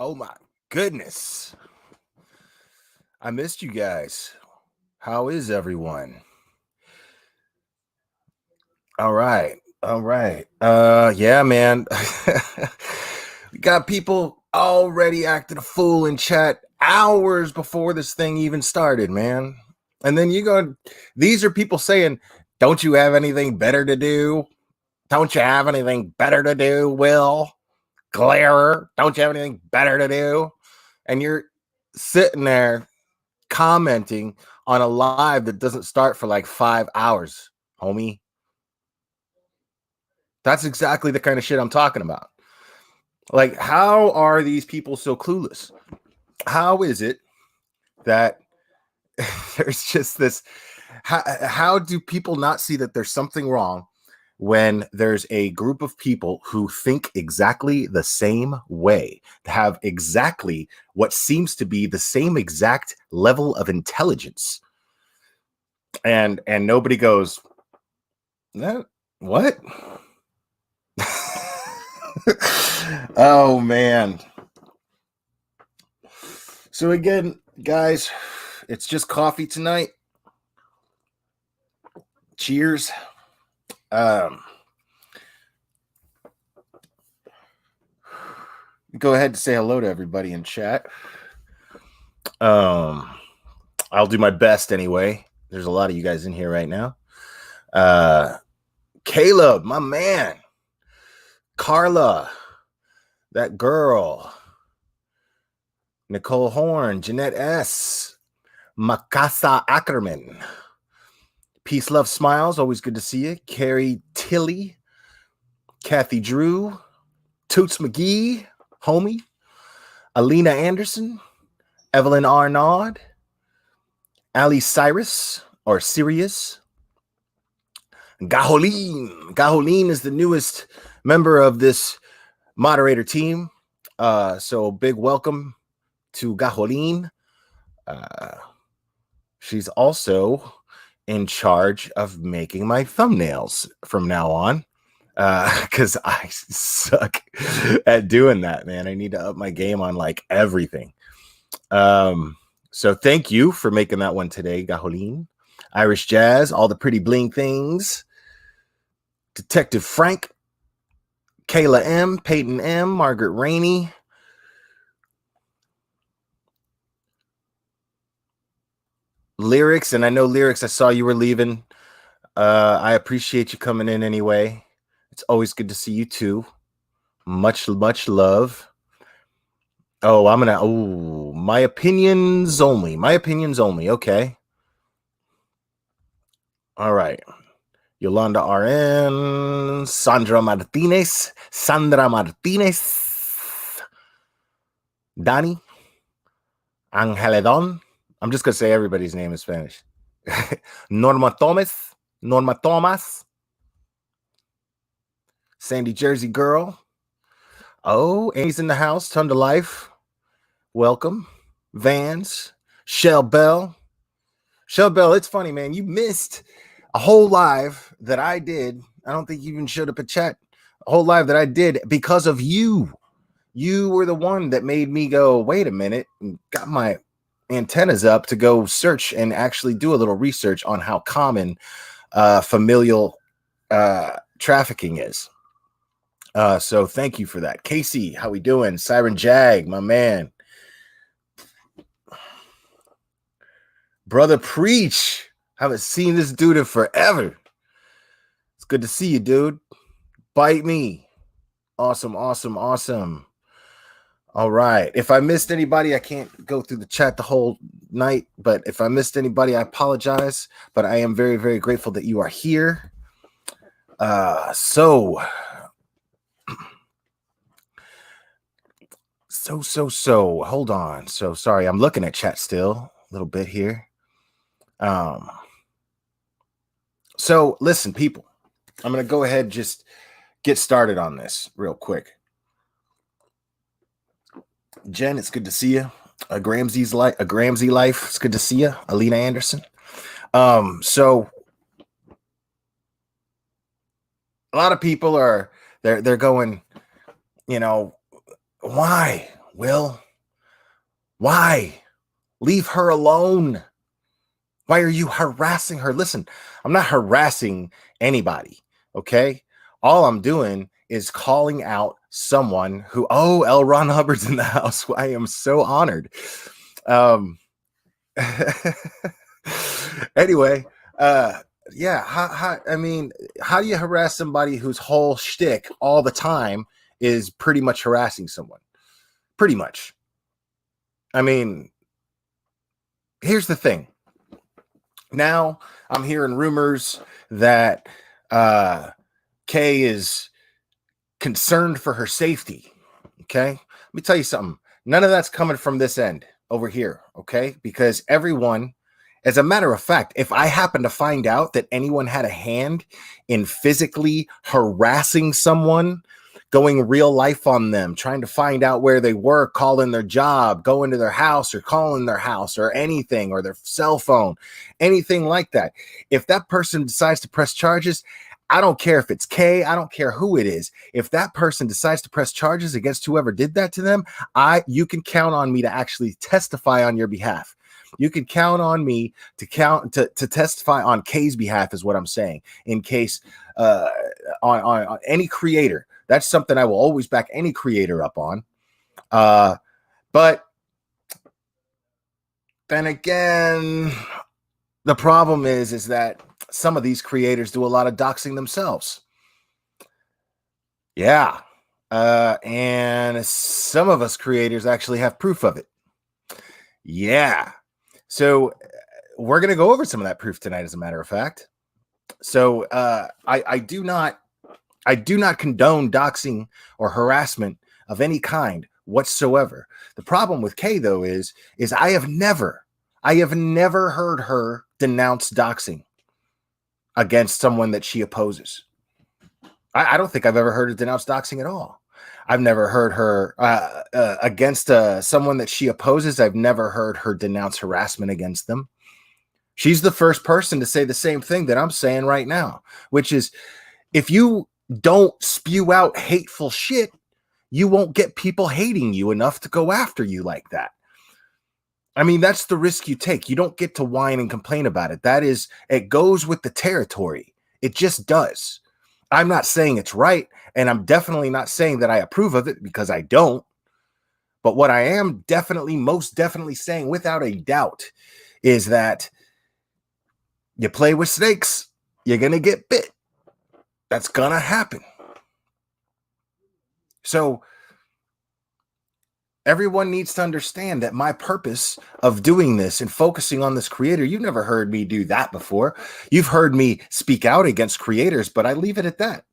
Oh my goodness. I missed you guys. How is everyone? All right. All right. Yeah, man. We got people already acting a fool in chat hours before this thing even started, man. And then these are people saying, "Don't you have anything better to do? Don't you have anything better to do, Will? Glare, don't you have anything better to do?" And you're sitting there commenting on a live that doesn't start for like 5 hours, homie. That's exactly the kind of shit I'm talking about. Like, how are these people so clueless? How is it that there's just this? How do people not see that there's something wrong when there's a group of people who think exactly the same way, have exactly what seems to be the same exact level of intelligence, and nobody goes, "No, what?" Oh man. So again, guys, it's just coffee tonight. Cheers. Go ahead and say hello to everybody in chat. I'll do my best anyway. There's a lot of you guys in here right now. Caleb, my man. Carla, that girl. Nicole Horn, Jeanette S. Makasa Ackerman. Peace, love, smiles. Always good to see you. Carrie Tilly. Kathy Drew. Toots McGee. Homie. Alina Anderson. Evelyn Arnaud. Ali Cyrus or Sirius. Gaholin. Gaholin is the newest member of this moderator team. So big welcome to Gaholin. She's also in charge of making my thumbnails from now on. Because I suck at doing that, man. I need to up my game on like everything. So thank you for making that one today, Gaholin. Irish Jazz, all the pretty bling things. Detective Frank, Kayla M, Peyton M, Margaret Rainey. Lyrics, and I know Lyrics, I saw you were leaving. I appreciate you coming in anyway. It's always good to see you too. Much love. Oh, my opinions only. My opinions only. Okay. All right. Yolanda RN, Sandra Martinez, Dani, Angeledon. I'm just going to say everybody's name in Spanish. Norma Thomas, Sandy Jersey Girl. Oh, Amy's in the house, Ton to Life. Welcome. Vans, Shell Bell. Shell Bell, it's funny, man. You missed a whole live that I did. I don't think you even showed up at chat. A whole live that I did because of you. You were the one that made me go, wait a minute, and got my antennas up to go search and actually do a little research on how common familial trafficking is. So thank you for that. Casey, how we doing? Siren Jag, my man. Brother Preach. Haven't seen this dude in forever. It's good to see you, dude. Bite me. Awesome. All right. If I missed anybody, I can't go through the chat the whole night, but if I missed anybody, I apologize. But I am very, very grateful that you are here. So hold on. So sorry, I'm looking at chat still a little bit here. So listen, people, I'm going to go ahead and just get started on this real quick. Jen, it's good to see you. A Gramsci life. It's good to see you. Alina Anderson. So a lot of people are they're going, you know, why Will, why? Leave her alone. Why are you harassing her? Listen, I'm not harassing anybody, okay? All I'm doing is calling out someone who, oh, L. Ron Hubbard's in the house. I am so honored. Anyway, yeah, I mean, how do you harass somebody whose whole shtick all the time is pretty much harassing someone? Pretty much. I mean, here's the thing. Now I'm hearing rumors that Kay is concerned for her safety. Okay. Let me tell you something. None of that's coming from this end over here. Okay. Because everyone, as a matter of fact, if I happen to find out that anyone had a hand in physically harassing someone, going real life on them, trying to find out where they were, calling their job, going to their house or calling their house or anything, or their cell phone, anything like that. If that person decides to press charges, I don't care if it's Kay, I don't care who it is. If that person decides to press charges against whoever did that to them, you can count on me to actually testify on your behalf. You can count on me to testify on Kay's behalf, is what I'm saying. In case on any creator, that's something I will always back any creator up on. But then again, the problem is that some of these creators do a lot of doxing themselves. Yeah. And some of us creators actually have proof of it. Yeah. So we're going to go over some of that proof tonight, as a matter of fact. So I do not condone doxing or harassment of any kind whatsoever. The problem with Kay, though, is I have never heard her denounce doxing against someone that she opposes. I don't think I've ever heard her denounce doxing at all. I've never heard her against someone that she opposes. I've never heard her denounce harassment against them. She's the first person to say the same thing that I'm saying right now, which is, if you don't spew out hateful shit, you won't get people hating you enough to go after you like that. I mean, that's the risk you take. You don't get to whine and complain about it. It goes with the territory. It just does. I'm not saying it's right, and I'm definitely not saying that I approve of it, because I don't. But what I am most definitely saying without a doubt is that you play with snakes, you're going to get bit. That's going to happen. So everyone needs to understand that my purpose of doing this and focusing on this creator, you've never heard me do that before. You've heard me speak out against creators, but I leave it at that.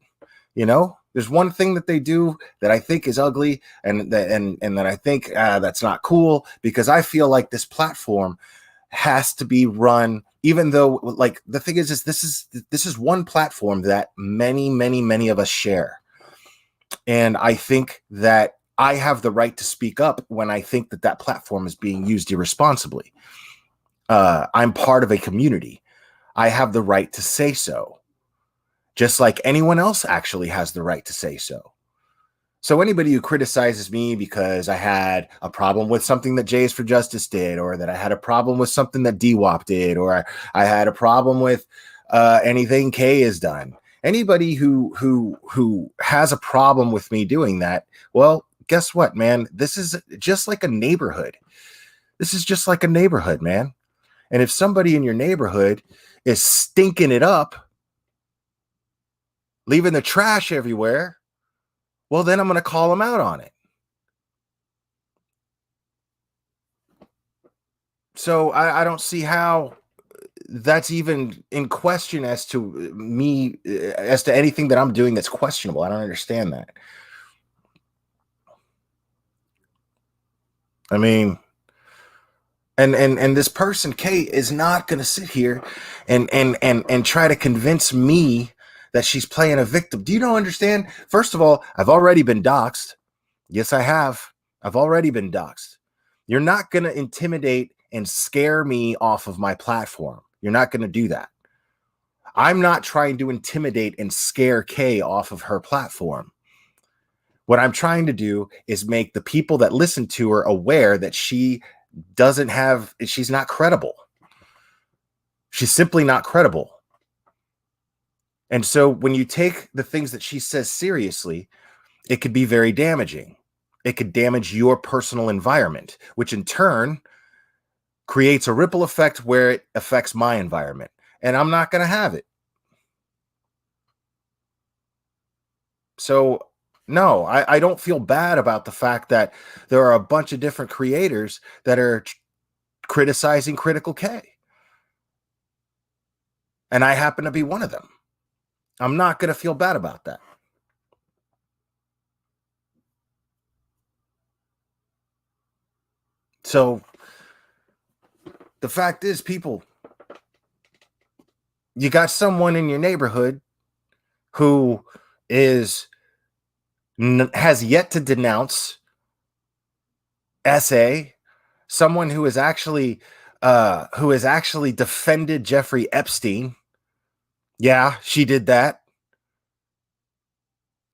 You know, there's one thing that they do that I think is ugly, and that I think that's not cool, because I feel like this platform has to be run, even though, like, the thing is this is one platform that many of us share. And I think that I have the right to speak up when I think that platform is being used irresponsibly. I'm part of a community. I have the right to say so, just like anyone else actually has the right to say so. So anybody who criticizes me because I had a problem with something that Jays for Justice did, or that I had a problem with something that DWAP did, or I had a problem with anything Kay has done, anybody who has a problem with me doing that, well, guess what, man? This is just like a neighborhood. This is just like a neighborhood, man. And if somebody in your neighborhood is stinking it up, leaving the trash everywhere, well, then I'm going to call them out on it. So I don't see how that's even in question as to me, as to anything that I'm doing that's questionable. I don't understand that. I mean, and this person, Kate, is not going to sit here and try to convince me that she's playing a victim. Do you not understand? First of all, I've already been doxxed. Yes, I have. I've already been doxxed. You're not going to intimidate and scare me off of my platform. You're not going to do that. I'm not trying to intimidate and scare Kay off of her platform. What I'm trying to do is make the people that listen to her aware that she's not credible. She's simply not credible. And so when you take the things that she says seriously, it could be very damaging. It could damage your personal environment, which in turn creates a ripple effect where it affects my environment. And I'm not going to have it. So no, I don't feel bad about the fact that there are a bunch of different creators that are criticizing Critical K. And I happen to be one of them. I'm not going to feel bad about that. So the fact is, people, you got someone in your neighborhood who has yet to denounce SA, someone who has actually defended Jeffrey Epstein. Yeah, she did that.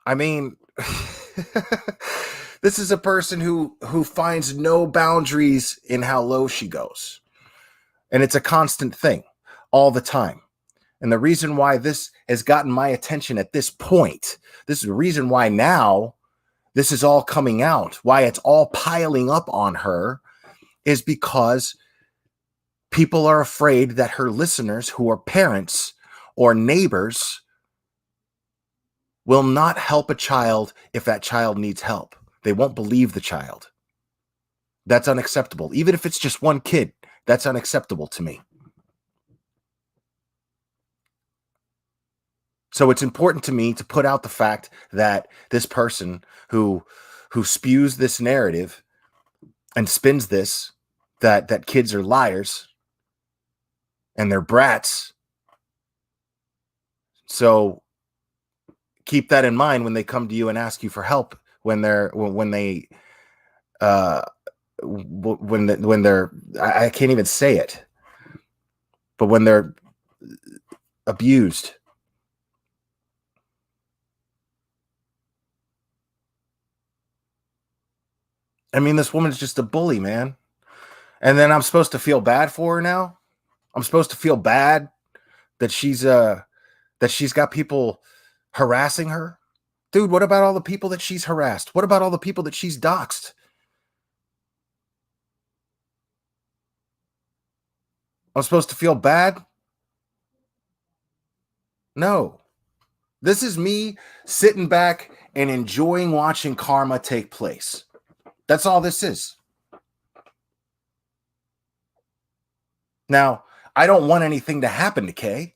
I mean, this is a person who finds no boundaries in how low she goes. And it's a constant thing all the time. And the reason why this has gotten my attention at this point, this is the reason why now this is all coming out, why it's all piling up on her, is because people are afraid that her listeners, who are parents or neighbors, will not help a child if that child needs help. They won't believe the child. That's unacceptable. Even if it's just one kid, that's unacceptable to me. So it's important to me to put out the fact that this person who spews this narrative and spins this, that kids are liars and they're brats. So keep that in mind when they come to you and ask you for help, when they're I can't even say it, but when they're abused. I mean, this woman's just a bully, man. And then I'm supposed to feel bad for her now? I'm supposed to feel bad that she's got people harassing her? Dude, what about all the people that she's harassed? What about all the people that she's doxxed? I'm supposed to feel bad? No. This is me sitting back and enjoying watching karma take place. That's all this is. Now, I don't want anything to happen to Kay.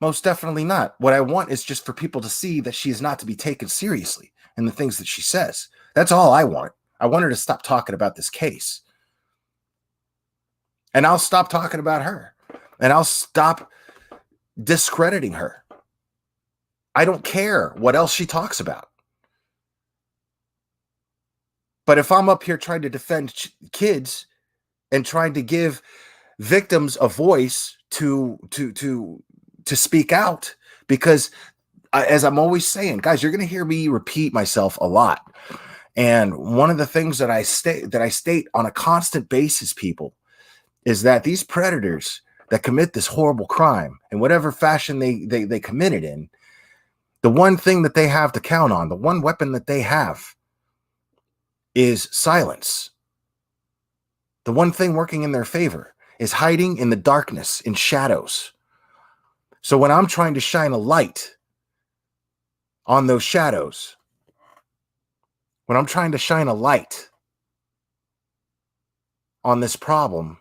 Most definitely not. What I want is just for people to see that she is not to be taken seriously in the things that she says. That's all I want. I want her to stop talking about this case. And I'll stop talking about her. And I'll stop discrediting her. I don't care what else she talks about. But if I'm up here trying to defend kids and trying to give victims a voice to speak out, because as I'm always saying, guys, you're going to hear me repeat myself a lot. And one of the things that I state on a constant basis, people, is that these predators that commit this horrible crime in whatever fashion they commit it in, the one thing that they have to count on, the one weapon that they have, is silence. The one thing working in their favor is hiding in the darkness, in shadows. So when I'm trying to shine a light on those shadows, when I'm trying to shine a light on this problem,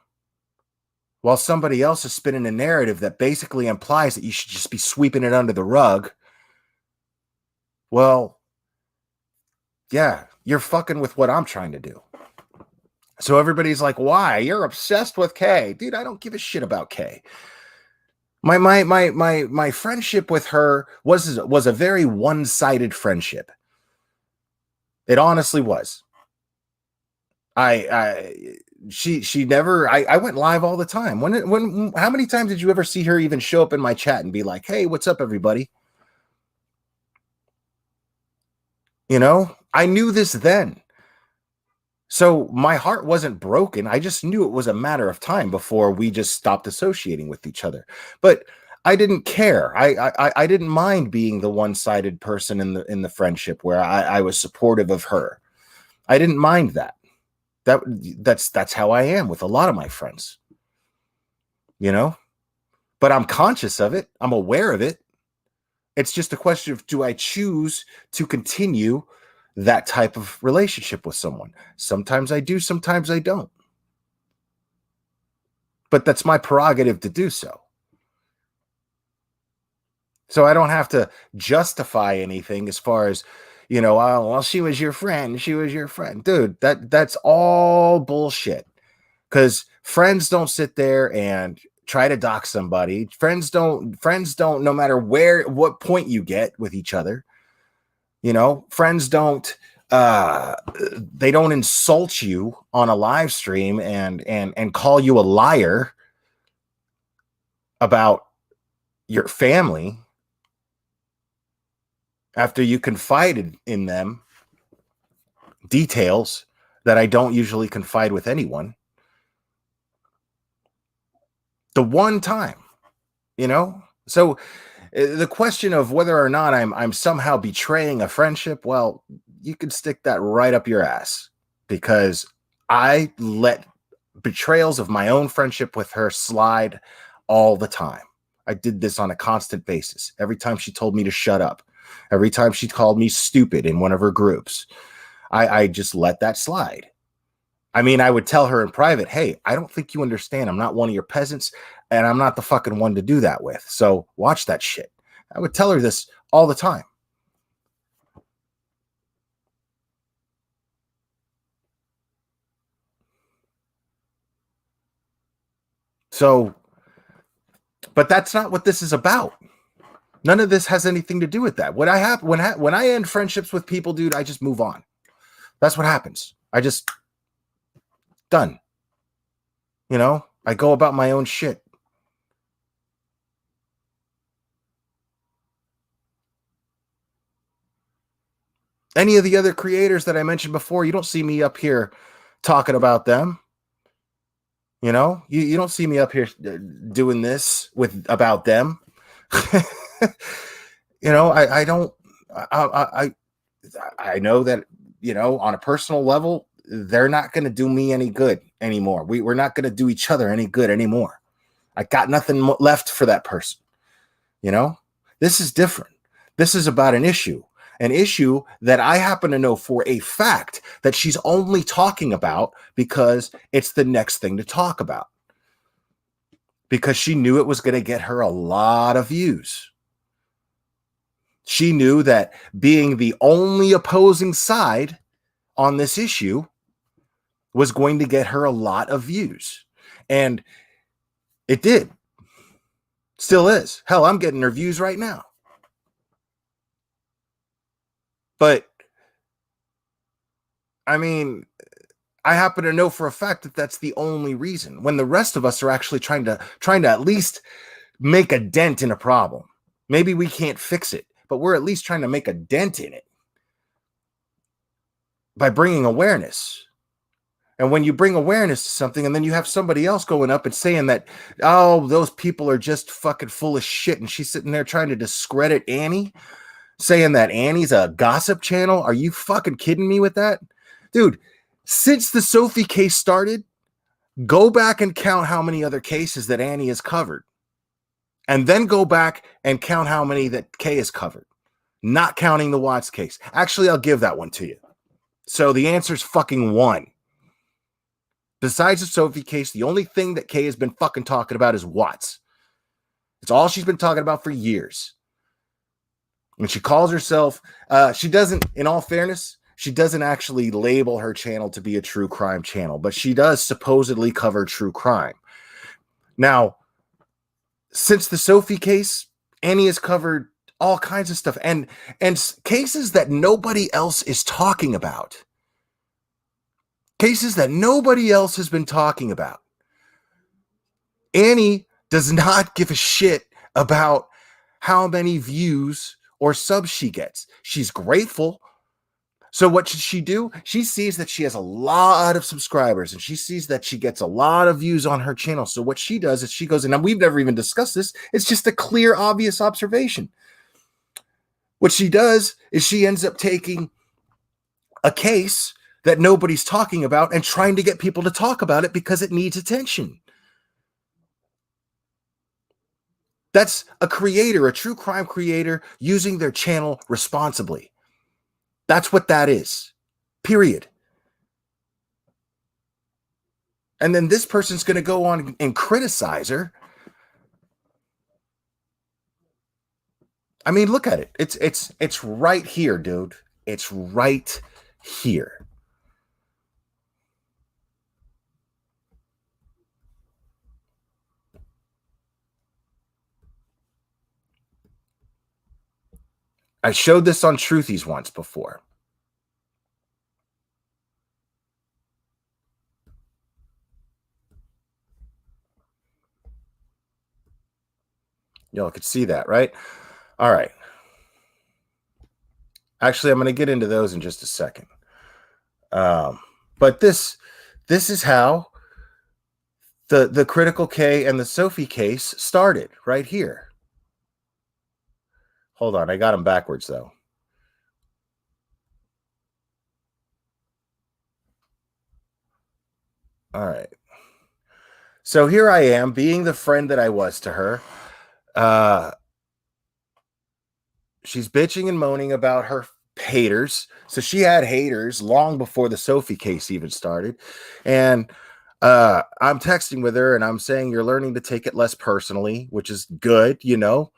while somebody else is spinning a narrative that basically implies that you should just be sweeping it under the rug, well, yeah, you're fucking with what I'm trying to do. So everybody's like, why? You're obsessed with Kay. Dude, I don't give a shit about Kay. My friendship with her was a very one-sided friendship. It honestly was. She never, I went live all the time. How many times did you ever see her even show up in my chat and be like, hey, what's up, everybody? You know, I knew this then. So my heart wasn't broken. I just knew it was a matter of time before we just stopped associating with each other. But I didn't care. I didn't mind being the one-sided person in the friendship where I was supportive of her. I didn't mind that. That's how I am with a lot of my friends. You know? But I'm conscious of it. I'm aware of it. It's just a question of, do I choose to continue that type of relationship with someone? Sometimes I do, sometimes I don't. But that's my prerogative to do so. So I don't have to justify anything as far as, oh, well, she was your friend. She was your friend. Dude, that's all bullshit. Because friends don't sit there and try to dox somebody. Friends don't, no matter what point you get with each other, friends don't, they don't insult you on a live stream and call you a liar about your family after you confided in them details that I don't usually confide with anyone. The one time, so the question of whether or not I'm somehow betraying a friendship, well, you can stick that right up your ass, because I let betrayals of my own friendship with her slide all the time. I did this on a constant basis. Every time she told me to shut up, every time she called me stupid in one of her groups, I just let that slide. I mean, I would tell her in private, hey, I don't think you understand. I'm not one of your peasants, and I'm not the fucking one to do that with. So watch that shit. I would tell her this all the time. So, but that's not what this is about. None of this has anything to do with that. What I have when I end friendships with people, dude, I just move on. That's what happens. I just done. I go about my own shit. Any of the other creators that I mentioned before, you don't see me up here talking about them. You don't see me up here doing this about them. I don't. I know that, on a personal level, they're not going to do me any good anymore. We're not going to do each other any good anymore. I got nothing left for that person. This is different. This is about an issue that I happen to know for a fact that she's only talking about because it's the next thing to talk about. Because she knew it was going to get her a lot of views. She knew that being the only opposing side on this issue was going to get her a lot of views. And it did. Still is. Hell, I'm getting her views right now. But I mean, I happen to know for a fact that that's the only reason, when the rest of us are actually trying to at least make a dent in a problem. Maybe we can't fix it, but we're at least trying to make a dent in it by bringing awareness. And when you bring awareness to something and then you have somebody else going up and saying that, oh, those people are just fucking full of shit, and she's sitting there trying to discredit Annie, saying that Annie's a gossip channel. Are you fucking kidding me with that? Dude, since the Sophie case started, go back and count how many other cases that Annie has covered. And then go back and count how many that Kay has covered, not counting the Watts case. Actually, I'll give that one to you. So the answer is fucking 1. Besides the Sophie case, the only thing that Kay has been fucking talking about is Watts. It's all she's been talking about for years. And she calls herself, she doesn't, in all fairness, she doesn't actually label her channel to be a true crime channel, but she does supposedly cover true crime. Now, since the Sophie case, Annie has covered all kinds of stuff and cases that nobody else is talking about. Cases that nobody else has been talking about. Annie does not give a shit about how many views or subs she gets. She's grateful So what should she do? She sees that she has a lot of subscribers and she sees that she gets a lot of views on her channel. So what she does is she goes, and we've never even discussed this. It's just a clear, obvious observation. What she does is she ends up taking a case that nobody's talking about and trying to get people to talk about it because it needs attention. That's a creator, a true crime creator, using their channel responsibly. That's what that is. Period. And then this person's going to go on and criticize her. I mean, look at it. It's right here, dude. It's right here. I showed this on Truthy's once before. Y'all could see that, right? All right. Actually, I'm going to get into those in just a second. But this is how the Critical K and the Sophie case started right here. Hold on, I got them backwards though. All right. So here I am, being the friend that I was to her. She's bitching and moaning about her haters. So she had haters long before the Sophie case even started. And I'm texting with her and I'm saying, you're learning to take it less personally, which is good, you know,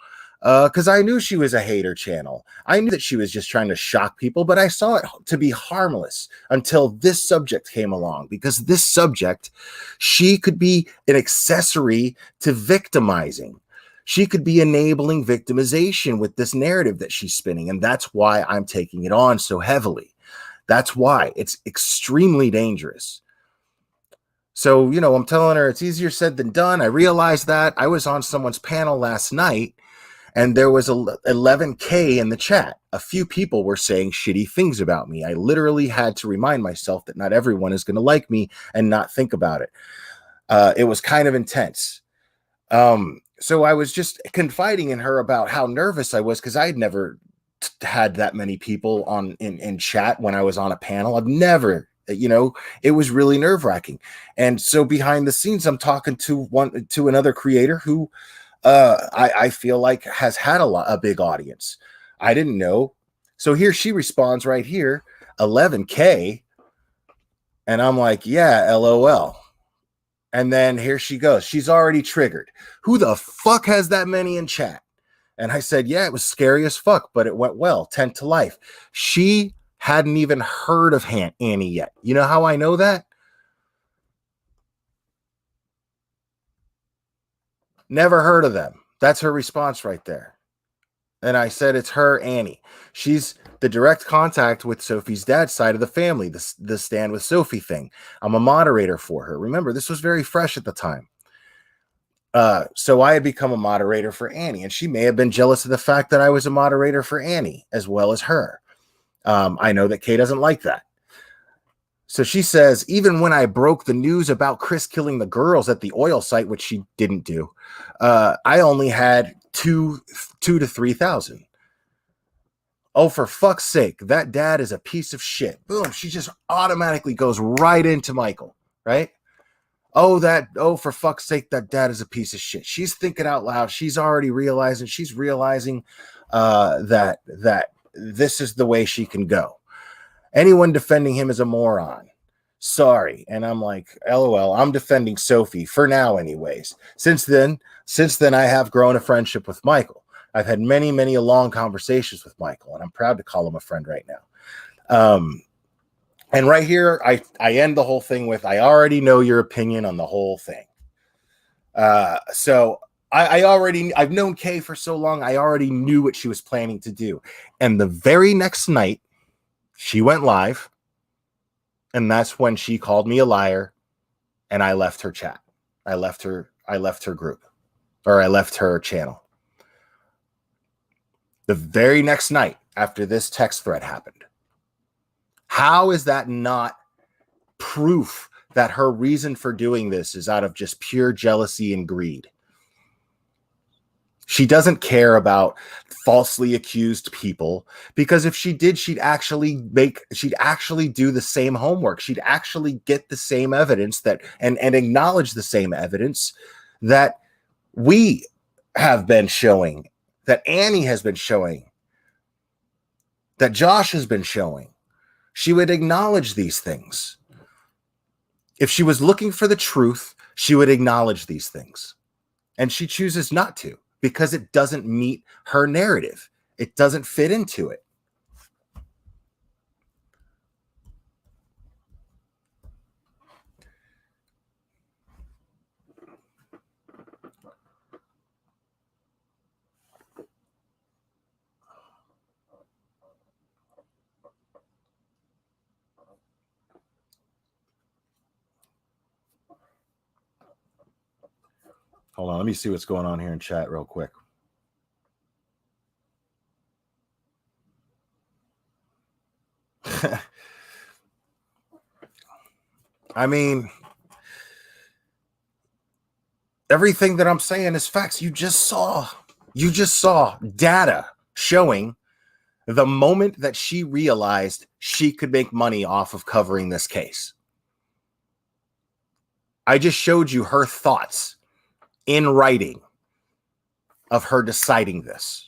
because I knew she was a hater channel. I knew that she was just trying to shock people, but I saw it to be harmless until this subject came along, because this subject, she could be an accessory to victimizing. She could be enabling victimization with this narrative that she's spinning. And that's why I'm taking it on so heavily. That's why it's extremely dangerous. So, you know, I'm telling her it's easier said than done. I realized that. I was on someone's panel last night and there was 11K in the chat. A few people were saying shitty things about me. I literally had to remind myself that not everyone is going to like me and not think about it. It was kind of intense. So I was just confiding in her about how nervous I was because I had never had that many people on in chat when I was on a panel. I've never, you know, it was really nerve-wracking. And so behind the scenes, I'm talking to another creator who I feel like has had a big audience. I didn't know. So here she responds right here, 11K. And I'm like, yeah, LOL. And then here she goes. She's already triggered. Who the fuck has that many in chat? And I said, yeah, it was scary as fuck, but it went well. 10 to life. She hadn't even heard of Annie yet. You know how I know that? Never heard of them. That's her response right there. And I said, it's her, Annie. She's the direct contact with Sophie's dad's side of the family, the Stand With Sophie thing. I'm a moderator for her. Remember, this was very fresh at the time. So I had become a moderator for Annie, and she may have been jealous of the fact that I was a moderator for Annie as well as her. I know that Kay doesn't like that. So she says, even when I broke the news about Chris killing the girls at the oil site, which she didn't do, I only had 2 to 3,000. Oh, for fuck's sake, that dad is a piece of shit. Boom, she just automatically goes right into Michael, right? Oh, for fuck's sake, that dad is a piece of shit. She's thinking out loud. She's already realizing, that this is the way she can go. Anyone defending him is a moron. Sorry. And I'm like, LOL, I'm defending Sophie for now anyways. Since then, I have grown a friendship with Michael. I've had many, many long conversations with Michael, and I'm proud to call him a friend right now. And right here, I end the whole thing with, I already know your opinion on the whole thing. So I've known Kay for so long, I already knew what she was planning to do. And the very next night, she went live, and that's when she called me a liar, and I left her chat. I left her group, or I left her channel. The very next night after this text thread happened. How is that not proof that her reason for doing this is out of just pure jealousy and greed? She doesn't care about falsely accused people, because if she did, she'd actually do the same homework. She'd actually get the same evidence and acknowledge the same evidence that we have been showing, that Annie has been showing, that Josh has been showing. She would acknowledge these things. If she was looking for the truth, she would acknowledge these things. And she chooses not to, because it doesn't meet her narrative. It doesn't fit into it. Hold on, let me see what's going on here in chat real quick. I mean, everything that I'm saying is facts. You just saw data showing the moment that she realized she could make money off of covering this case. I just showed you her thoughts in writing of her deciding this.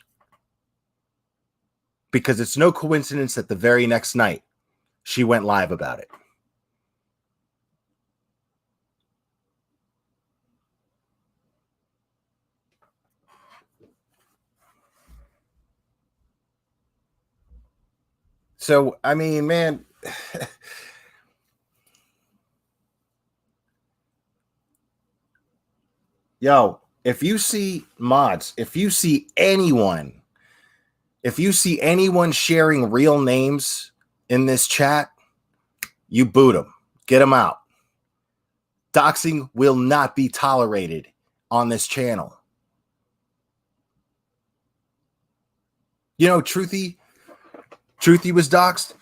Because it's no coincidence that the very next night she went live about it. So, I mean, man, yo, if you see mods, if you see anyone sharing real names in this chat, you boot them, get them out. Doxing will not be tolerated on this channel. You know, Truthy was doxed.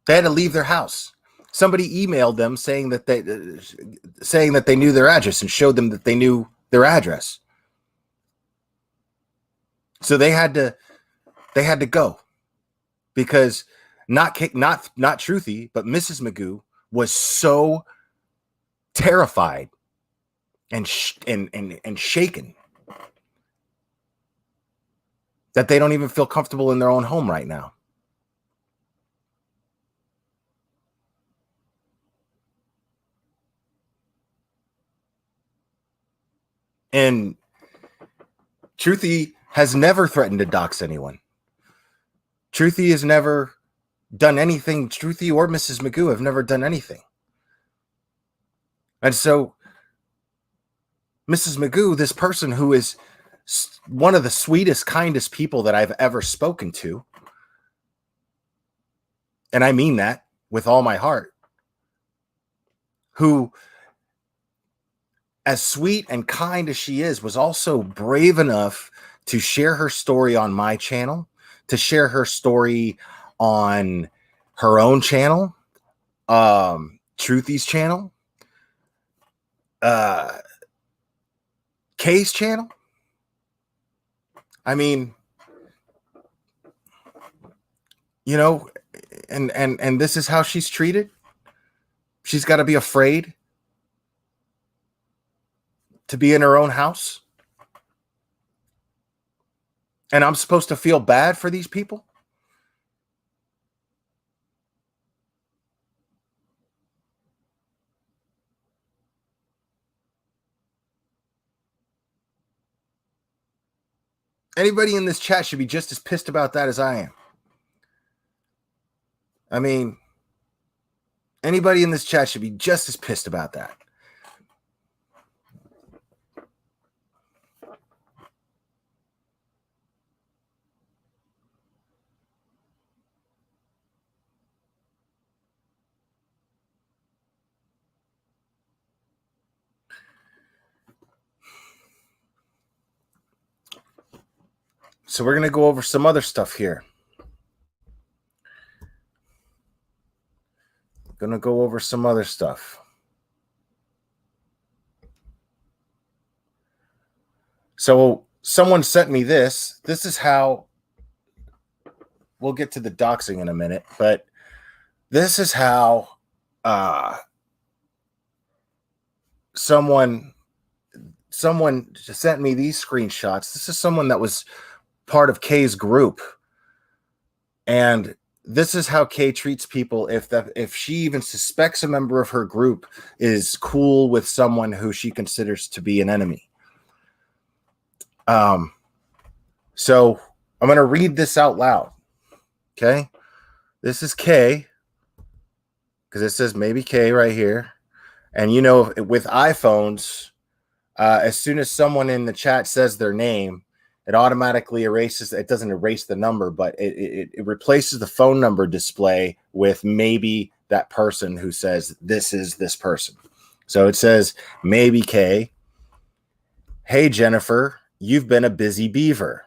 They had to leave their house. Somebody emailed them saying that they knew their address and showed them that they knew their address. So they had to go, because not Truthy, but Mrs. Magoo was so terrified and shaken that they don't even feel comfortable in their own home right now. And Truthy has never threatened to dox anyone. Truthy has never done anything. Truthy or Mrs. Magoo have never done anything. And so Mrs. Magoo, this person who is one of the sweetest, kindest people that I've ever spoken to, and I mean that with all my heart, who, as sweet and kind as she is, was also brave enough to share her story on my channel, to share her story on her own channel, Truthy's channel, Kay's channel. I mean, you know, and this is how she's treated. She's got to be afraid to be in her own house. And I'm supposed to feel bad for these people? Anybody in this chat should be just as pissed about that as I am. I mean, anybody in this chat should be just as pissed about that. So we're going to go over some other stuff here. Gonna go over some other stuff. So someone sent me this. This is how, we'll get to the doxing in a minute, but this is how someone sent me these screenshots. This is someone that was part of Kay's group, and this is how Kay treats people if she even suspects a member of her group is cool with someone who she considers to be an enemy. So I'm going to read this out loud. Okay. This is Kay, because it says maybe Kay right here. And you know, with iPhones, as soon as someone in the chat says their name, it automatically erases. It doesn't erase the number, but it replaces the phone number display with maybe that person who says this is this person. So it says maybe Kay. Hey, Jennifer, you've been a busy beaver.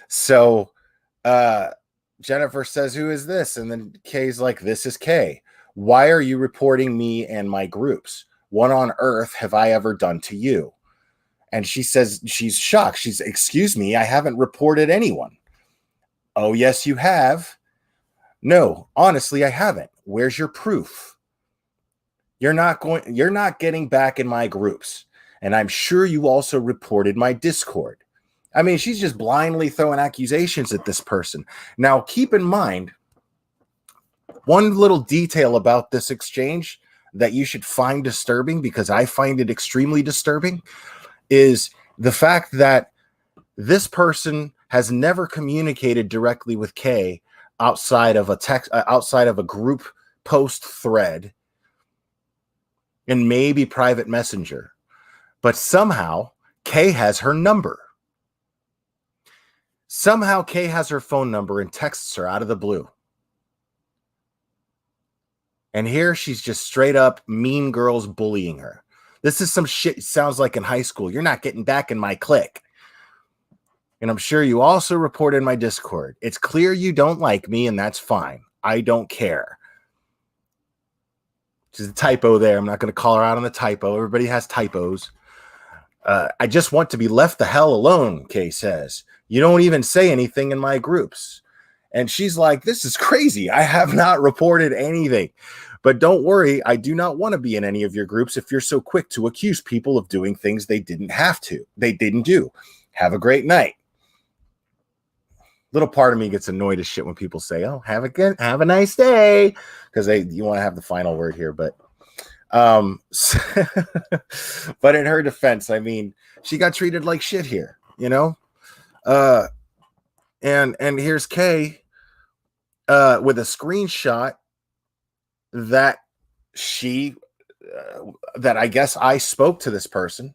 So Jennifer says, who is this? And then Kay's like, this is Kay. Why are you reporting me and my groups? What on earth have I ever done to you? And she says, she's shocked. She's, excuse me, I haven't reported anyone. Oh, yes, you have. No, honestly, I haven't. Where's your proof? You're not getting back in my groups. And I'm sure you also reported my Discord. I mean, she's just blindly throwing accusations at this person. Now, keep in mind, one little detail about this exchange that you should find disturbing, because I find it extremely disturbing, is the fact that this person has never communicated directly with Kay outside of a text, outside of a group post thread, and maybe private messenger. But somehow Kay has her number. Somehow Kay has her phone number and texts her out of the blue. And here she's just straight up mean girls bullying her. This is some shit sounds like in high school. You're not getting back in my clique. And I'm sure you also reported my Discord. It's clear you don't like me, and that's fine. I don't care. There's a typo there. I'm not going to call her out on the typo. Everybody has typos. I just want to be left the hell alone, Kay says. You don't even say anything in my groups. And she's like, this is crazy. I have not reported anything. But don't worry, I do not want to be in any of your groups if you're so quick to accuse people of doing things they didn't have to. They didn't do. Have a great night. Little part of me gets annoyed as shit when people say, oh, have a nice day. Because you want to have the final word here. But but in her defense, I mean, she got treated like shit here, you know? And here's Kay with a screenshot that that I guess I spoke to this person.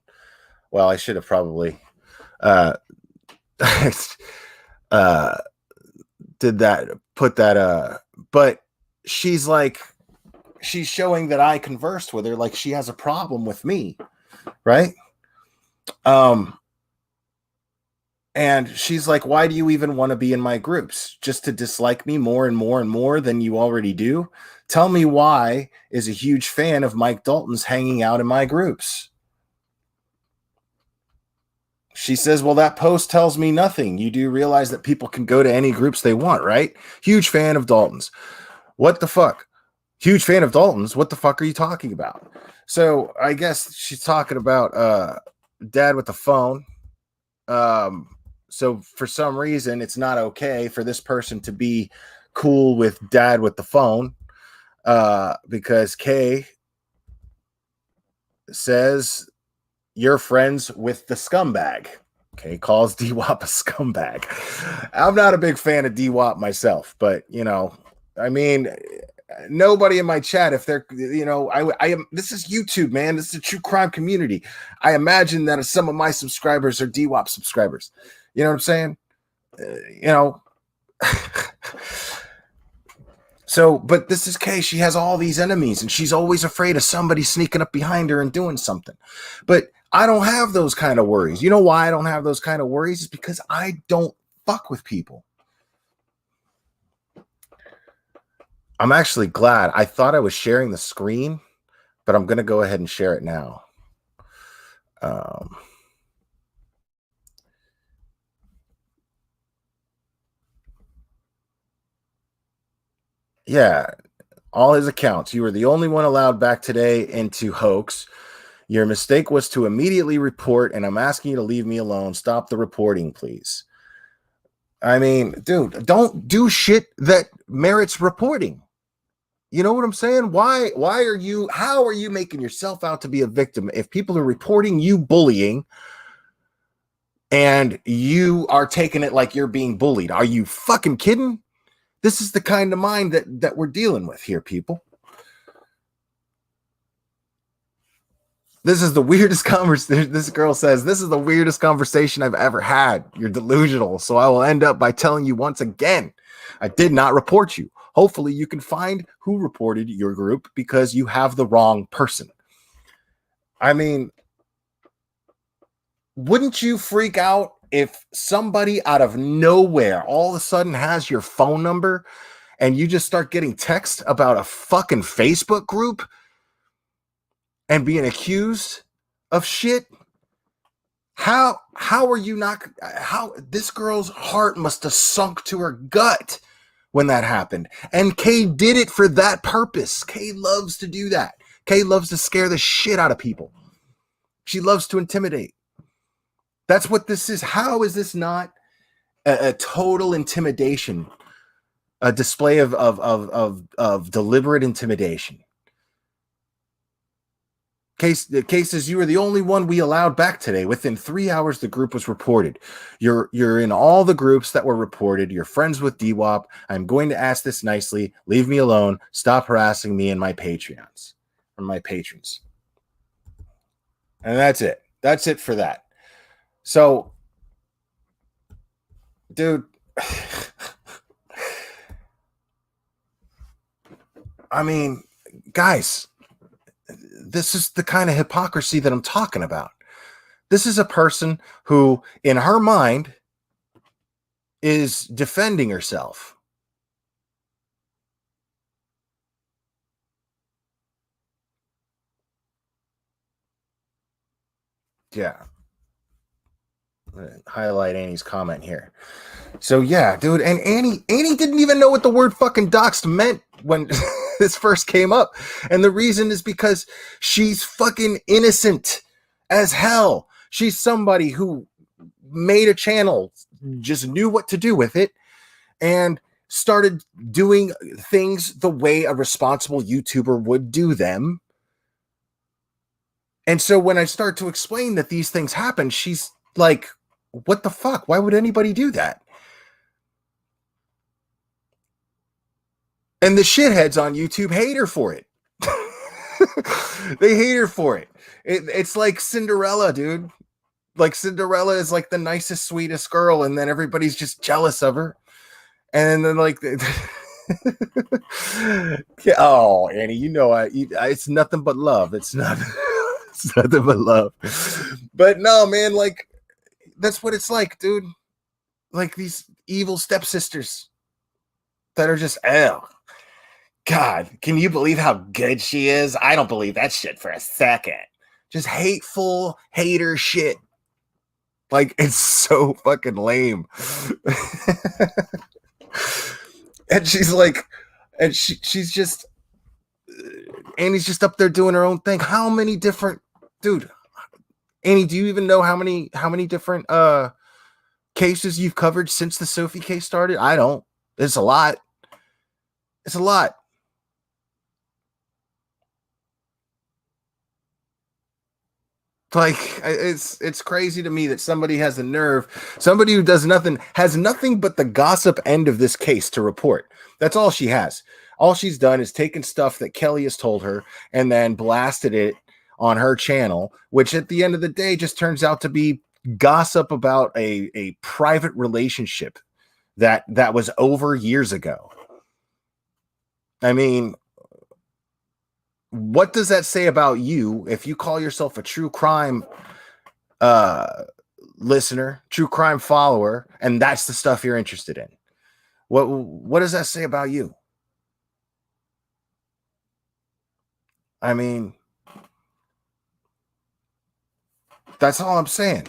Well, I should have probably did that, put that, but she's like, she's showing that I conversed with her like she has a problem with me, right? And she's like, why do you even want to be in my groups? Just to dislike me more and more and more than you already do? Tell me why is a huge fan of Mike Dalton's hanging out in my groups. She says, well, that post tells me nothing. You do realize that people can go to any groups they want, right? Huge fan of Dalton's. What the fuck? Huge fan of Dalton's? What the fuck are you talking about? So I guess she's talking about dad with the phone. So for some reason, it's not okay for this person to be cool with dad with the phone, because Kay says you're friends with the scumbag. Okay, calls D-Wop a scumbag. I'm not a big fan of D-Wop myself, but you know, I mean, nobody in my chat, if they're, you know, I am, this is YouTube, man. This is a true crime community. I imagine that some of my subscribers are D-Wop subscribers. You know what I'm saying? You know, so, but this is Kay. She has all these enemies and she's always afraid of somebody sneaking up behind her and doing something. But I don't have those kind of worries. You know why I don't have those kind of worries? It's because I don't fuck with people. I'm actually glad. I thought I was sharing the screen, but I'm going to go ahead and share it now. Yeah, all his accounts. You were the only one allowed back today into hoax. Your mistake was to immediately report, and I'm asking you to leave me alone. Stop the reporting, please. I mean, dude, don't do shit that merits reporting. You know what I'm saying? How are you making yourself out to be a victim if people are reporting you bullying and you are taking it like you're being bullied? Are you fucking kidding? This is the kind of mind that we're dealing with here, people. This is the weirdest conversation. This girl says, this is the weirdest conversation I've ever had. You're delusional. So I will end up by telling you once again, I did not report you. Hopefully you can find who reported your group because you have the wrong person. I mean, wouldn't you freak out if somebody out of nowhere all of a sudden has your phone number and you just start getting text about a fucking Facebook group and being accused of shit? How are you not? How this girl's heart must have sunk to her gut when that happened. And Kay did it for that purpose. Kay loves to do that. Kay loves to scare the shit out of people. She loves to intimidate. That's what this is. How is this not a total intimidation? A display of deliberate intimidation. The case is you were the only one we allowed back today. Within 3 hours, the group was reported. You're in all the groups that were reported. You're friends with DWAP. I'm going to ask this nicely. Leave me alone. Stop harassing me and my Patreons or my patrons. And that's it. That's it for that. So, dude, I mean, guys, this is the kind of hypocrisy that I'm talking about. This is a person who, in her mind, is defending herself. Yeah. Highlight Annie's comment here. So yeah, dude, and Annie didn't even know what the word fucking doxed meant when this first came up. And the reason is because she's fucking innocent as hell. She's somebody who made a channel, just knew what to do with it, and started doing things the way a responsible YouTuber would do them. And so when I start to explain that these things happen, she's like, what the fuck? Why would anybody do that? And the shitheads on YouTube hate her for it. They hate her for it. It's like Cinderella, dude. Like Cinderella is like the nicest, sweetest girl, and then everybody's just jealous of her. And then like, oh, Annie, you know, it's nothing but love. It's not, it's nothing but love. But no, man, like that's what it's like, dude. Like these evil stepsisters that are just, oh, God, can you believe how good she is? I don't believe that shit for a second. Just hateful hater shit. Like, it's so fucking lame. And she's like, and she's just, Annie's just up there doing her own thing. How many different, dude, Annie, do you even know how many different cases you've covered since the Sophie case started? I don't. It's a lot. It's a lot. Like it's crazy to me that somebody has the nerve, somebody who does nothing, has nothing but the gossip end of this case to report. That's all she has. All she's done is taken stuff that Kelly has told her and then blasted it on her channel, which at the end of the day just turns out to be gossip about a private relationship that was over years ago. I mean, what does that say about you if you call yourself a true crime listener, true crime follower, and that's the stuff you're interested in? What does that say about you? I mean, that's all I'm saying.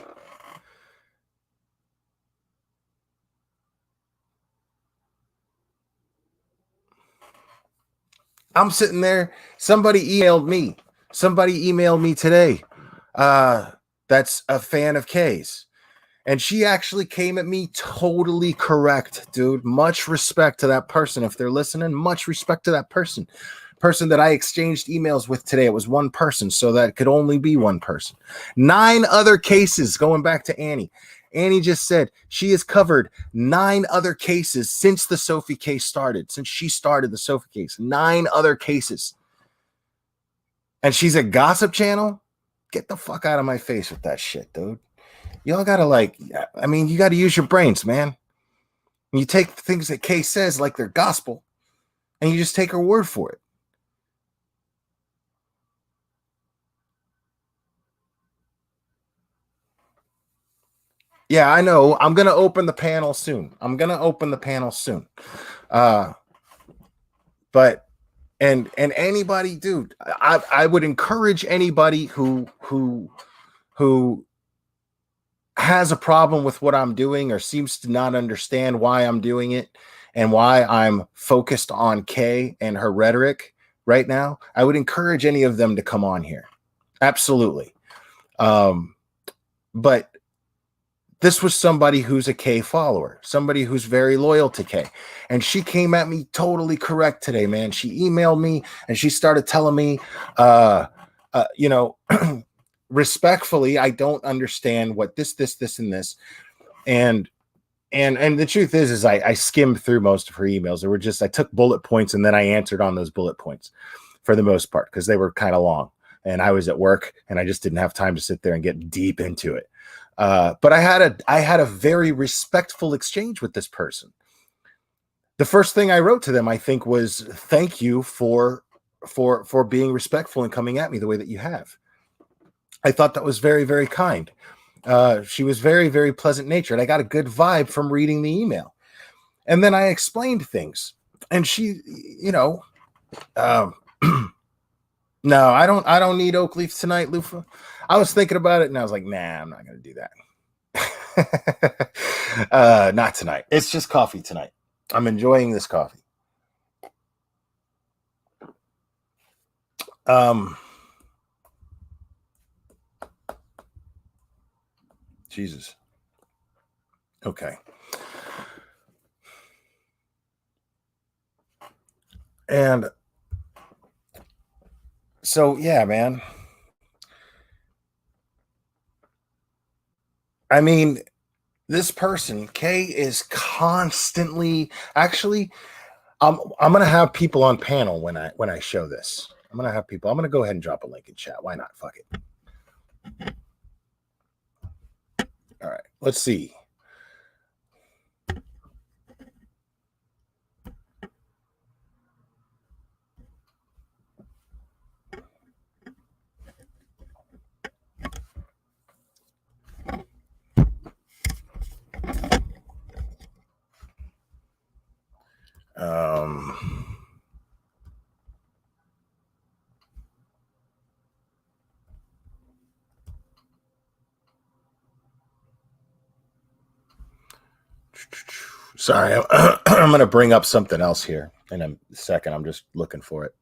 I'm sitting there. Somebody emailed me today. That's a fan of K's. And she actually came at me totally correct, dude. Much respect to that person. If they're listening, much respect to that person. Person that I exchanged emails with today. It was one person, so that could only be one person. 9 other cases, going back to Annie. Annie just said she has covered 9 other cases since the Sophie case started, since she started the Sophie case. 9 other cases. And she's a gossip channel? Get the fuck out of my face with that shit, dude. Y'all gotta you gotta use your brains, man. You take things that Kay says like they're gospel, and you just take her word for it. Yeah, I know. I'm gonna open the panel soon. But anybody, dude, I would encourage anybody who has a problem with what I'm doing or seems to not understand why I'm doing it and why I'm focused on Kay and her rhetoric right now, I would encourage any of them to come on here. Absolutely. But this was somebody who's a Kay follower, somebody who's very loyal to Kay. And she came at me totally correct today, man. She emailed me and she started telling me, respectfully, I don't understand what this, and this. And the truth is I skimmed through most of her emails. There were just, I took bullet points and then I answered on those bullet points for the most part, because they were kind of long and I was at work and I just didn't have time to sit there and get deep into it. But I had a very respectful exchange with this person. The first thing I wrote to them, I think, was thank you for being respectful and coming at me the way that you have. I thought that was very, very kind. She was very, very pleasant natured. I got a good vibe from reading the email. And then I explained things. And she, no, I don't need oak leaf tonight, Lufa. I was thinking about it and I was like, nah, I'm not going to do that. Not tonight. It's just coffee tonight. I'm enjoying this coffee. Jesus. Okay. And so, yeah, man. I mean, this person, Kay, is constantly actually. I'm gonna have people on panel when I show this. I'm gonna go ahead and drop a link in chat. Why not? Fuck it. All right. Let's see. Sorry, I'm going to bring up something else here in a second. I'm just looking for it.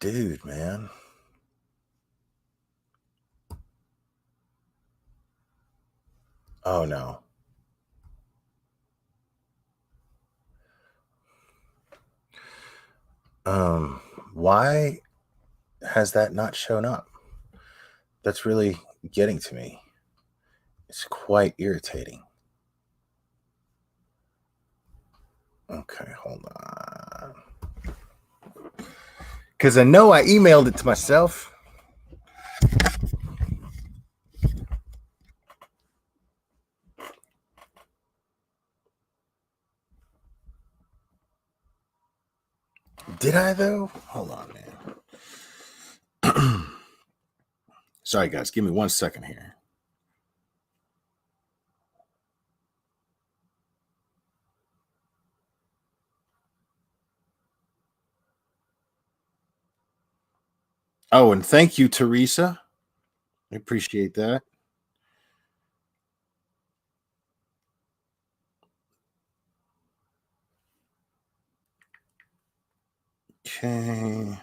Dude, man. Oh, no. Why has that not shown up? That's really getting to me. It's quite irritating. Okay, hold on. Because I know I emailed it to myself. Did I, though? Hold on, man. Sorry, guys. Give me 1 second here. Oh, and thank you, Teresa. I appreciate that. Okay.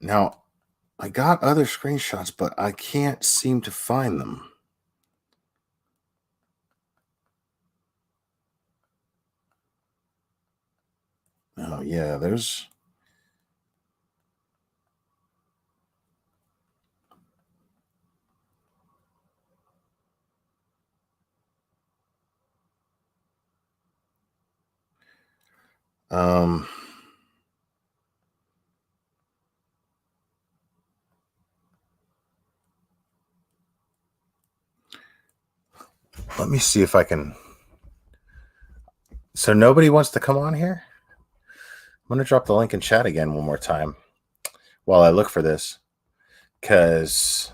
Now, I got other screenshots, but I can't seem to find them. Oh, yeah, there's... let me see if I can... So nobody wants to come on here? I'm going to drop the link in chat again one more time while I look for this, because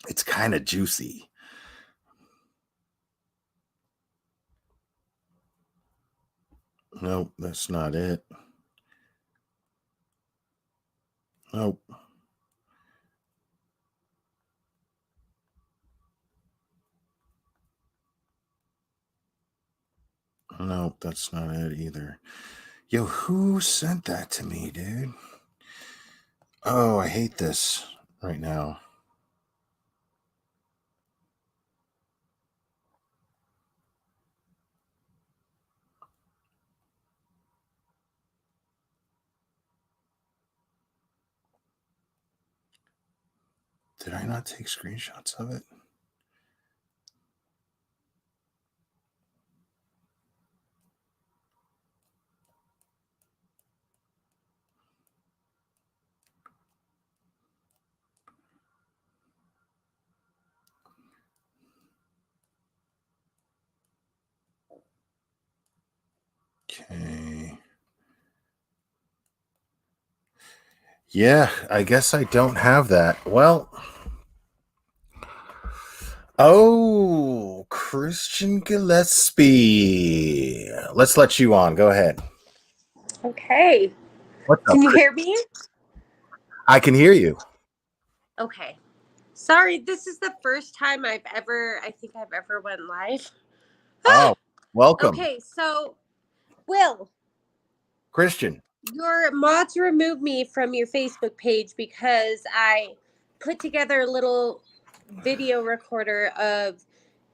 it's kind of juicy. Nope, that's not it. Nope. Nope, that's not it either. Yo, who sent that to me, dude? Oh, I hate this right now. Did I not take screenshots of it? Okay. Yeah, I guess I don't have that. Well, oh, Christian Gillespie. Let's let you on. Go ahead. Okay. What's up, Can you Chris? hear me? I can hear you. Okay. Sorry, this is the first time I think I've ever went live. Oh, welcome. Okay, so Will, Christian. your mods removed me from your Facebook page because I put together a little video recorder of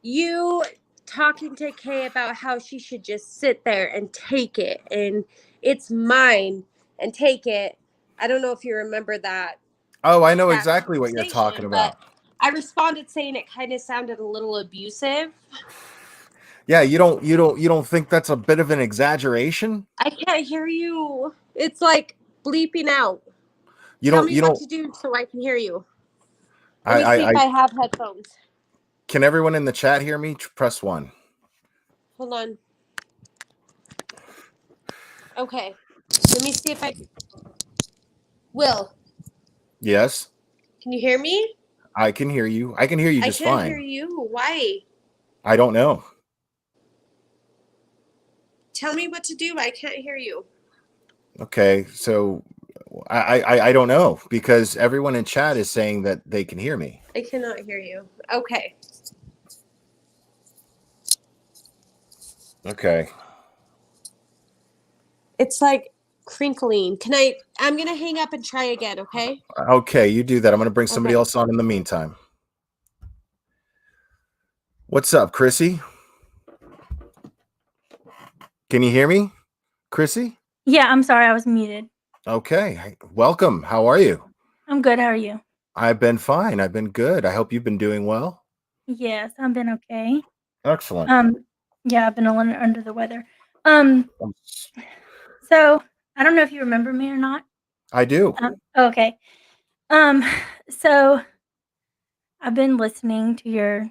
you talking to Kay about how she should just sit there and take it, and it's mine, and take it. I don't know if you remember that. Oh, I know exactly what you're talking about. I responded saying it kind of sounded a little abusive. Yeah, you don't think that's a bit of an exaggeration? I can't hear you. It's like bleeping out. Tell me what to do so I can hear you. Let me see if I have headphones. Can everyone in the chat hear me? Press 1. Hold on. Okay. Let me see if I... Will. Yes. Can you hear me? I can hear you. I can hear you just fine. I can't hear you. Why? I don't know. Tell me what to do. I can't hear you. Okay, so I don't know, because everyone in chat is saying that they can hear me. I cannot hear you. Okay. Okay. It's like crinkling. I'm going to hang up and try again, okay? Okay, you do that. I'm going to bring somebody else on in the meantime. What's up, Chrissy? Can you hear me, Chrissy? Yeah, I'm sorry, I was muted. Okay, welcome. How are you? I'm good. How are you? I've been fine. I've been good. I hope you've been doing well. Yes, I've been okay. Excellent. Yeah, I've been a little under the weather. Um, so I don't know if you remember me or not. I do. Okay. Um, so I've been listening to your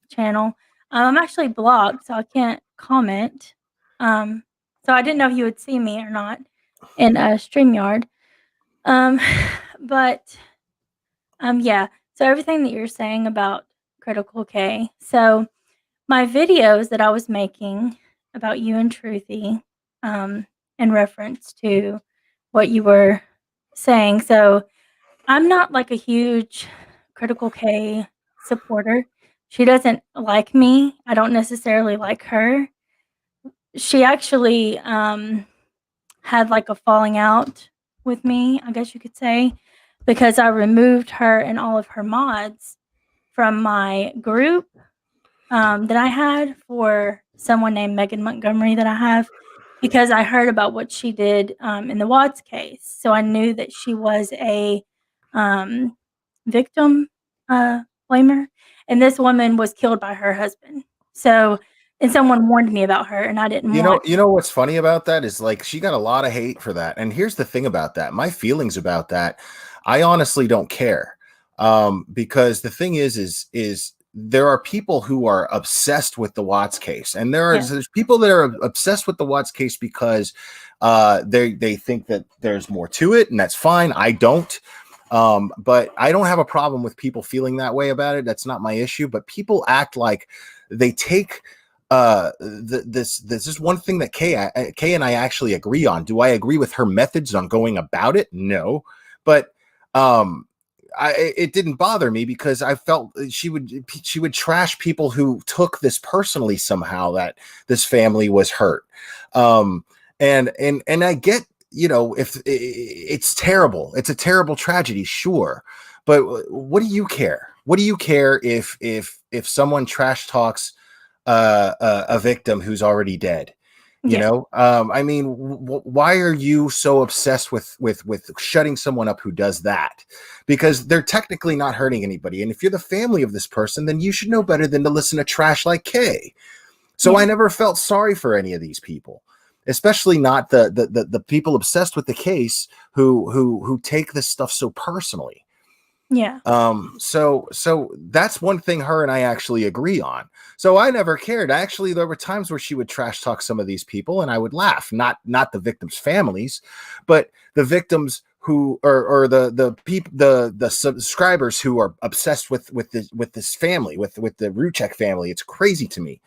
channel. I'm actually blocked, so I can't comment. So I didn't know if you would see me or not in StreamYard. Um, but yeah. So everything that you're saying about Critical K. So my videos that I was making about you and Truthy, in reference to what you were saying. So I'm not like a huge Critical K supporter. She doesn't like me. I don't necessarily like her. She actually had like a falling out with me, I guess you could say, because I removed her and all of her mods from my group that I had for someone named Megan Montgomery that I have, because I heard about what she did in the Watts case. So I knew that she was a um, victim blamer, and this woman was killed by her husband. So, and someone warned me about her, and I didn't want. You know what's funny about that is like she got a lot of hate for that. And here's the thing about that. My feelings about that, I honestly don't care. Because the thing is there are people who are obsessed with the Watts case, and there's people that are obsessed with the Watts case because they think that there's more to it, and that's fine. I don't. But I don't have a problem with people feeling that way about it. That's not my issue. But people act like they take this is one thing that Kay and I actually agree on. Do I agree with her methods on going about it? No, but it didn't bother me because I felt she would trash people who took this personally somehow, that this family was hurt. And I get, you know, if it's terrible, it's a terrible tragedy, sure, but what do you care? What do you care if someone trash talks a victim who's already dead? You know, I mean, why are you so obsessed with shutting someone up who does that? Because they're technically not hurting anybody, and if you're the family of this person, then you should know better than to listen to trash like Kay. So I never felt sorry for any of these people, especially not the people obsessed with the case who take this stuff so personally. So that's one thing her and I actually agree on. So I never cared. Actually, there were times where she would trash talk some of these people and I would laugh, not the victims' families, but the victims who or the people, the subscribers who are obsessed with this family, with the Ruchek family. It's crazy to me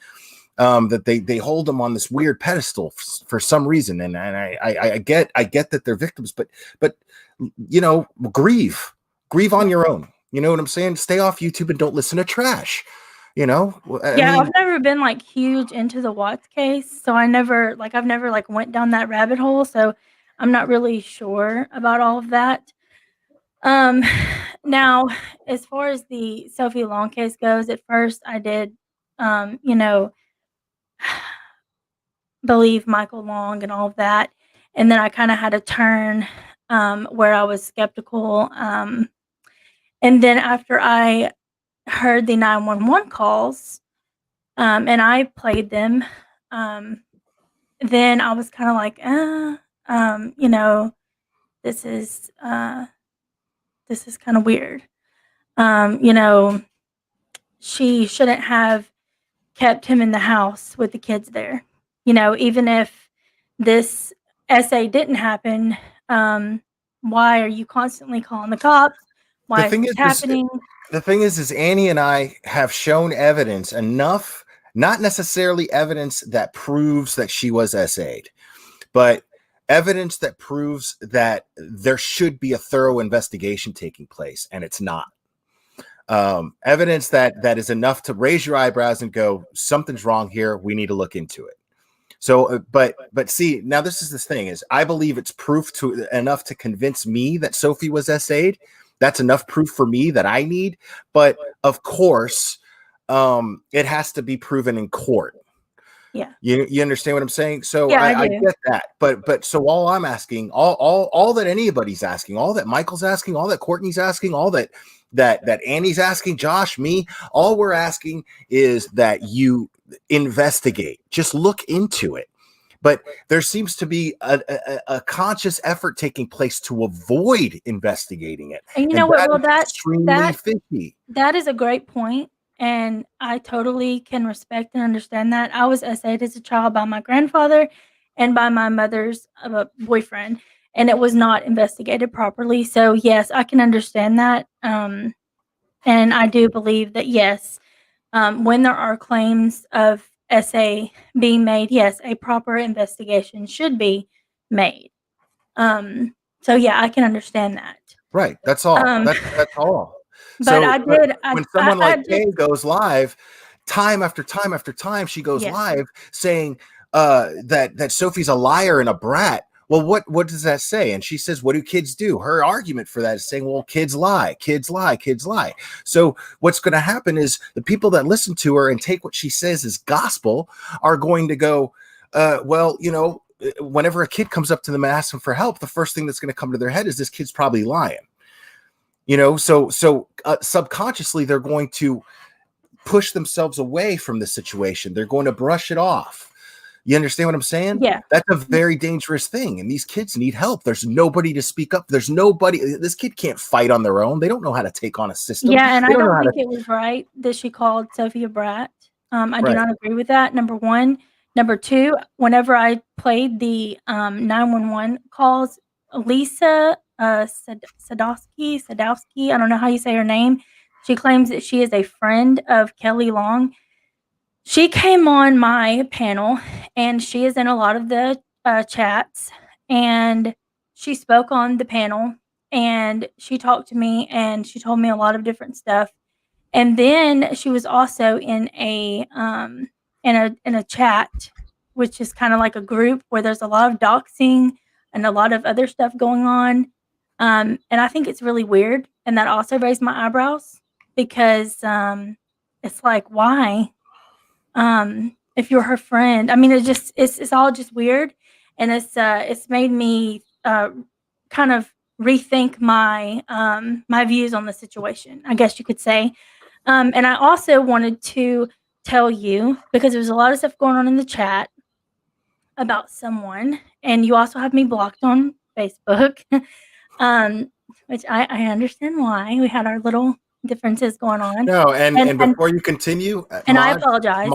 that they hold them on this weird pedestal for some reason. And I get that they're victims, but you know, grieve on your own. You know what I'm saying? Stay off YouTube and don't listen to trash. You know? I mean, I've never been like huge into the Watts case, so I've never like went down that rabbit hole, so I'm not really sure about all of that. Now, as far as the Sophie Long case goes, at first I did, you know, believe Michael Long and all of that, and then I kind of had a turn where I was skeptical. And then after I heard the 911 calls, and I played them, then I was kind of like, you know, this is kind of weird. You know, she shouldn't have kept him in the house with the kids there. You know, even if this essay didn't happen, why are you constantly calling the cops? the Why is thing this happening? the thing is Annie and I have shown evidence enough, not necessarily evidence that proves that she was SA'd, but evidence that proves that there should be a thorough investigation taking place, and it's not. Evidence that is enough to raise your eyebrows and go, something's wrong here. We need to look into it. So, but see, now this is the thing is, I believe it's proof to enough to convince me that Sophie was SA'd. That's enough proof for me that I need. But of course, it has to be proven in court. Yeah. You understand what I'm saying? So Yeah, I I do. get that. But so all I'm asking, all that anybody's asking, all that Michael's asking, all that Courtney's asking, all that that Annie's asking, Josh, me, all we're asking is that you investigate. Just look into it. But there seems to be a conscious effort taking place to avoid investigating it. And you know what? Well, Extremely fishy. That is a great point, and I totally can respect and understand that. I was essayed as a child by my grandfather and by my mother's boyfriend, and it was not investigated properly. So yes, I can understand that. And I do believe that yes, when there are claims of SA being made, yes, a proper investigation should be made. So yeah, I can understand that. Right. That's all. That's all. But So when someone like Kay goes live, time after time after time, she goes live saying that Sophie's a liar and a brat. Well, what does that say? And she says, what do kids do? Her argument for that is saying, well, kids lie, kids lie, kids lie. So what's going to happen is the people that listen to her and take what she says as gospel are going to go, well, you know, whenever a kid comes up to them and asks them for help, the first thing that's going to come to their head is this kid's probably lying. You know, so subconsciously they're going to push themselves away from the situation. They're going to brush it off. You understand what I'm saying? Yeah. That's a very dangerous thing. And these kids need help. There's nobody to speak up. There's nobody. This kid can't fight on their own. They don't know how to take on a system. Yeah, and I don't think it was right that she called Sophie a brat. I do not agree with that, number one. Number two, whenever I played the 911 calls, Lisa Sadowski, I don't know how you say her name. She claims that she is a friend of Kelly Long. She came on my panel, and she is in a lot of the chats, and she spoke on the panel, and she talked to me, and she told me a lot of different stuff. And then she was also in a chat, which is kind of like a group where there's a lot of doxing and a lot of other stuff going on. And I think it's really weird, and that also raised my eyebrows because it's like, why? If you're her friend, I mean, it's all just weird, and it's made me kind of rethink my my views on the situation, I guess you could say. And I also wanted to tell you, because there's a lot of stuff going on in the chat about someone, and you also have me blocked on Facebook, which I understand why. We had our little differences going on. No, and before you continue, and I apologize.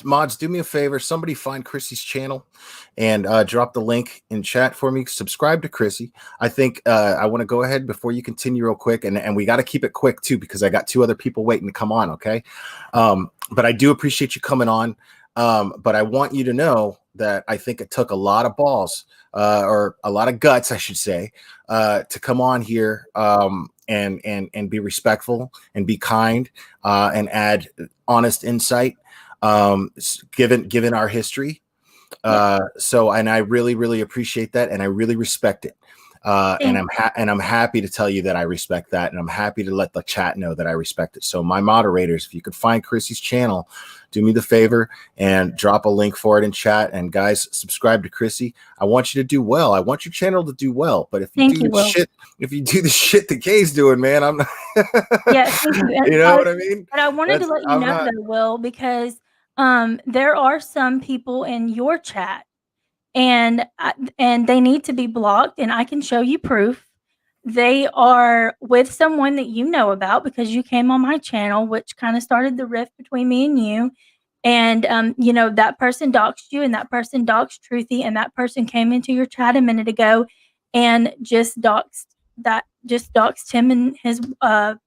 Mods, do me a favor. Somebody find Chrissy's channel and drop the link in chat for me. Subscribe to Chrissy. I think I want to go ahead before you continue real quick, and we got to keep it quick too, because I got two other people waiting to come on. Okay, but I do appreciate you coming on. But I want you to know that I think it took a lot of balls, or a lot of guts, I should say, to come on here and be respectful and be kind and add honest insight, given our history. So, and I really appreciate that, and I really respect it. And I'm happy to tell you that I respect that, and I'm happy to let the chat know that I respect it. So my moderators, if you could find Chrissy's channel, do me the favor and drop a link for it in chat. And guys, subscribe to Chrissy. I want you to do well. I want your channel to do well. But if you do the shit that Kay's doing, man, I'm not. Yeah, thank you. You know what I mean? But I wanted to let you know, though, Will, because there are some people in your chat, and they need to be blocked, and I can show you proof. They are with someone that you know about because you came on my channel, which kind of started the rift between me and you. And you know, that person doxed you, and that person doxed Truthy, and that person came into your chat a minute ago and just doxed him and his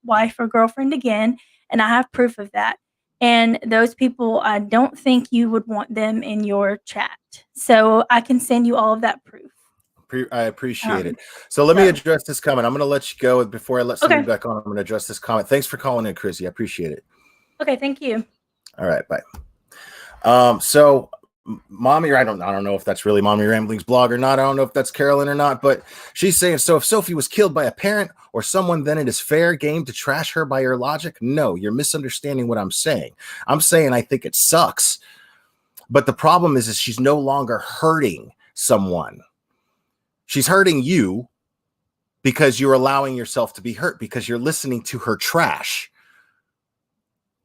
wife or girlfriend again, and I have proof of that. And those people, I don't think you would want them in your chat. So I can send you all of that proof. I appreciate it. So let me address this comment. I'm going to let you go before I let somebody back on. I'm going to address this comment. Thanks for calling in, Chrissy. I appreciate it. Okay, thank you. All right, bye. So Mommy, I don't know if that's really Mommy Rambling's blog or not. I don't know if that's Carolyn or not, but she's saying, so if Sophie was killed by a parent or someone, then it is fair game to trash her by your logic? No, you're misunderstanding what I'm saying. I'm saying I think it sucks. But the problem is she's no longer hurting someone. She's hurting you because you're allowing yourself to be hurt because you're listening to her trash.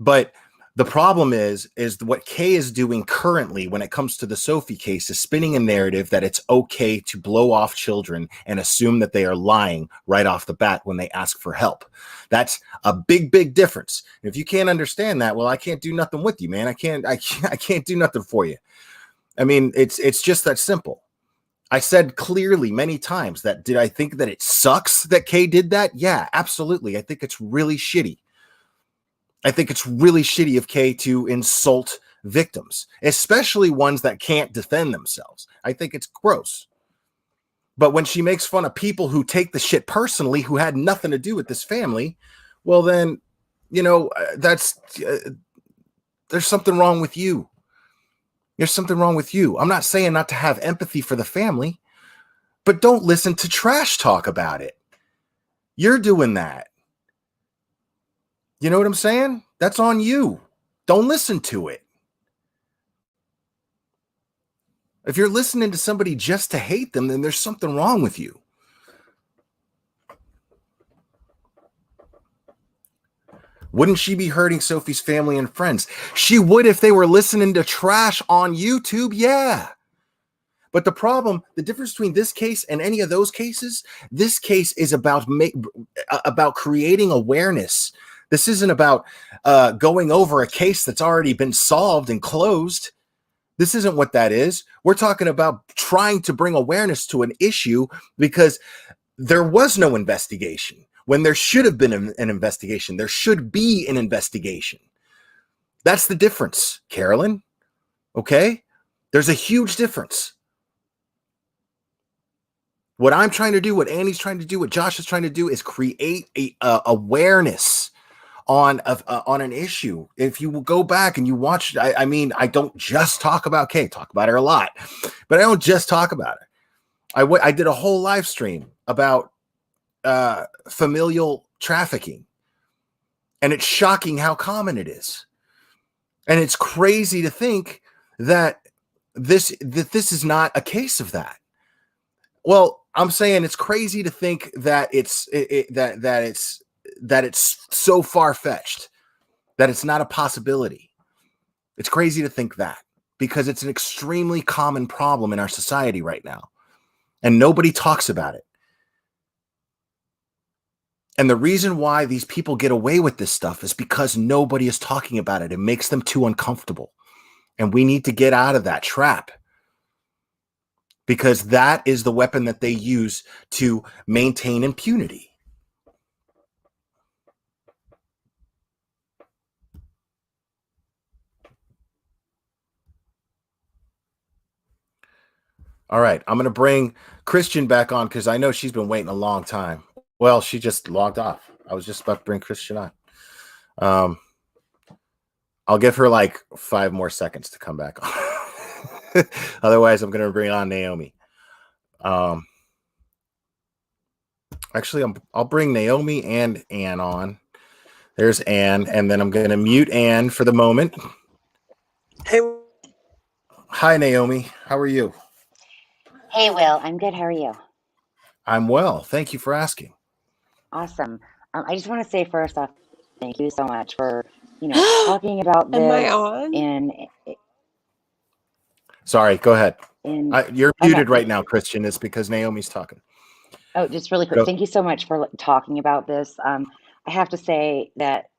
But the problem is what Kay is doing currently when it comes to the Sophie case is spinning a narrative that it's okay to blow off children and assume that they are lying right off the bat when they ask for help. That's a big, big difference. If you can't understand that, well, I can't do nothing with you, man. I can't do nothing for you. I mean, it's just that simple. I said clearly many times that did I think that it sucks that Kay did that? Yeah, absolutely. I think it's really shitty. I think it's really shitty of Kay to insult victims, especially ones that can't defend themselves. I think it's gross. But when she makes fun of people who take the shit personally, who had nothing to do with this family, well, then, you know, that's there's something wrong with you. There's something wrong with you. I'm not saying not to have empathy for the family, but don't listen to trash talk about it. You're doing that. You know what I'm saying? That's on you. Don't listen to it. If you're listening to somebody just to hate them, then there's something wrong with you. Wouldn't she be hurting Sophie's family and friends? She would if they were listening to trash on YouTube, yeah. But the problem, the difference between this case and any of those cases, this case is about creating awareness. This isn't about going over a case that's already been solved and closed. This isn't what that is. We're talking about trying to bring awareness to an issue because there was no investigation when there should have been an investigation. There should be an investigation. That's the difference, Carolyn. Okay? There's a huge difference. What I'm trying to do, what Annie's trying to do, what Josh is trying to do is create a awareness on an issue. If you will go back and you watch, I mean, I don't just talk about Kay, talk about her a lot, but I don't just talk about her. I did a whole live stream about familial trafficking, and it's shocking how common it is. And it's crazy to think that this is not a case of that. Well, I'm saying it's crazy to think that it's so far-fetched that it's not a possibility. It's crazy to think that because it's an extremely common problem in our society right now, and nobody talks about it. And the reason why these people get away with this stuff is because nobody is talking about it. It makes them too uncomfortable, and we need to get out of that trap. Because that is the weapon that they use to maintain impunity. All right, I'm going to bring Christian back on because I know she's been waiting a long time. Well, she just logged off. I was just about to bring Christian on. I'll give her like 5 more seconds to come back on. Otherwise, I'm going to bring on Naomi. Actually, I'll bring Naomi and Ann on. There's Ann, and then I'm going to mute Ann for the moment. Hey. Hi, Naomi. How are you? Hey, Will. I'm good. How are you? I'm well. Thank you for asking. Awesome. I just want to say first off, thank you so much for, talking about this. Am I on? And sorry, go ahead. You're muted no. right now, Christian. It's because Naomi's talking. Oh, just really quick. Thank you so much for talking about this. I have to say that,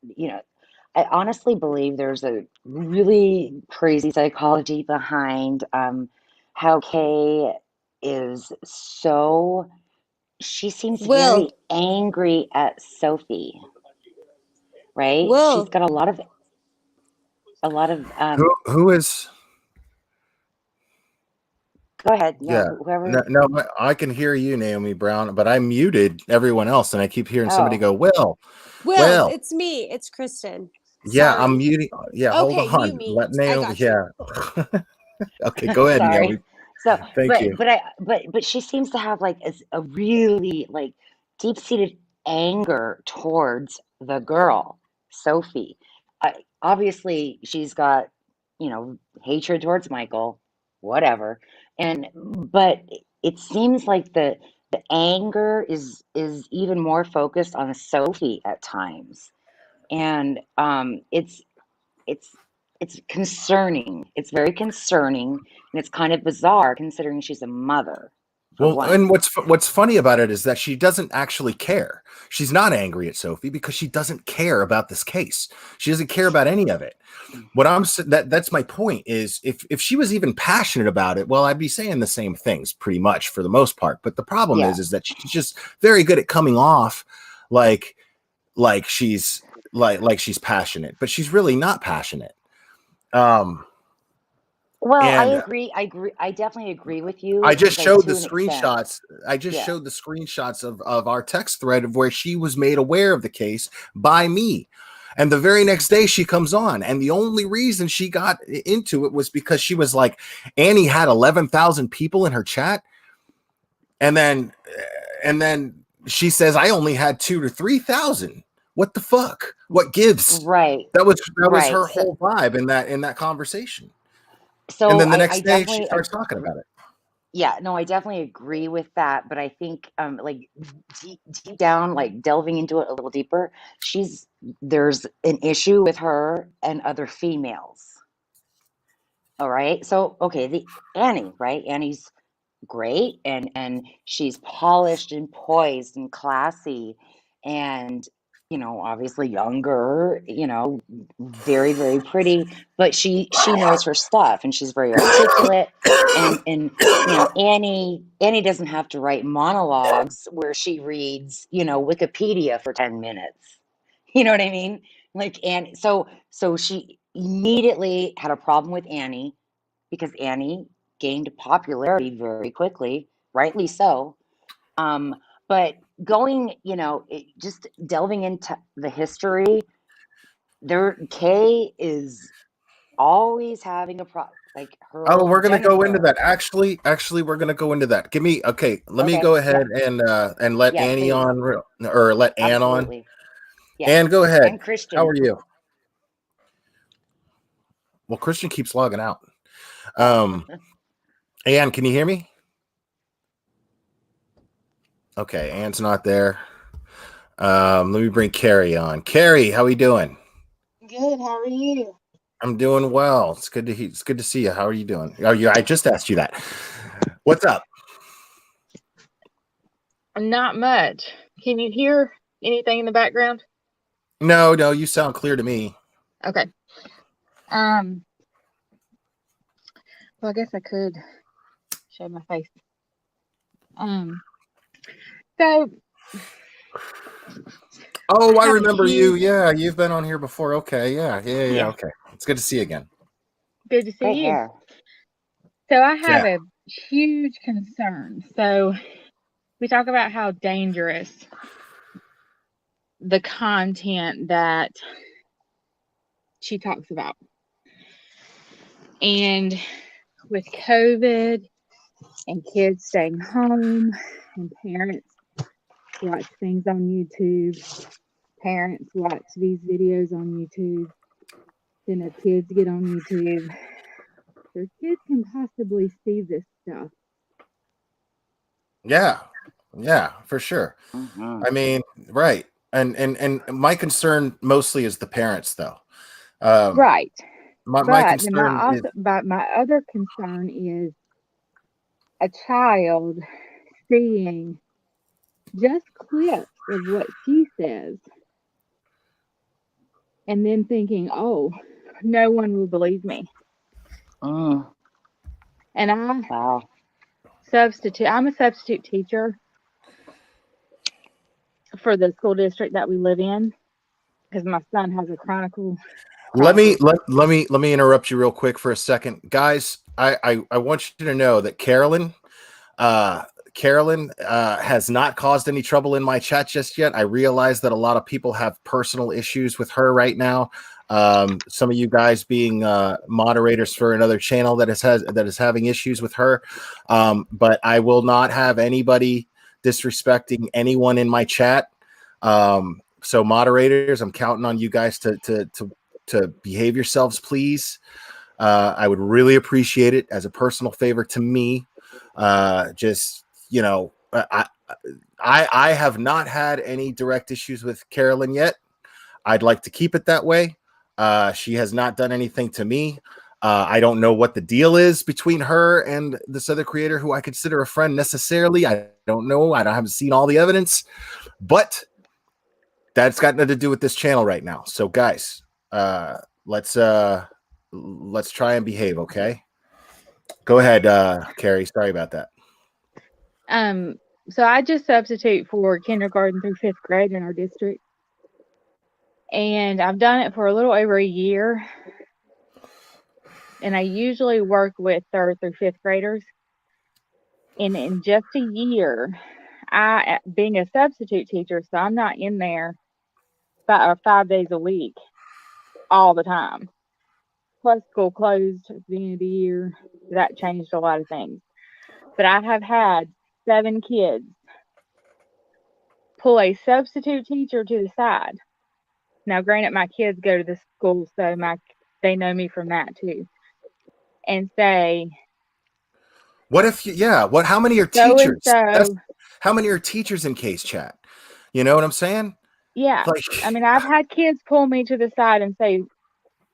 I honestly believe there's a really crazy psychology behind how Kay is so, she seems very angry at Sophie, right? She's got a lot of who is go ahead. Yeah. Whoever. No, I can hear you, Naomi Brown, but I muted everyone else, and I keep hearing somebody go, Will, it's me. It's Kristen. Yeah, I'm muting. Yeah, okay, hold on. Mute me. Let Naomi. Yeah. Okay, go ahead, Sorry. Naomi. So, Thank you. But she seems to have like a really like deep-seated anger towards the girl, Sophie. Obviously, she's got hatred towards Michael, whatever. But it seems like the the anger is even more focused on Sophie at times, and it's concerning. It's very concerning, and it's kind of bizarre considering she's a mother. Well, and what's funny about it is that she doesn't actually care. She's not angry at Sophie because she doesn't care about this case. She doesn't care about any of it. What that's my point is if she was even passionate about it, well, I'd be saying the same things pretty much for the most part. But the problem is that she's just very good at coming off like she's she's passionate, but she's really not passionate. Well, I agree. I definitely agree with you. I just showed the screenshots. I just showed the screenshots of our text thread of where she was made aware of the case by me. And the very next day she comes on. And the only reason she got into it was because she was like, Annie had 11,000 people in her chat. And then she says, I only had 2,000 to 3,000. What the fuck? What gives? Right. That was her whole vibe in that conversation. So and then the next day she starts talking about it. Yeah, no, I definitely agree with that. But I think like deep down, like delving into it a little deeper, there's an issue with her and other females. All right. So, okay, Annie, right? Annie's great and she's polished and poised and classy and obviously younger, very, very pretty, but she knows her stuff and she's very articulate and Annie doesn't have to write monologues where she reads Wikipedia for 10 minutes. You know what I mean? And so she immediately had a problem with Annie because Annie gained popularity very quickly, rightly so. But going, just delving into the history, Kay is always having a problem. Like her. Oh, we're gonna go into that. Actually, we're gonna go into that. Let me go ahead and let Annie on, or let Ann on. Yeah. Ann, go ahead. And Christian. How are you? Well, Christian keeps logging out. Ann, can you hear me? Okay, Ann's not there. Let me bring Carrie on. Carrie, how are you doing? Good. How are you? I'm doing well. It's good to see you. How are you doing? I just asked you that. What's up? Not much. Can you hear anything in the background? No, you sound clear to me. Okay. Well, I guess I could show my face. So. Oh, I remember you. Yeah, you've been on here before. Okay, yeah. Okay, it's good to see you again. Good to see you. Hair. So I have a huge concern. So we talk about how dangerous the content that she talks about, and with COVID and kids staying home and parents watch things on YouTube. Parents watch these videos on YouTube. Then their kids get on YouTube. Their kids can possibly see this stuff. Yeah, for sure. Mm-hmm. I mean, right. And my concern mostly is the parents, though. Right. My concern but my other concern is a child seeing just clips of what she says and then thinking, oh, no one will believe me. And I'm a substitute teacher for the school district that we live in because my son has a chronic. Let me interrupt you real quick for a second, guys. I want you to know that Carolyn has not caused any trouble in my chat just yet. I realize that a lot of people have personal issues with her right now. Some of you guys being moderators for another channel that is having issues with her. But I will not have anybody disrespecting anyone in my chat. So moderators, I'm counting on you guys to behave yourselves, please. I would really appreciate it as a personal favor to me. Just, I have not had any direct issues with Carolyn yet. I'd like to keep it that way. She has not done anything to me. I don't know what the deal is between her and this other creator who I consider a friend necessarily. I don't know. I haven't seen all the evidence, but that's got nothing to do with this channel right now. So guys, let's try and behave. Okay. Go ahead, Carrie. Sorry about that. So I just substitute for kindergarten through 5th grade in our district. And I've done it for a little over a year. And I usually work with 3rd through 5th graders. And in just a year, being a substitute teacher, so I'm not in there 5 days a week all the time. Plus school closed at the end of the year. That changed a lot of things. But I have had 7 kids pull a substitute teacher to the side. Now, granted, my kids go to the school, so they know me from that too. And say, what if you, yeah, what, how many are so teachers? and so, How many are teachers in case chat? You know what I'm saying? yeah. Like, I mean, I've had kids pull me to the side and say,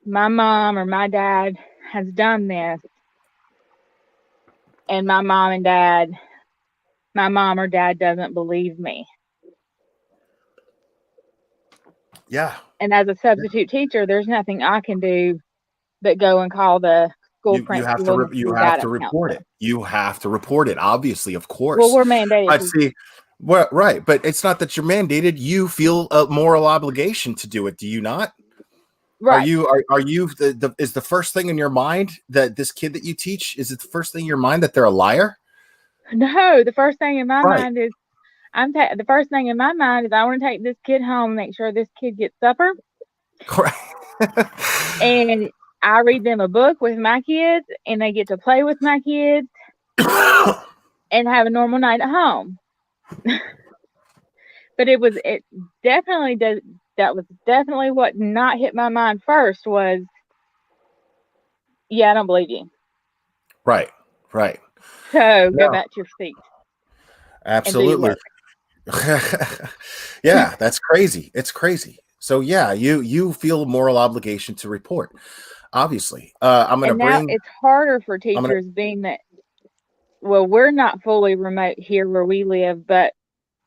my mom or my dad has done this. And my mom or dad doesn't believe me. yeah. And as a substitute teacher, there's nothing I can do but go and call the school principal. You have to report it. You have to report it, obviously, of course. Well, we're mandated. But see, well, right, but it's not that you're mandated. You feel a moral obligation to do it. Do you not? Right. Are you is the first thing in your mind that this kid that you teach, is it the first thing in your mind that they're a liar? No, the first thing in my mind is the first thing in my mind is I want to take this kid home and make sure this kid gets supper. Correct. And I read them a book with my kids, and they get to play with my kids and have a normal night at home. But it definitely does. That was definitely what not hit my mind first was, yeah, I don't believe you. Right. Right. So go back to your seat. Absolutely. Yeah, that's crazy. It's crazy. So yeah, you feel a moral obligation to report. Obviously, I'm going to bring. Now it's harder for teachers being that. Well, we're not fully remote here where we live, but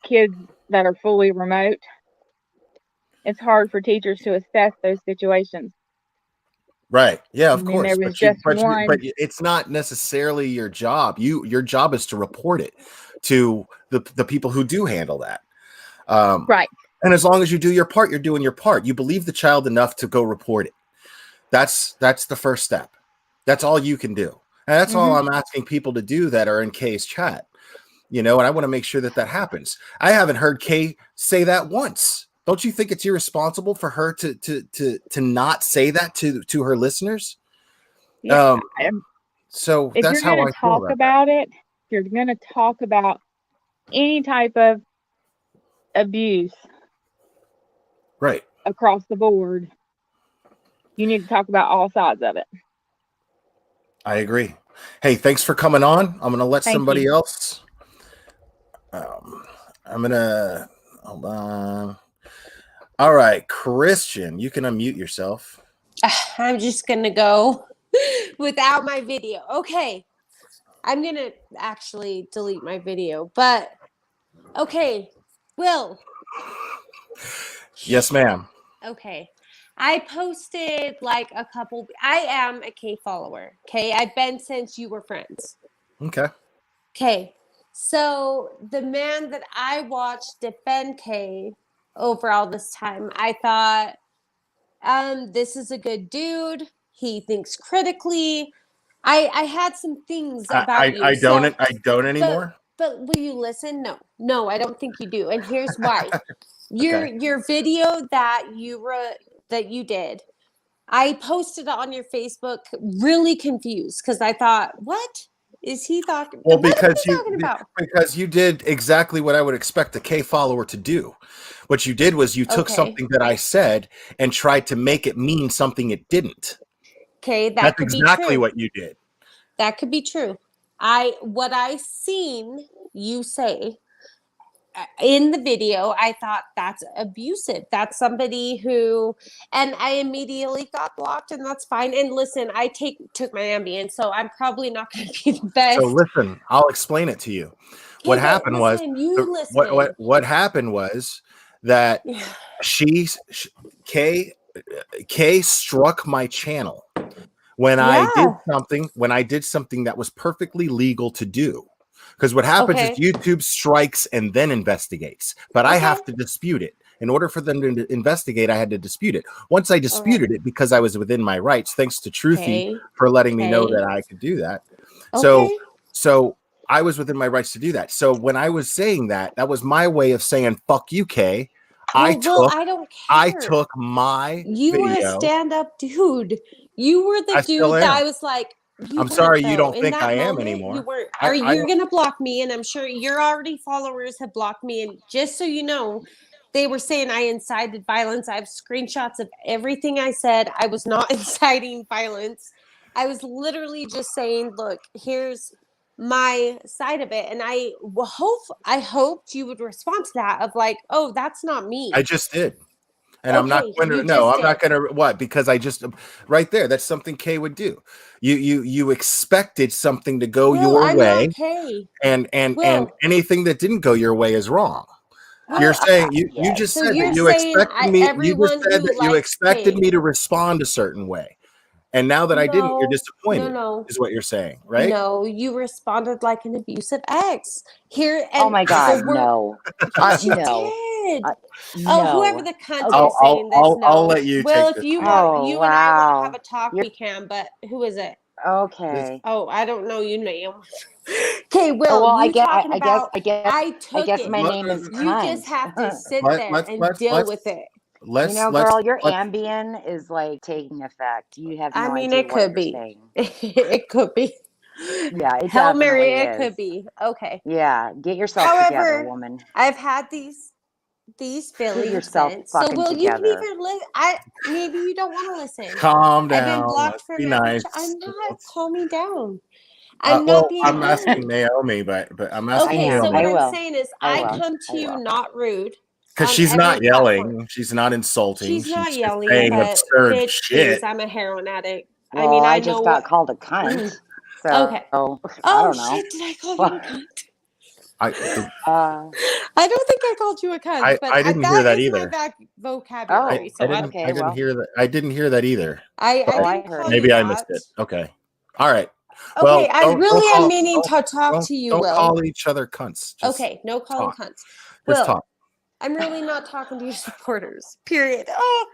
kids that are fully remote, it's hard for teachers to assess those situations. Right. Yeah, of course. There was just one. But it's not necessarily your job. Your job is to report it to the people who do handle that. Right. And as long as you do your part, you're doing your part. You believe the child enough to go report it. That's the first step. That's all you can do. And that's all I'm asking people to do that are in Kay's chat. You know, and I want to make sure that happens. I haven't heard Kay say that once. Don't you think it's irresponsible for her to not say that to her listeners? Yeah. So if that's you're how I to talk about it. If you're going to talk about any type of abuse, right, across the board, you need to talk about all sides of it. I agree. Hey, thanks for coming on. I'm going to let somebody else. I'm going to hold on. All right, Christian, you can unmute yourself. I'm just going to go without my video. Okay. I'm going to actually delete my video, but okay. Will. Yes, ma'am. Okay. I posted like a couple. I am a K follower. Okay. I've been since you were friends. Okay. Okay. So the man that I watched defend K over all this time, I thought, this is a good dude. He thinks critically. I had some things about you. I don't anymore. But will you listen? No, I don't think you do. And here's why. Your video that you did, I posted it on your Facebook, really confused because I thought, what is he talking? Well, what is he talking about? Because you did exactly what I would expect a K follower to do. What you did was you took something that I said and tried to make it mean something it didn't. Okay, that's exactly what you did. That could be true. what I seen you say in the video, I thought that's abusive. That's somebody who, and I immediately got blocked, and that's fine. And listen, I took my Ambien, so I'm probably not going to be the best. So listen, I'll explain it to you. What happened was what happened was that Kay struck my channel when I did something that was perfectly legal to do. Because what happens is YouTube strikes and then investigates, but I have to dispute it. In order for them to investigate, I had to dispute it. Once I disputed it, because I was within my rights, thanks to Truthy for letting me know that I could do that. So I was within my rights to do that. So when I was saying that, that was my way of saying, fuck you, Kay. I don't care. I took my You video. were a stand-up dude. You were the dude that I was like, I'm sorry you don't think I am anymore. You weren't. You're going to block me, and I'm sure your already followers have blocked me. And just so you know, they were saying I incited violence. I have screenshots of everything I said. I was not inciting violence. I was literally just saying, look, here's my side of it. And I hoped you would respond to that of like, oh, that's not me. I just did. And I'm not going to, no, I'm not going to, what? Because I just, right there, that's something Kay would do. You expected something to go your way. And anything that didn't go your way is wrong. You're saying, you just said that you expected me, you just said that you expected me to respond a certain way. And now that I didn't, you're disappointed, is what you're saying, right? No, you responded like an abusive ex. Here, oh my God, no. Yes, you did. Whoever the cunt is saying this, no. I'll let you Well, take if this. you want, you and I want to have a talk, we can. But who is it? Okay. Oh, I don't know you, name. Okay, Will, I guess my name is you just have to sit there and deal with it. Girl, your Ambien is like taking effect. You have no idea it could be. It could be. Yeah, it Hail Mary, definitely it could be. Okay. Yeah, get yourself together, woman. I've had these feelings since. So Will, you can even maybe you don't want to listen. Calm down. I've been blocked from nice. I'm not calming down. I'm asking Naomi, but I'm asking Naomi. So what I'm saying is I come to you not rude. Because she's not yelling. She's not insulting. She's not yelling. Saying absurd bitch, shit. Please, I'm a heroin addict. Well, I mean, I just got called a cunt. So, okay. I don't know. Shit, did I call you a cunt? I don't think I called you a cunt, but I didn't hear that either. My vocabulary. I didn't hear that. I didn't hear that either. I heard. Maybe I missed it. Okay. All right. Okay, well, I really am meaning to talk to you, don't Will. Don't call each other cunts. Okay, no calling cunts. Just talk. I'm really not talking to your supporters, period. Oh,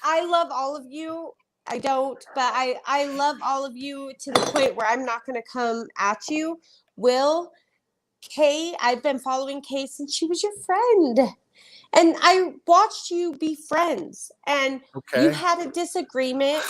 I love all of you. I don't, but I love all of you to the point where I'm not going to come at you. Will, Kay, I've been following Kay since she was your friend. And I watched you be friends. And you had a disagreement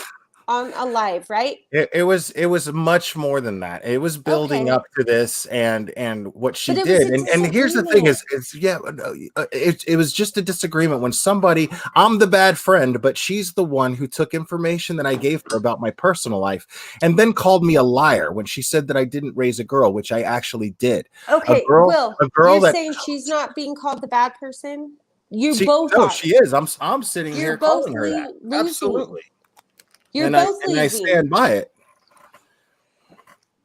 on a live, right? It was much more than that. It was building up to this and what she did. And here's the thing is it was just a disagreement when somebody, I'm the bad friend, but she's the one who took information that I gave her about my personal life and then called me a liar when she said that I didn't raise a girl, which I actually did. Okay, Will, you're saying she's not being called the bad person? No, she is. I'm sitting here calling her that. Absolutely. You're both losing. And I stand by it.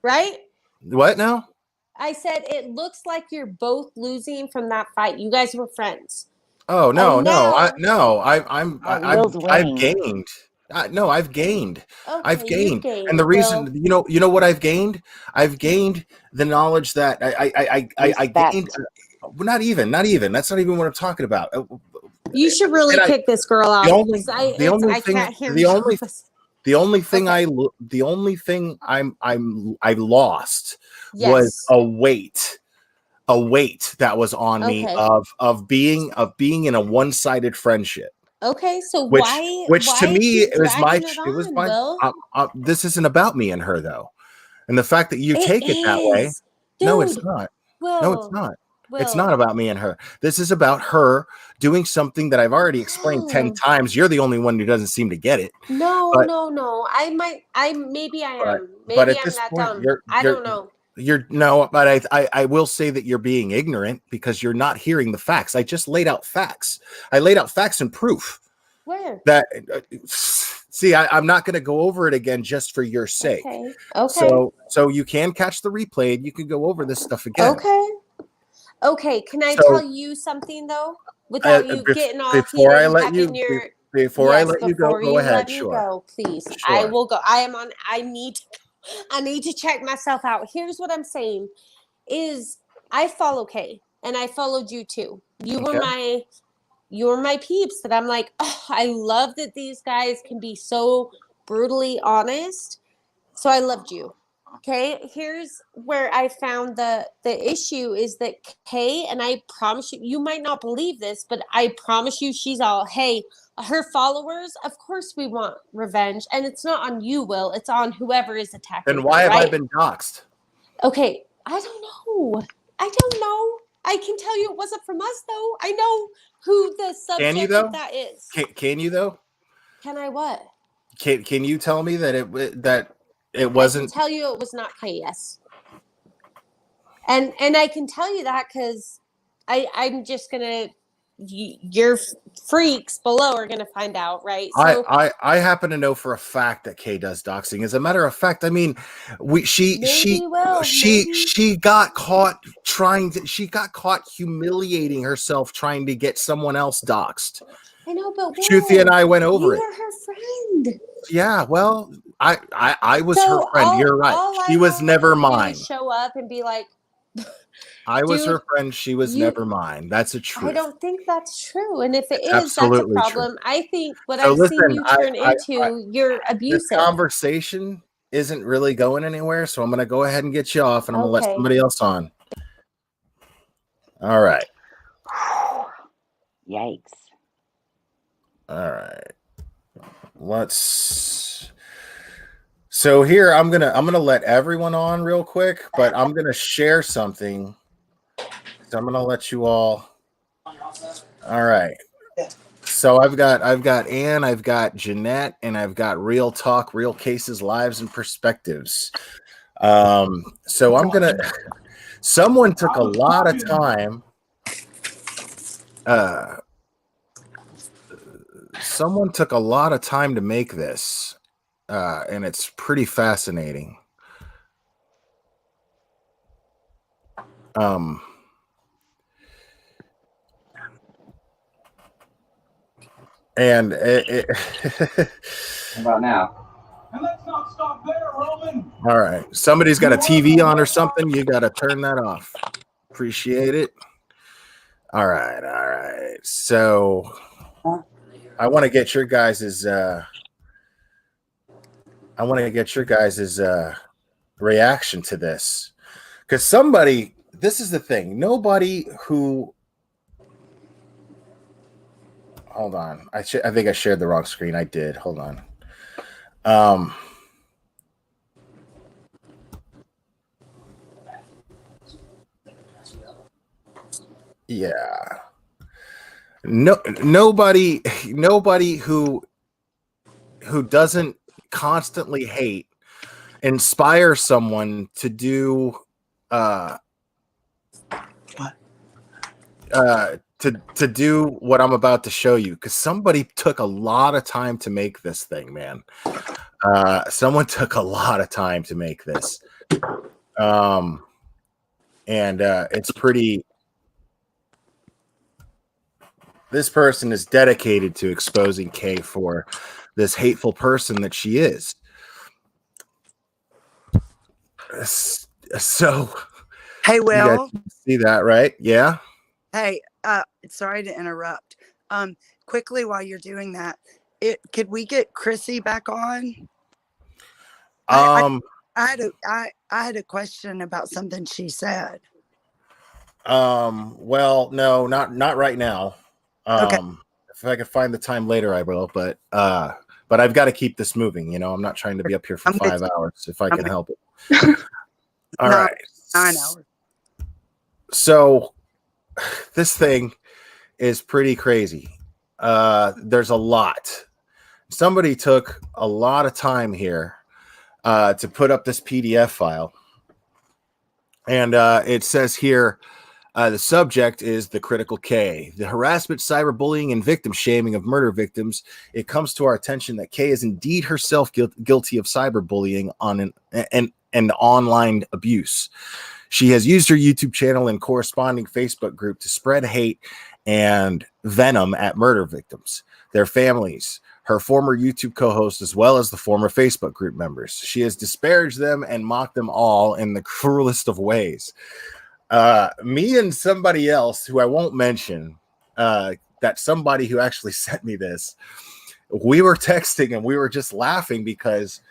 Right? What now? I said it looks like you're both losing from that fight. You guys were friends. Oh no, I've gained. No, I've gained. Okay, I've gained. And the reason, you know what I've gained? I've gained the knowledge that I gained. Not even. That's not even what I'm talking about. You should really kick this girl out. The only thing I lost was a weight that was on me of being in a one-sided friendship. Okay, so which to me it was my this isn't about me and her though. And the fact that you take it that way, no, it's not. No, it's not. It's not about me and her. This is about her doing something that I've already explained 10 times. You're the only one who doesn't seem to get it. No. Maybe I am. Maybe I'm that dumb. I don't know. You're no, but I will say that you're being ignorant because you're not hearing the facts. I just laid out facts. I laid out facts and proof Where? that see, I'm not going to go over it again just for your sake. Okay. Okay. So you can catch the replay and you can go over this stuff again. Okay. Okay. Can I So, tell you something though? Without you getting all before heated I and let having you your before I yes, let you before go you ahead. let me Sure. go, please. I Sure. will go. I need to check myself out. Here's what I'm saying is I follow Kay and I followed you too. You were my peeps that I'm like, oh, I love that these guys can be so brutally honest. So I loved you. Okay, here's where I found the issue is that Kay, and I promise you, you might not believe this, but I promise you, she's all, hey, her followers. Of course, we want revenge, and it's not on you, Will. It's on whoever is attacking. Then why her, have I right? been doxxed? Okay, I don't know. I don't know. I can tell you it wasn't from us, though. I know who the Can you subject though? of that is. Can you though? Can I what? Can you tell me that it I can wasn't? tell you it was not KS. And I can tell you that because I'm just gonna your freaks below are gonna find out, right? So I happen to know for a fact that Kay does doxing. As a matter of fact, I mean, she got caught she got caught humiliating herself trying to get someone else doxed. I know, but Truthy and I went over you it. were her friend. Yeah, well, I was her So friend. You're right. She was never mine. Show up and be like, I was dude, her friend. She was never mine. That's a truth. I don't think that's true. And if it is, Absolutely that's a problem. true. I think what So I've listen, seen you turn into, you're this abusive. conversation isn't really going anywhere, so I'm going to go ahead and get you off, and I'm going to let somebody else on. All right. Yikes. All right. So here I'm gonna let everyone on real quick, but I'm gonna share something. So I'm gonna let you all. All right. So I've got Ann, I've got Jeanette, and I've got Real Talk, Real Cases, Lives, and Perspectives. So I'm gonna. Someone took a lot of time. Someone took a lot of time to make this, and it's pretty fascinating. And How about now? And let's not stop there, Roman. All right. Somebody's got a TV on or something. You got to turn that off. Appreciate it. All right. All right. So I want to get your guys's reaction to this. Because this is the thing. Nobody who hold on. I think I shared the wrong screen. I did. Hold on. Yeah. Nobody who doesn't constantly hate inspire someone to do to do what I'm about to show you, because somebody took a lot of time to make this thing, man. Someone took a lot of time to make this. And it's pretty. This person is dedicated to exposing Kay for this hateful person that she is. So, hey, Will, you guys see that, right? Yeah. Hey, sorry to interrupt. Quickly while you're doing that, could we get Chrissy back on? I had a question about something she said. Well, no, not right now. Okay. If I could find the time later, I will. But I've got to keep this moving. You know, I'm not trying to be up here for 5 hours if I can help it. All right. 9 hours. So this thing is pretty crazy. There's a lot. Somebody took a lot of time here to put up this PDF file. And it says here, the subject is the critical K. The harassment, cyberbullying, and victim shaming of murder victims. It comes to our attention that K is indeed herself guilty of cyberbullying and online abuse. She has used her YouTube channel and corresponding Facebook group to spread hate and venom at murder victims, their families, her former YouTube co-host, as well as the former Facebook group members. She has disparaged them and mocked them all in the cruelest of ways. Me and somebody else who I won't mention, that somebody who actually sent me this, we were texting and we were just laughing because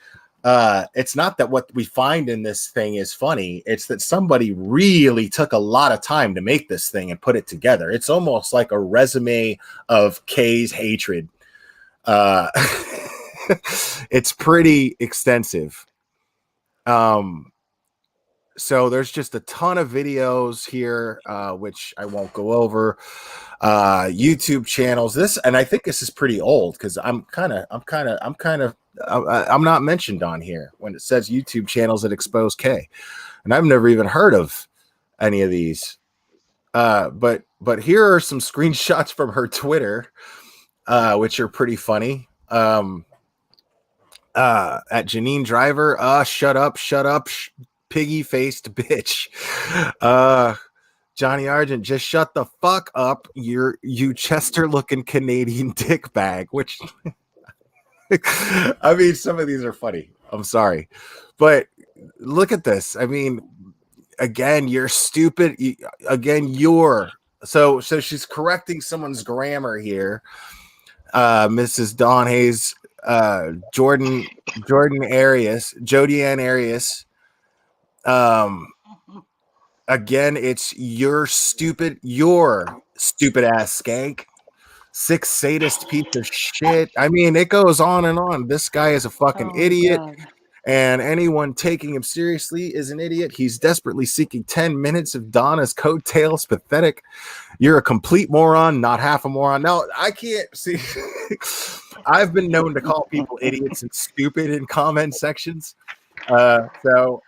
it's not that what we find in this thing is funny. It's that somebody really took a lot of time to make this thing and put it together. It's almost like a resume of Kay's hatred. It's pretty extensive. So there's just a ton of videos here, which I won't go over. YouTube channels. And I think this is pretty old because I'm not mentioned on here when it says YouTube channels that expose K, and I've never even heard of any of these. But here are some screenshots from her Twitter, which are pretty funny. At Janine Driver, shut up, piggy-faced bitch. Johnny Argent, just shut the fuck up, you Chester-looking Canadian dick bag. Which, I mean, some of these are funny. I'm sorry, but look at this. I mean, again, you're stupid. So she's correcting someone's grammar here. Mrs. Dawn Hayes, Jodianne Arias. Again, it's your stupid ass skank, sick sadist piece of shit. I mean, it goes on and on. This guy is a fucking idiot. God. And anyone taking him seriously is an idiot. He's desperately seeking 10 minutes of Donna's coattails. Pathetic. You're a complete moron, not half a moron. Now, I can't see. I've been known to call people idiots and stupid in comment sections. No,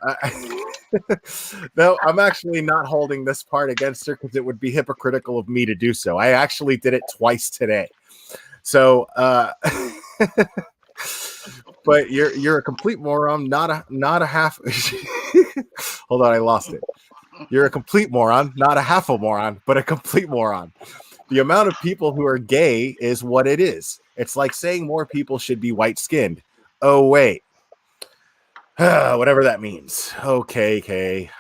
I'm actually not holding this part against her because it would be hypocritical of me to do so. I actually did it twice today. So, but you're a complete moron, not a half. Hold on, I lost it. You're a complete moron, not a half a moron, but a complete moron. The amount of people who are gay is what it is. It's like saying more people should be white-skinned. Oh, wait. Whatever that means. Okay, Kay.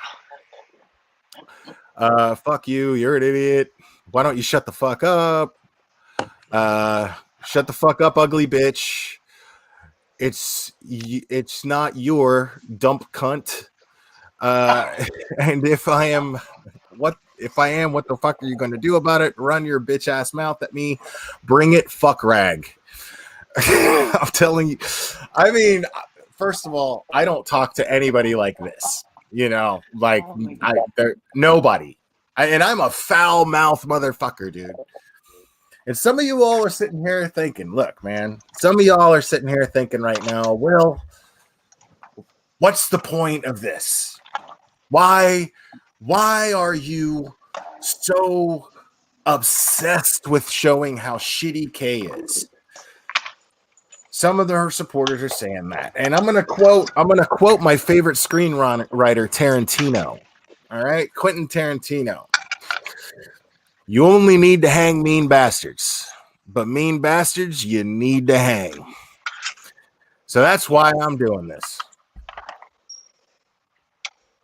Fuck you. You're an idiot. Why don't you shut the fuck up? Shut the fuck up, ugly bitch. It's not your dump cunt. And if I am, what the fuck are you going to do about it? Run your bitch ass mouth at me. Bring it, fuck rag. I'm telling you. I mean, first of all, I don't talk to anybody like this. You know, like nobody. And I'm a foul mouth motherfucker, dude. And some of you all are sitting here thinking, look, man, some of y'all are sitting here thinking right now, well, what's the point of this? Why are you so obsessed with showing how shitty Kay is? Some of her supporters are saying that. And I'm gonna quote my favorite screenwriter, Tarantino. All right, Quentin Tarantino. You only need to hang mean bastards, but mean bastards you need to hang. So that's why I'm doing this.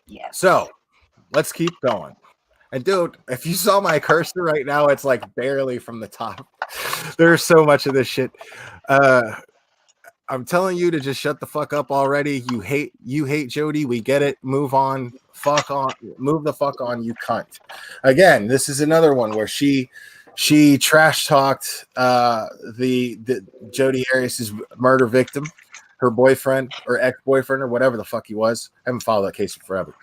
Yes. So let's keep going. And dude, if you saw my cursor right now, it's like barely from the top. There's so much of this shit. I'm telling you to just shut the fuck up already. You hate Jody. We get it. Move on. Fuck on. Move the fuck on, you cunt. Again, this is another one where she trash talked the Jodi Arias's murder victim, her boyfriend or ex-boyfriend or whatever the fuck he was. I haven't followed that case in forever.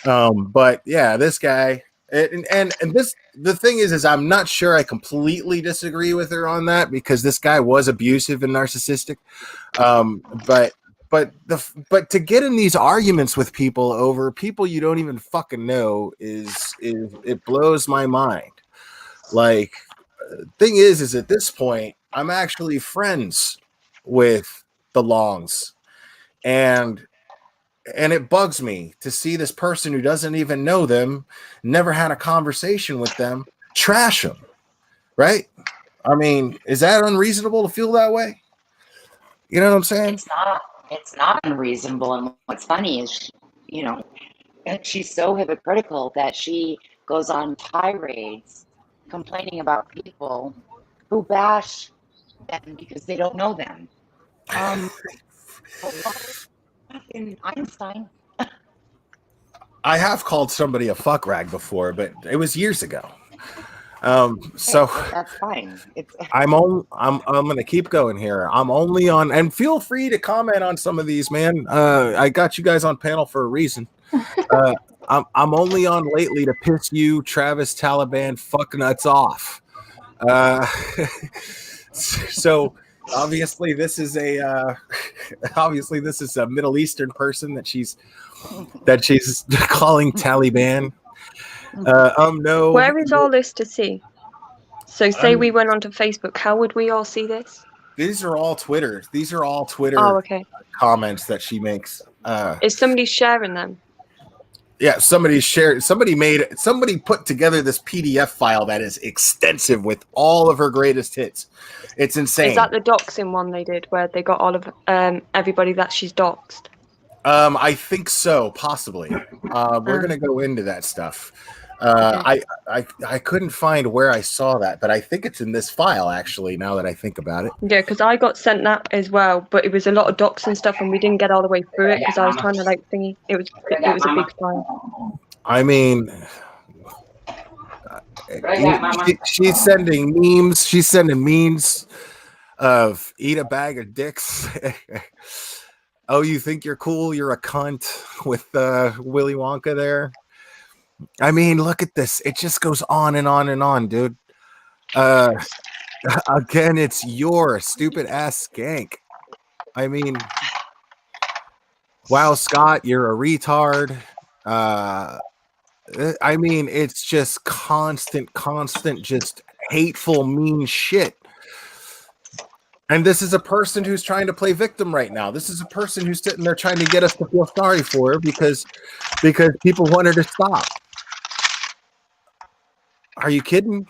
But yeah, this guy and this, the thing is I'm not sure I completely disagree with her on that because this guy was abusive and narcissistic. But but to get in these arguments with people over people you don't even fucking know is it blows my mind. Like, thing is at this point I'm actually friends with the Longs, and it bugs me to see this person who doesn't even know them, never had a conversation with them, trash them, right? I mean, is that unreasonable to feel that way? You know what I'm saying? It's not unreasonable. And what's funny is, she's so hypocritical that she goes on tirades complaining about people who bash them because they don't know them. In Einstein. I have called somebody a fuck rag before, but it was years ago. So that's fine. I'm gonna keep going here. I'm only on, and feel free to comment on some of these, man. I got you guys on panel for a reason. I'm only on lately to piss you, Travis Taliban, fuck nuts off. So obviously this is a Middle Eastern person that she's calling Taliban. No. Where is all this to see? So say we went onto Facebook, how would we all see this? These are all Twitter. Oh, okay. Comments that she makes. Is somebody sharing them? Yeah, somebody put together this PDF file that is extensive with all of her greatest hits. It's insane. Is that the doxing one they did where they got all of everybody that she's doxed? I think so, possibly. We're gonna go into that stuff. Okay. I couldn't find where I saw that, but I think it's in this file actually. Now that I think about it, yeah, because I got sent that as well, but it was a lot of docs and stuff, and we didn't get all the way through it because I was trying to like thingy. It was a big file. I mean, she's sending memes. She's sending memes of eat a bag of dicks. Oh, you think you're cool? You're a cunt with Willy Wonka there. I mean, look at this. It just goes on and on and on, dude. Again, it's your stupid ass skank. I mean, wow, Scott, you're a retard. I mean, it's just constant, just hateful, mean shit. And this is a person who's trying to play victim right now. This is a person who's sitting there trying to get us to feel sorry for her because people want her to stop. Are you kidding?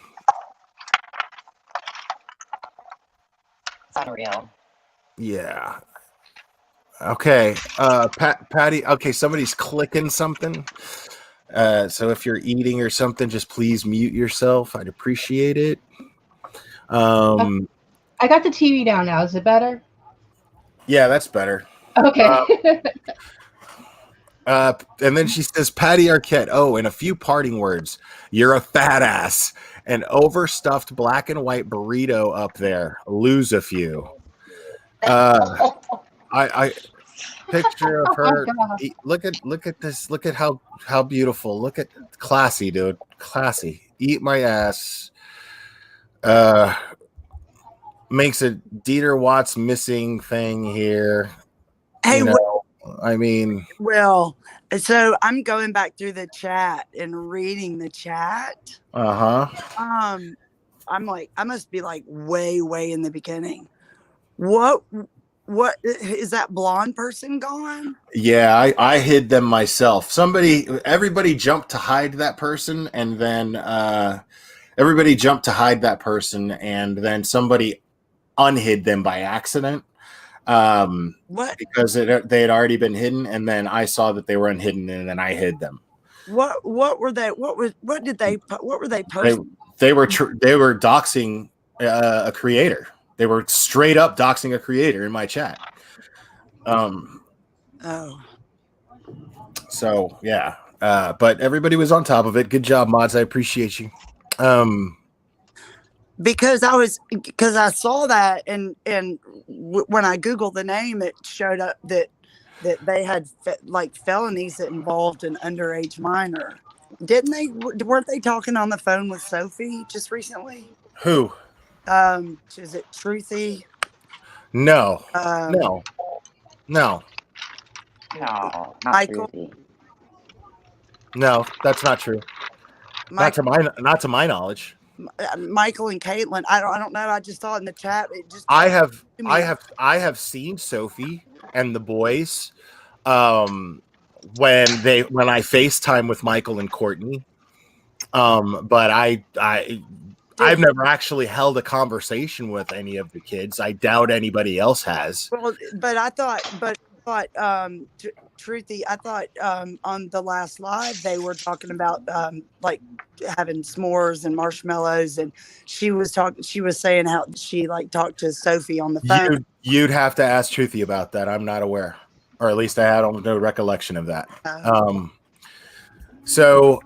It's unreal. Yeah. Okay. Patty. Okay. Somebody's clicking something. So if you're eating or something, just please mute yourself. I'd appreciate it. I got the TV down now. Is it better? Yeah, that's better. Okay. And then she says, Patty Arquette, oh, in a few parting words, you're a fat ass. An overstuffed black and white burrito up there. Lose a few. I picture of her. Look at this. Look at how beautiful. Look at classy, dude. Classy. Eat my ass. Makes a Dieter Watts missing thing here. Hey, I mean, well, so I'm going back through the chat and reading the chat. I'm like, I must be like way in the beginning. What is that blonde person gone? Yeah, I hid them myself. Everybody jumped to hide that person, and then somebody unhid them by accident. What? Because they had already been hidden, and then I saw that they were unhidden, and then I hid them. What were they? What were they posting? They were doxing a creator. They were straight up doxing a creator in my chat. So yeah, but everybody was on top of it. Good job, mods. I appreciate you. Because I saw that and when I Googled the name, it showed up that they had like felonies that involved an underage minor. Weren't they talking on the phone with Sophie just recently? Who? Is it Truthy? No. No. No, No, not Michael? Truthy. no, that's not true. Not to my knowledge. Michael and Caitlin. I don't know. I just saw it in the chat. It just I have seen Sophie and the boys when I FaceTime with Michael and Courtney. But I've never actually held a conversation with any of the kids. I doubt anybody else has. Well, but I thought, Truthy, I thought on the last live they were talking about like having s'mores and marshmallows, and she was saying how she like talked to Sophie on the phone. You'd have to ask Truthy about that. I'm not aware, or at least I had no recollection of that. So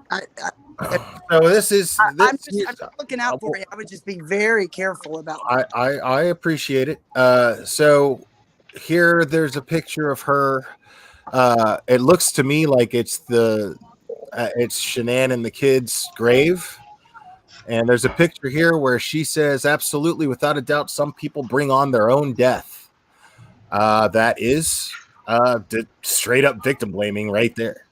this is. I'm looking out for you. I would just be very careful about that. I appreciate it. So here, there's a picture of her. It looks to me like it's Shanann and the kids' grave. And there's a picture here where she says, absolutely, without a doubt, some people bring on their own death. That is straight up victim blaming right there.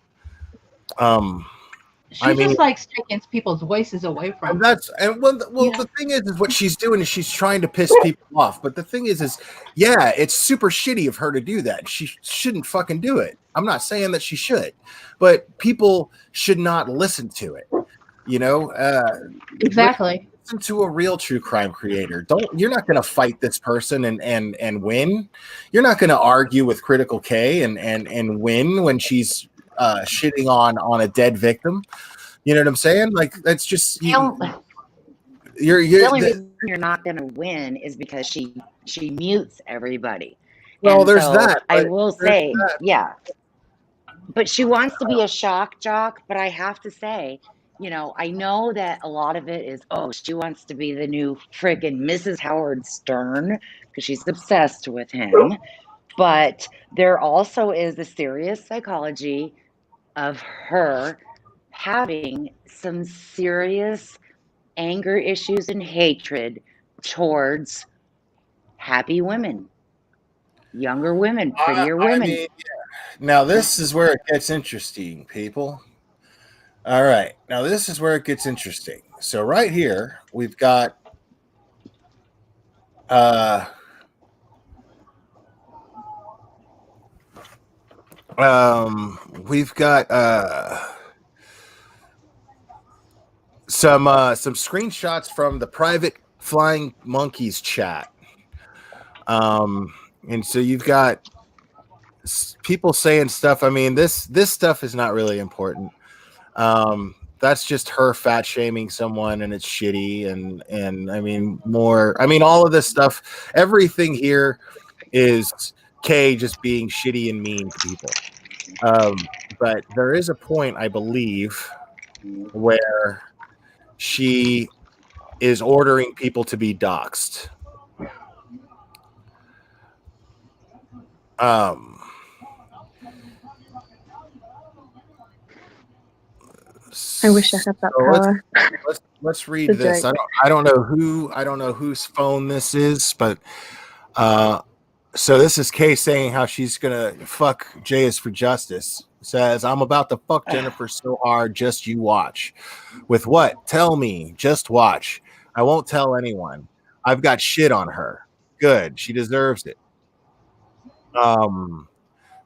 She just likes taking people's voices away from them. The thing is what she's doing is she's trying to piss people off. But the thing is yeah, it's super shitty of her to do that. She shouldn't fucking do it. I'm not saying that she should, but people should not listen to it. Exactly. Listen to a real true crime creator. You're not going to fight this person and win. You're not going to argue with Critical K and win when she's shitting on a dead victim. You know what I'm saying? Like, that's just the only reason you're not going to win is because she mutes everybody. Well, there's that. I will say, yeah. But she wants to be a shock jock. But I have to say, I know that a lot of it is, she wants to be the new friggin' Mrs. Howard Stern because she's obsessed with him. But there also is the serious psychology of her having some serious anger issues and hatred towards happy women, younger women, prettier women. Now, this is where it gets interesting, people. All right. Now, this is where it gets interesting. So right here, we've got some screenshots from the Private Flying Monkeys chat. And so you've got people saying stuff. I mean, this stuff is not really important. That's just her fat shaming someone, and it's shitty. And I mean, all of this stuff, everything here is Kay just being shitty and mean to people. But there is a point, I believe, where she is ordering people to be doxxed. I wish I had that power. Let's read this. I don't know whose phone this is, but so this is Kay saying how she's gonna fuck Jay is for Justice. Says, I'm about to fuck Jennifer so hard, just you watch. With what? Tell me. Just watch. I won't tell anyone. I've got shit on her. Good. She deserves it.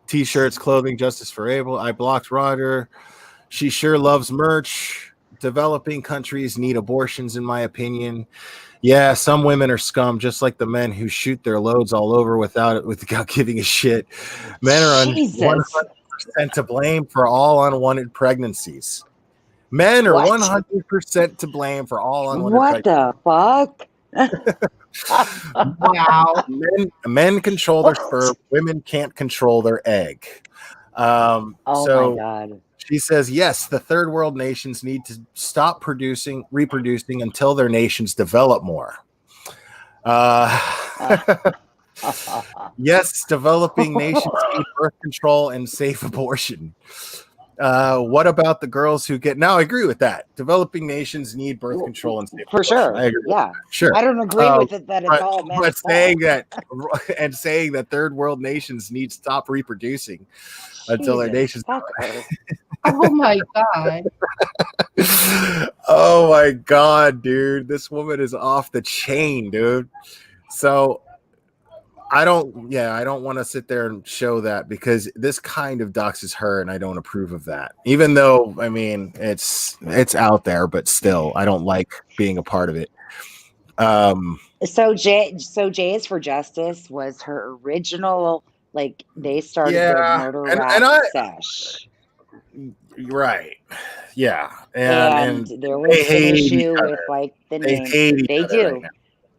T-shirts, clothing, justice for Abel. I blocked Roger. She sure loves merch. Developing countries need abortions, in my opinion. Yeah, some women are scum, just like the men who shoot their loads all over without giving a shit. Men are 100% to blame for all unwanted pregnancies. Men are 100% to blame for all unwanted pregnancies. What the fuck? Wow. Men control their sperm. Women can't control their egg. My God. She says, yes, the third world nations need to stop reproducing until their nations develop more. Yes, developing nations need birth control and safe abortion. What about the girls who get? Now, I agree with that. Developing nations need birth control and safe For abortion. sure. I agree. Yeah. Sure. I don't agree with it that it's all men's But fault. saying that and saying that third world nations need to stop reproducing until their Jesus, nations. fuck her. Oh my god. Oh my god, dude. This woman is off the chain, dude. So I don't want to sit there and show that because this kind of doxes her and I don't approve of that. Even though, I mean, it's out there, but still, I don't like being a part of it. So Jay is for Justice was her original, like they started the murder rap sesh. Right. Yeah. And there was an issue with like the name. They do. Right,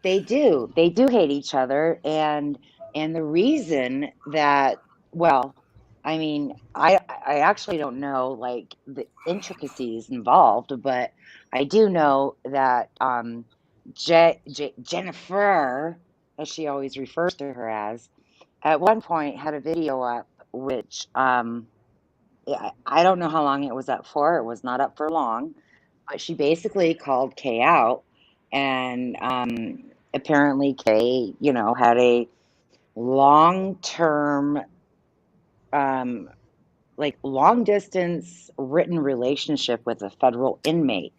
they do hate each other, and the reason that, well, I mean, I actually don't know like the intricacies involved, but I do know that Jennifer, as she always refers to her as, at one point had a video up which I don't know how long it was up for. It was not up for long, but she basically called Kay out, and apparently Kay, had a long-term, like long distance written relationship with a federal inmate,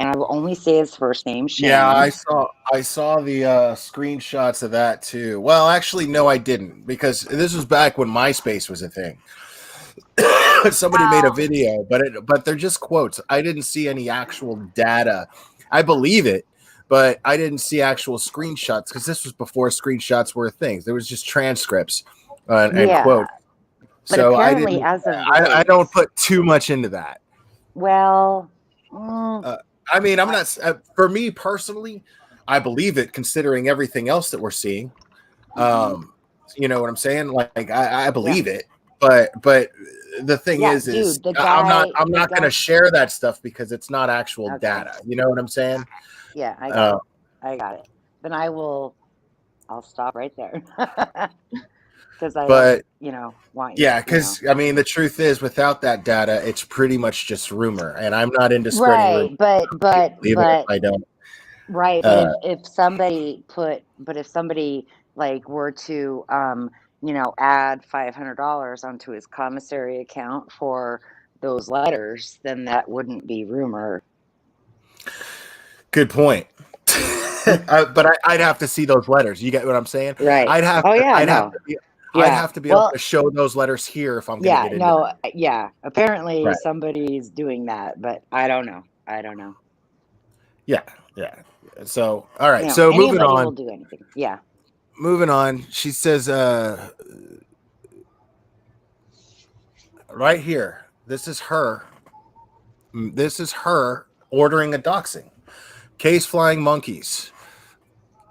and I will only say his first name, Shane. Yeah, I saw the screenshots of that too. Well, actually, no, I didn't, because this was back when MySpace was a thing. Somebody made a video, but they're just quotes. I didn't see any actual data. I believe it, but I didn't see actual screenshots because this was before screenshots were a thing. There was just transcripts and quotes. But so apparently, I don't put too much into that. Well, I mean, I'm not. For me personally, I believe it, considering everything else that we're seeing. You know what I'm saying? Like I believe it, but the thing is dude, I'm not going to share that stuff because it's not actual data. You know what I'm saying? Yeah, I got it. Then I'll stop right there. Because I don't, want you. Yeah, because I mean, the truth is, without that data, it's pretty much just rumor, and I'm not into spreading rumor. But I don't. Right, but if somebody like were to add $500 onto his commissary account for those letters, then that wouldn't be rumor. Good point. But I'd have to see those letters. You get what I'm saying? Right. I'd have to be able to show those letters here if I'm going to get into that. Yeah. Apparently somebody's doing that, but I don't know. Yeah. So, all right. So moving on. Will do anything. Yeah. Moving on. She says, right here. This is her ordering a doxing. Case Flying Monkeys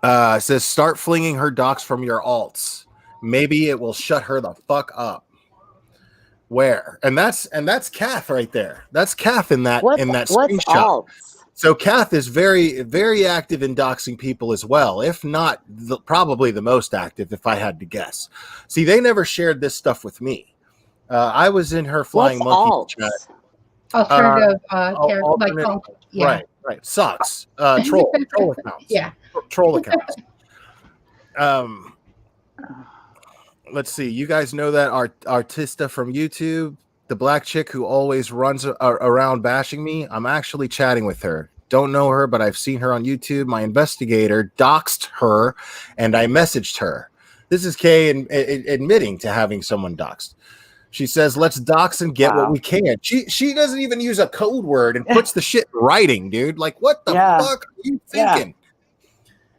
says, start flinging her docs from your alts. Maybe it will shut her the fuck up. Where? And that's Kath right there. That's Kath in that screenshot. Alts? So Kath is very, very active in doxing people as well, if not probably the most active, if I had to guess. See, they never shared this stuff with me. I was in her Flying Monkey chat. Alternative character, Right. Sucks. Troll accounts. Yeah. Troll accounts. Let's see. You guys know that artista from YouTube, the black chick who always runs around bashing me? I'm actually chatting with her. Don't know her, but I've seen her on YouTube. My investigator doxed her, and I messaged her. This is Kay admitting to having someone doxed. She says, let's dox and get what we can. She doesn't even use a code word and puts the shit in writing, dude. Like, what the fuck are you thinking? Yeah.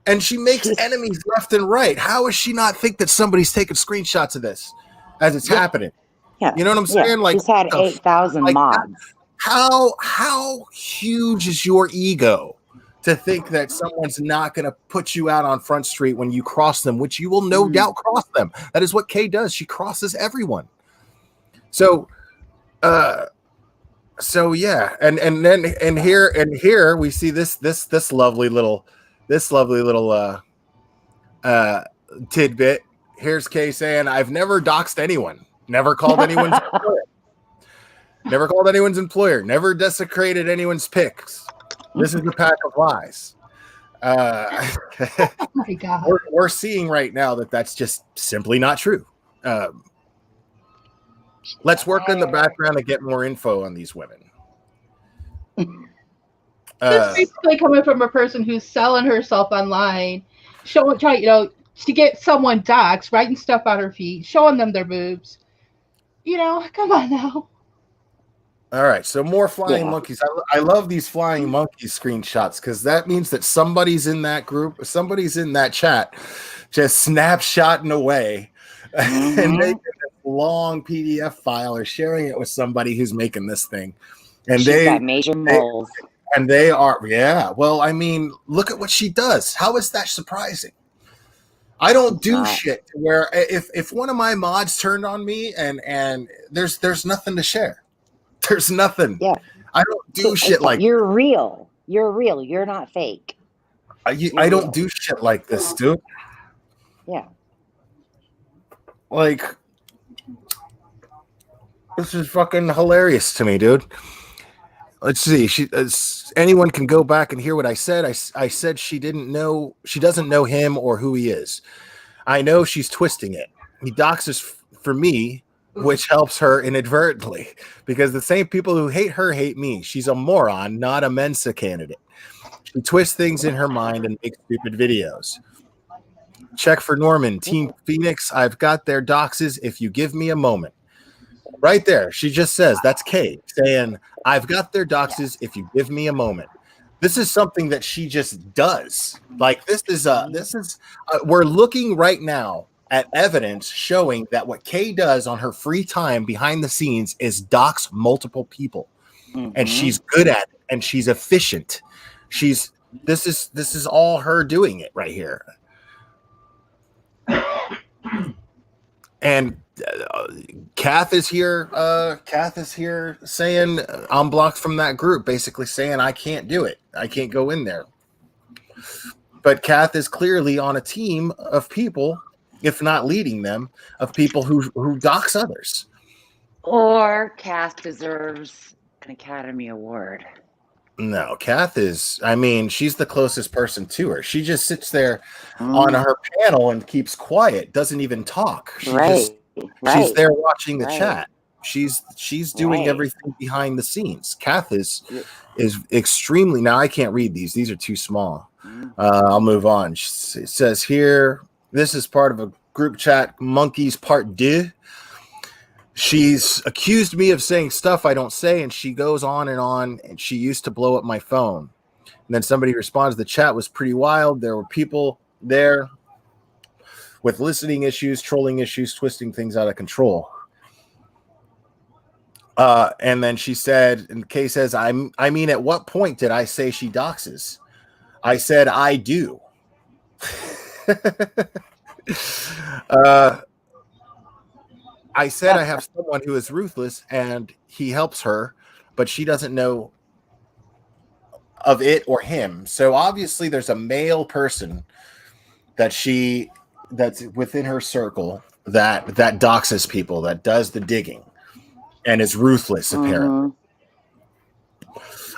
And she makes enemies left and right. How does she not think that somebody's taking screenshots of this as it's happening? Yeah. You know what I'm saying? Like, she's had 8,000 mods. How huge is your ego to think that someone's not going to put you out on Front Street when you cross them, which you will no doubt cross them. That is what Kay does. She crosses everyone. So yeah, and here we see this lovely little tidbit. Here's Kay saying, "I've never doxed anyone, never called anyone." never called anyone's employer, never desecrated anyone's pics. This is a pack of lies. Oh my God. We're seeing right now that that's just simply not true. Let's work in the background to get more info on these women. This basically coming from a person who's selling herself online, trying to get someone doxxed, writing stuff on her feet, showing them their boobs. Come on now. All right, so more flying monkeys. I love these flying monkeys screenshots because that means that somebody's in that group, somebody's in that chat, just snapshotting away and making a long PDF file or sharing it with somebody who's making this thing. And She's got major moles. And they are, well, I mean, look at what she does. How is that surprising? I don't do shit where if one of my mods turned on me and there's nothing to share. There's nothing. Yeah. I don't do shit like you're real. You're real. You're not fake. I don't do shit like this, dude. Yeah. Like, this is fucking hilarious to me, dude. Let's see. Anyone can go back and hear what I said. I said she doesn't know him or who he is. I know she's twisting it. He doxes for me, which helps her inadvertently, because the same people who hate her hate me. She's a moron, not a Mensa candidate. She twists things in her mind and makes stupid videos. Check for Norman. Team Phoenix, I've got their doxes if you give me a moment. Right there, she just says, that's Kay saying, I've got their doxes if you give me a moment. This is something that she just does. Like, we're looking right now at evidence showing that what Kay does on her free time behind the scenes is dox multiple people. And she's good at it, and she's efficient. This is all her doing it right here. And Kath is here. Kath is here saying I'm blocked from that group, basically saying I can't do it. I can't go in there. But Kath is clearly on a team of people, if not leading them, of people who dox others. Or Kath deserves an Academy Award. No, Kath is, I mean, she's the closest person to her. She just sits there on her panel and keeps quiet, doesn't even talk. She's there watching the chat. She's doing everything behind the scenes. Kath is extremely, now I can't read these. These are too small. I'll move on. It says here, this is part of a group chat, Monkeys Part 2. She's accused me of saying stuff I don't say, and she goes on, and she used to blow up my phone. And then somebody responds, the chat was pretty wild. There were people there with listening issues, trolling issues, twisting things out of control. And then she said, and Kay says, I mean, at what point did I say she doxes? I said, I do. I said I have someone who is ruthless and he helps her, but she doesn't know of it or him. So obviously there's a male person that's within her circle that doxes people, that does the digging and is ruthless apparently.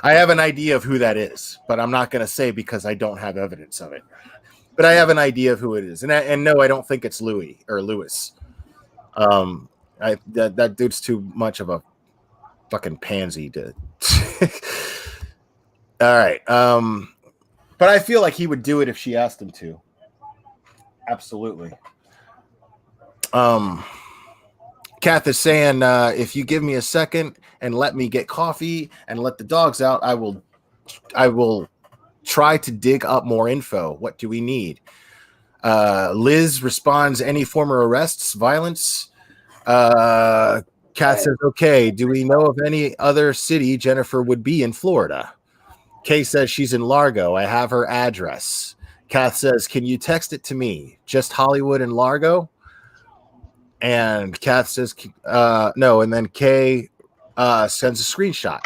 I have an idea of who that is, but I'm not going to say because I don't have evidence of it. But I have an idea of who it is. And no, I don't think it's Louis or Lewis. That dude's too much of a fucking pansy to all right. But I feel like he would do it if she asked him to. Absolutely. Kath is saying, if you give me a second and let me get coffee and let the dogs out, I will try to dig up more info. What do we need? Liz responds, any former arrests, violence? Kath says, okay, do we know of any other city Jennifer would be in Florida? Kay says she's in Largo. I have her address. Kath says, can you text it to me? Just Hollywood and Largo? And Kath says, no. And then Kay sends a screenshot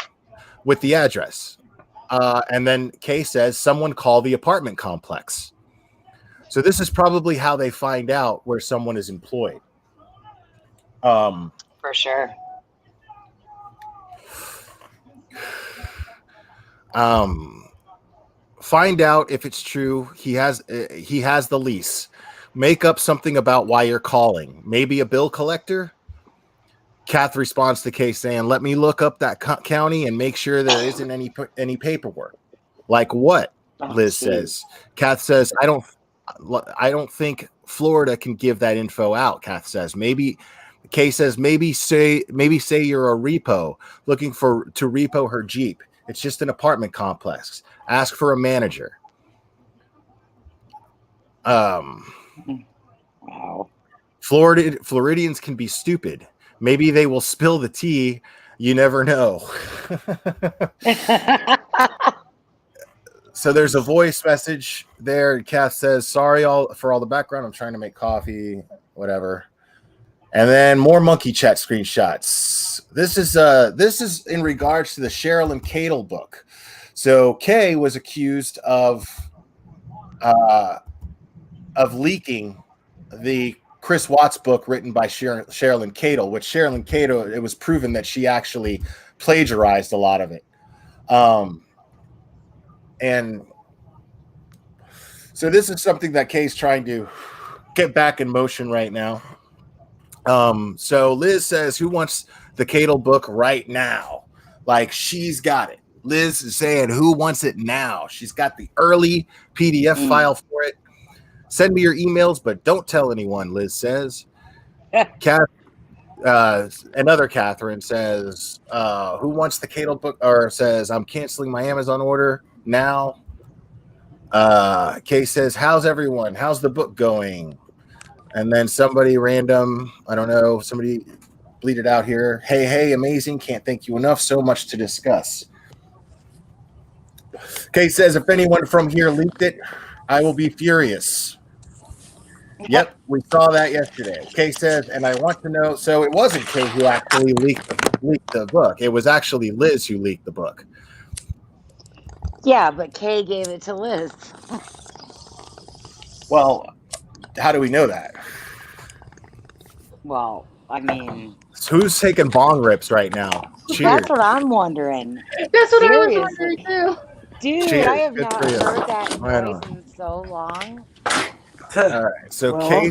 with the address. And then Kay says, someone call the apartment complex. So this is probably how they find out where someone is employed. For sure. Find out if it's true. He has the lease. Make up something about why you're calling. Maybe a bill collector. Kath responds to Kay saying, "Let me look up that county and make sure there isn't any paperwork." Like what? Liz says. Kath says, "I don't think Florida can give that info out." Kath says, "Maybe." Kay says, maybe say you're a repo looking to repo her Jeep. It's just an apartment complex. Ask for a manager. Wow. Floridians can be stupid. Maybe they will spill the tea. You never know. So there's a voice message there. Kath says, "Sorry for all the background. I'm trying to make coffee, whatever." And then more monkey chat screenshots. This is in regards to the Cheryl and Cadle book. So Kay was accused of leaking the Chris Watts book written by Cheryl and Cadle, which Cheryl and Cadle, it was proven that she actually plagiarized a lot of it. And so this is something that Kay's trying to get back in motion right now. So Liz says, "Who wants the Cadle book right now?" Like she's got it. Liz is saying, "Who wants it now?" She's got the early PDF file for it. "Send me your emails, but don't tell anyone," Liz says. Another Catherine says, "Who wants the Cadle book?" Or says, "I'm canceling my Amazon order now." Kay says, "How's everyone? How's the book going?" And then somebody random, I don't know, somebody bleated out here, hey, amazing. Can't thank you enough. So much to discuss." Kay says, "If anyone from here leaked it, I will be furious." Yep, we saw that yesterday. Kay says, "And I want to know," so it wasn't Kay who actually leaked the book. It was actually Liz who leaked the book. Yeah, but Kay gave it to Liz. Well, how do we know that? Well, I mean, who's taking bong rips right now? Cheers. That's what I'm wondering. That's what Seriously. I was wondering too. Dude, Cheers. I have Good not for you. heard that Right voice on. in so long. All right. So Kay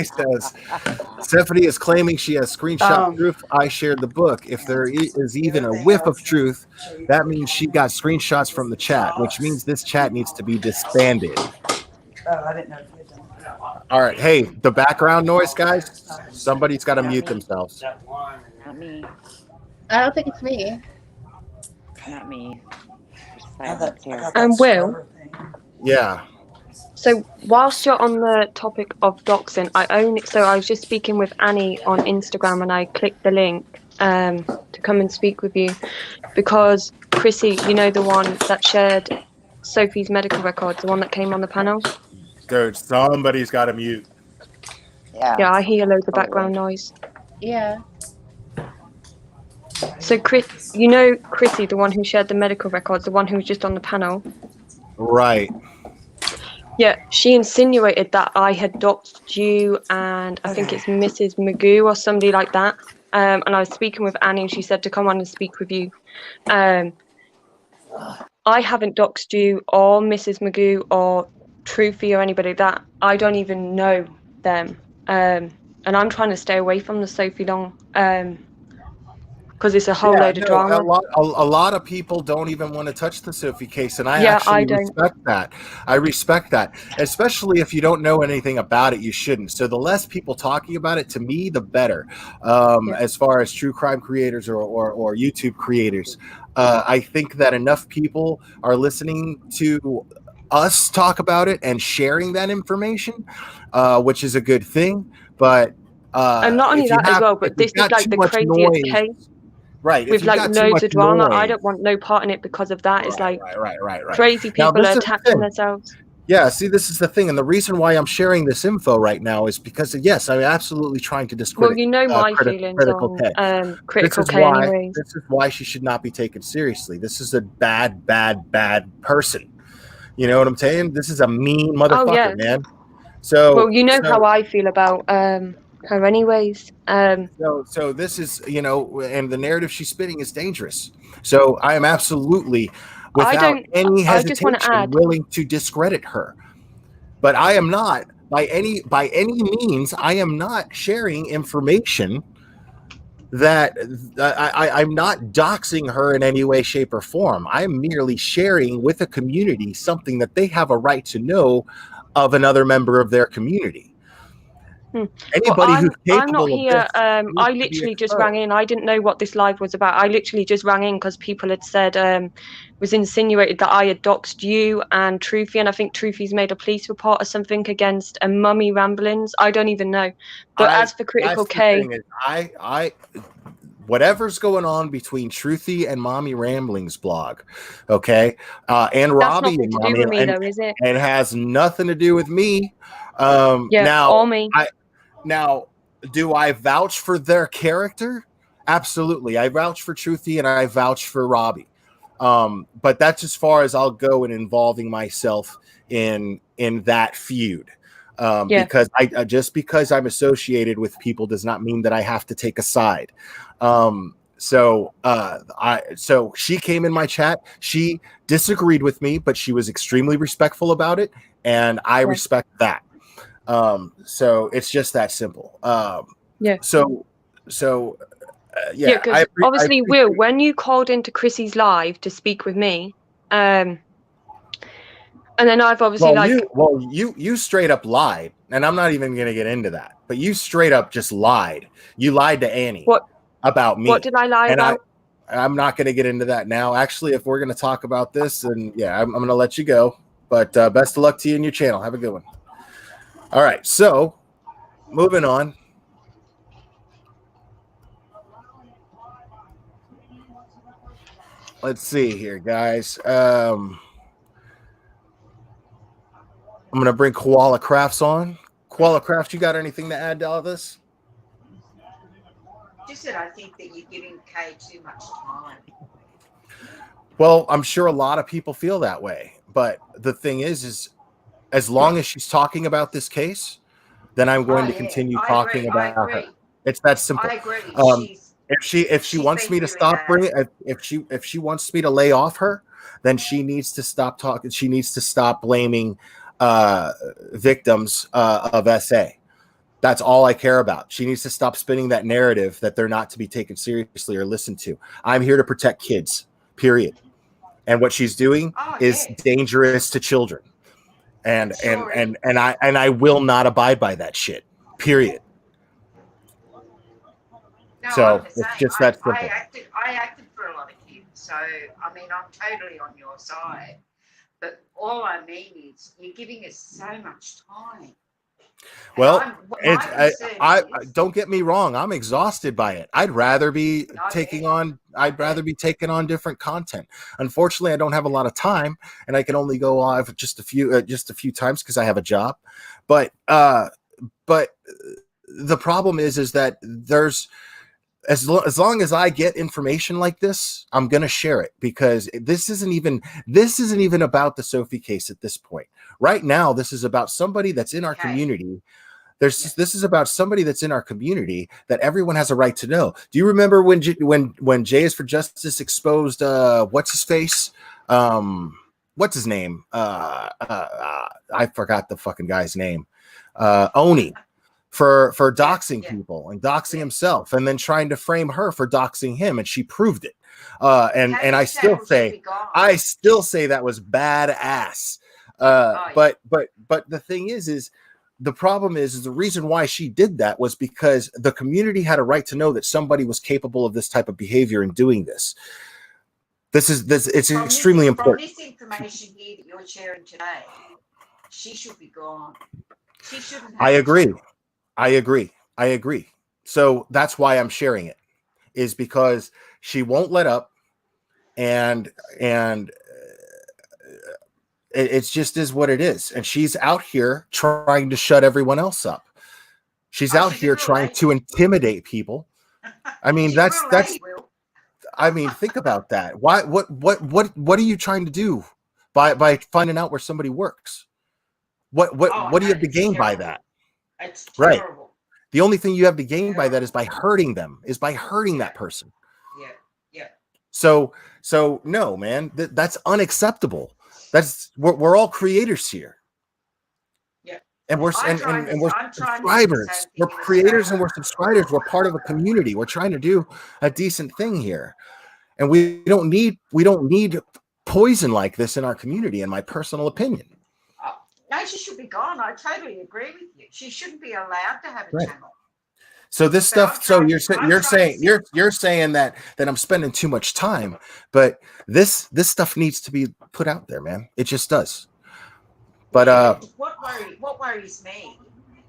says, "Stephanie is claiming she has screenshot proof I shared the book. If there is even a whiff of truth, that means she got screenshots from the chat, which means this chat needs to be disbanded." I didn't know if you had done that. All right. Hey, the background noise, guys. Somebody's got to mute themselves. Not me. I don't think it's me. Not me. Silence here. Will. Yeah. So whilst you're on the topic of doxing, I was just speaking with Annie on Instagram, and I clicked the link to come and speak with you because Chrissy, you know, the one that shared Sophie's medical records, the one that came on the panel. Dude, somebody's got to mute. Yeah, I hear loads of background noise. Yeah. So Chris, you know Chrissy, the one who shared the medical records, the one who was just on the panel. Right. Yeah, she insinuated that I had doxed you and I think it's Mrs. Magoo or somebody like that. And I was speaking with Annie and she said to come on and speak with you. I haven't doxed you or Mrs. Magoo or Truthy or anybody that. I don't even know them. And I'm trying to stay away from the Sophie Long because it's a whole load of drama. A lot of people don't even want to touch the Sophie case, and I respect that. I respect that, especially if you don't know anything about it. You shouldn't. So the less people talking about it, to me, the better. As far as true crime creators or YouTube creators, I think that enough people are listening to us talk about it and sharing that information, which is a good thing. But and not only that as well, but this is like the craziest case. Right. With like loads of drama. I don't want no part in it because of that. It's like crazy people are attaching themselves. Yeah, see, this is the thing. And the reason why I'm sharing this info right now is because, yes, I'm absolutely trying to discredit. Well, you know my feelings on Critical K anyways. This is why she should not be taken seriously. This is a bad person. You know what I'm saying? This is a mean motherfucker, man. So, well, you know how I feel about her anyways. So this is, you know, and the narrative she's spinning is dangerous. So I am absolutely, without any I just want to hesitation, add, willing to discredit her. But I am not by any means. I am not sharing information that I'm not doxing her in any way, shape, or form. I'm merely sharing with a community something that they have a right to know of another member of their community. Anybody who's I'm not capable of here. this I needs to be literally just exposed. rang in. I didn't know what this live was about. I literally just rang in because people had said, was insinuated that I had doxed you and Truthy, and I think Truthy's made a police report or something against a mummy ramblings. I don't even know. But as for Critical K, I whatever's going on between Truthy and Mommy Ramblings blog, okay, and Robbie and Mommy, though, is it? And has nothing to do with me. Yeah, or me. Now, do I vouch for their character? Absolutely. I vouch for Truthy and I vouch for Robbie. But that's as far as I'll go in involving myself in that feud. Because I just because I'm associated with people does not mean that I have to take a side. So she came in my chat. She disagreed with me, but she was extremely respectful about it, and I respect that. So it's just that simple. Because obviously, Will, when you called into Chrissy's live to speak with me, and then I've obviously you straight up lied, and I'm not even going to get into that, but you straight up just lied. You lied to Annie about me. What did I lie about? I'm not going to get into that now. Actually, if we're going to talk about this, then yeah, I'm going to let you go. But best of luck to you and your channel. Have a good one. All right, so moving on. Let's see here, guys. I'm going to bring Koala Crafts on. Koala Crafts, you got anything to add to all this? Just that I think that you're giving Kay too much time. Well, I'm sure a lot of people feel that way. But the thing is as long as she's talking about this case, then I'm going to continue talking about her. It's that simple. I agree. If she wants me to stop bringing, if she wants me to lay off her, then she needs to stop talking. She needs to stop blaming victims of SA. That's all I care about. She needs to stop spinning that narrative that they're not to be taken seriously or listened to. I'm here to protect kids, period. And what she's doing is dangerous to children. And I will not abide by that shit, period. No, so it's just that simple. I acted for a lot of kids, so I mean I'm totally on your side. But all I mean is you're giving us so much time. Well, I don't get me wrong. I'm exhausted by it. I'd rather be taking on different content. Unfortunately, I don't have a lot of time, and I can only go live just a few times because I have a job. But the problem is that there's as long as I get information like this, I'm going to share it, because this isn't even about the Sophie case at this point. Right now, this is about somebody that's in our community. This is about somebody that's in our community that everyone has a right to know. Do you remember when Jay is for Justice exposed what's his face? What's his name? I forgot the fucking guy's name. Oni. For doxing people and doxing himself, and then trying to frame her for doxing him, and she proved it. And I still say that was badass. But the thing is the problem is the reason why she did that was because the community had a right to know that somebody was capable of this type of behavior and doing this. It's extremely important. From this information here that you're sharing today, she should be gone. She shouldn't have. I agree. So that's why I'm sharing it, is because she won't let up, and it's just is what it is. And she's out here trying to shut everyone else up. She's out here trying to intimidate people. I mean, that's. I mean, think about that. Why? What are you trying to do by finding out where somebody works? What do you have to gain by that? It's right. terrible. The only thing you have to gain by that is by hurting them, is by hurting that person. Yeah. So no, man, that's unacceptable. We're all creators here. Yeah. And we're I'm trying to do the subscribers. same We're thing in creators and Australia. we're subscribers. We're part of a community. We're trying to do a decent thing here. And we don't need poison like this in our community, in my personal opinion. No, she should be gone. I totally agree with you. She shouldn't be allowed to have a Right. channel. So this stuff. So you're saying that I'm spending too much time, but this stuff needs to be put out there, man. It just does. But what worries me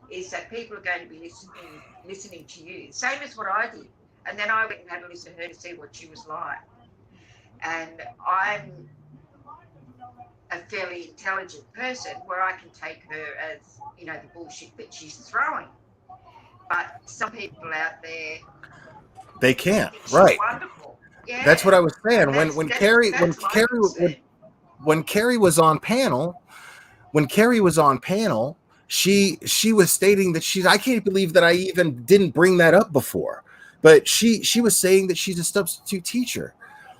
is that people are going to be listening to you, same as what I did, and then I went and had a listen to her to see what she was like. And I'm a fairly intelligent person where I can take her as, you know, the bullshit that she's throwing. But some people out there, they can't. think she's Right. wonderful. Yeah. That's what I was saying. And When Carrie was on panel, she was stating that I can't believe that I even didn't bring that up before. But she was saying that she's a substitute teacher.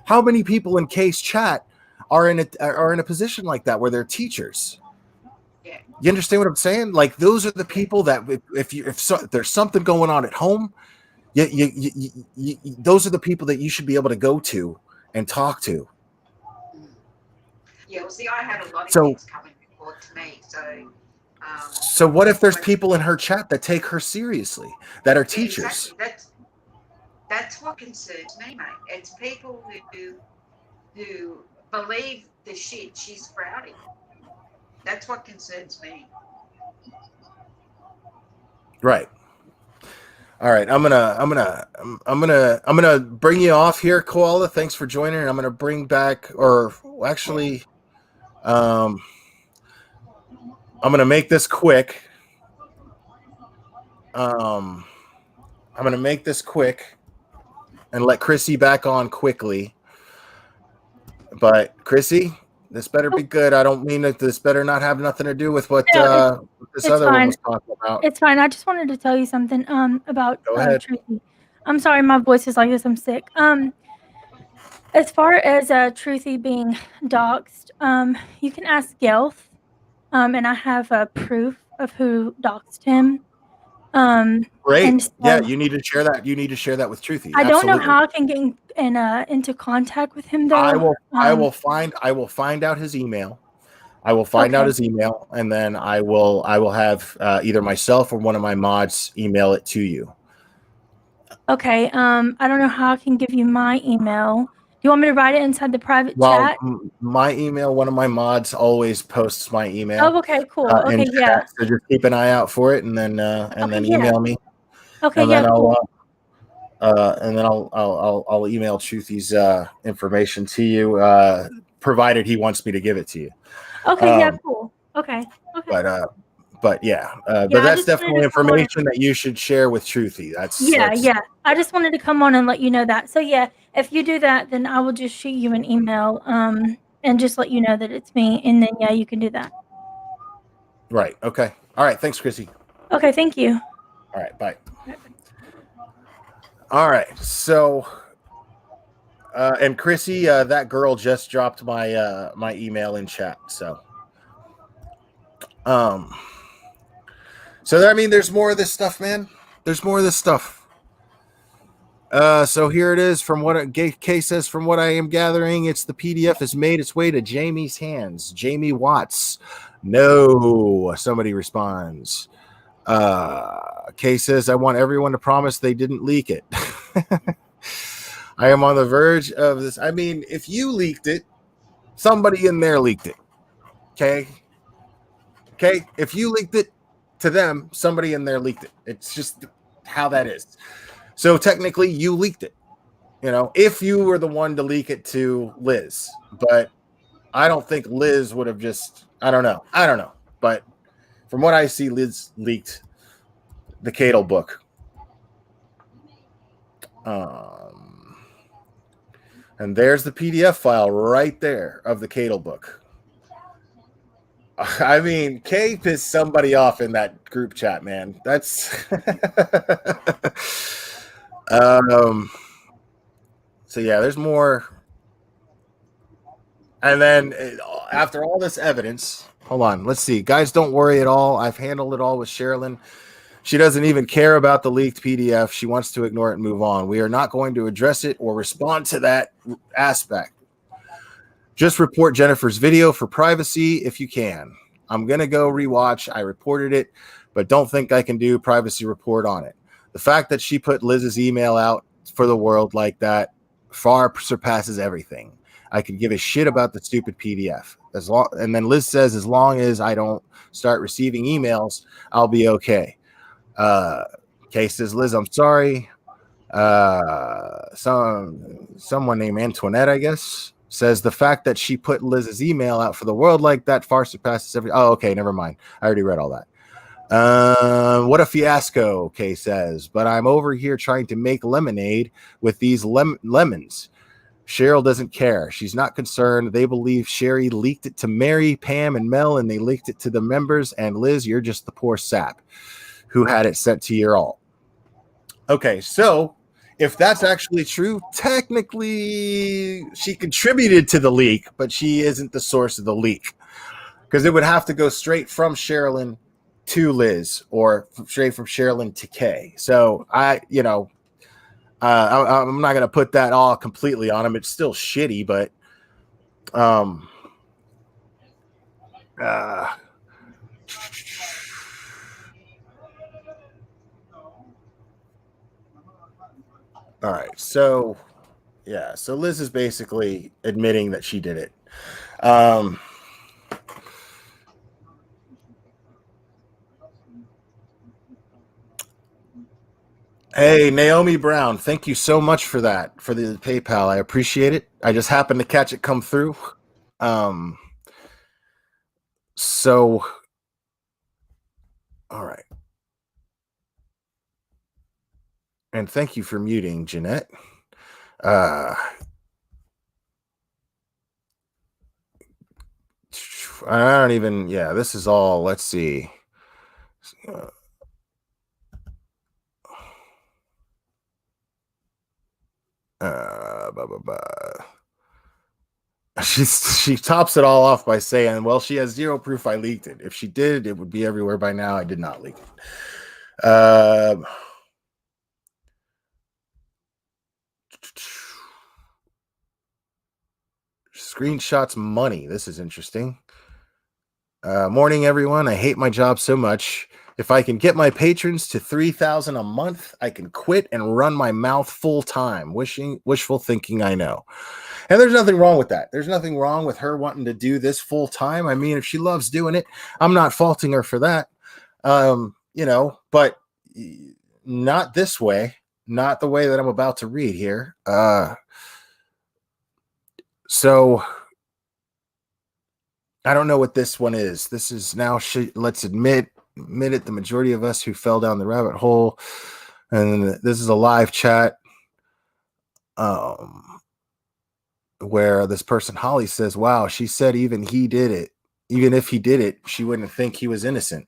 How many people in Case Chat are in a position like that where they're teachers? Yeah. You understand what I'm saying? Like, those are the people that if there's something going on at home, those are the people that you should be able to go to and talk to. Yeah, well, see, I had a lot of kids coming report to me. So what if there's people in her chat that take her seriously, that are teachers? Exactly. That's what concerns me, mate. It's people who believe the shit she's sprouting. That's what concerns me. Right. All right. I'm gonna bring you off here, Koala. Thanks for joining. And I'm gonna bring back, or actually, I'm gonna make this quick. I'm gonna make this quick and let Chrissy back on quickly. But Chrissy, this better be good. I don't mean that this better not have nothing to do with what this other one was talking about. It's fine. I just wanted to tell you something about Go ahead. Truthy. I'm sorry, my voice is like this. I'm sick. As far as Truthy being doxxed, you can ask Gelf, and I have proof of who doxed him. Great. So yeah, you need to share that. You need to share that with Truthy. I don't know Absolutely. how I can get into contact with him though. I will find out his email. I will find out his email, and then I will have either myself or one of my mods email it to you. Okay. I don't know how I can give you my email. Do you want me to write it inside the private chat? My email, one of my mods always posts my email. Oh, okay, cool. Okay, yeah. Chat, so just keep an eye out for it, and then email me. Okay, and yeah, then cool. I'll email Truthy's information to you, provided he wants me to give it to you. Okay, yeah, cool. Okay. But that's definitely information that you should share with Truthy. That's I just wanted to come on and let you know that. So yeah, if you do that, then I will just shoot you an email and just let you know that it's me, and then you can do that. Right. Okay. All right. Thanks, Chrissy. Okay. Thank you. All right. Bye. All right. So, and Chrissy, that girl just dropped my my email in chat. So, I mean, there's more of this stuff, man. There's more of this stuff. So here it is. From what Kay says, from what I am gathering, it's the PDF has made its way to Jamie's hands. Jamie Watts. No, somebody responds. Kay says, I want everyone to promise they didn't leak it. I am on the verge of this. I mean, if you leaked it, somebody in there leaked it. Okay. If you leaked it to them, somebody in there leaked it. It's just how that is. So technically you leaked it, if you were the one to leak it to Liz, but I don't think Liz would have I don't know. But from what I see, Liz leaked the Cadle book. And there's the PDF file right there of the Cadle book. I mean, Kay pissed somebody off in that group chat, man. That's so yeah, there's more. And then after all this evidence, hold on, let's see. Guys, don't worry at all. I've handled it all with Sherilyn. She doesn't even care about the leaked PDF. She wants to ignore it and move on. We are not going to address it or respond to that aspect. Just report Jennifer's video for privacy if you can. I'm going to go rewatch. I reported it, but don't think I can do privacy report on it. The fact that she put Liz's email out for the world like that far surpasses everything. I could give a shit about the stupid PDF. And then Liz says, as long as I don't start receiving emails, I'll be okay. Kay says, Liz, I'm sorry. Someone named Antoinette, I guess, says the fact that she put Liz's email out for the world like that far surpasses every. Oh, okay, never mind. I already read all that. What a fiasco, Kay says. But I'm over here trying to make lemonade with these lemons. Cheryl doesn't care. She's not concerned. They believe Sherry leaked it to Mary, Pam, and Mel, and they leaked it to the members. And Liz, you're just the poor sap who had it sent to your alt. Okay, so if that's actually true, technically she contributed to the leak, but she isn't the source of the leak, because it would have to go straight from Sherilyn to Liz or straight from Sherilyn to Kay. So I'm not going to put that all completely on him. It's still shitty, but all right. So yeah, so Liz is basically admitting that she did it. Hey, Naomi Brown, thank you so much for that, for the PayPal. I appreciate it. I just happened to catch it come through. So, all right. And thank you for muting, Jeanette. I don't even, yeah, this is all, let's see. She tops it all off by saying, well, she has zero proof I leaked it. If she did, it would be everywhere by now. I did not leak it. Screenshots money. This is interesting. Morning, everyone. I hate my job so much. If I can get my patrons to $3,000 a month, I can quit and run my mouth full time. Wishful thinking, I know. And there's nothing wrong with that. There's nothing wrong with her wanting to do this full time. I mean, if she loves doing it, I'm not faulting her for that. But not this way. Not the way that I'm about to read here. So I don't know what this one is. This is now, let's admit it, the majority of us who fell down the rabbit hole. And this is a live chat where this person, Holly, says, wow, she said even he did it. Even if he did it, she wouldn't think he was innocent.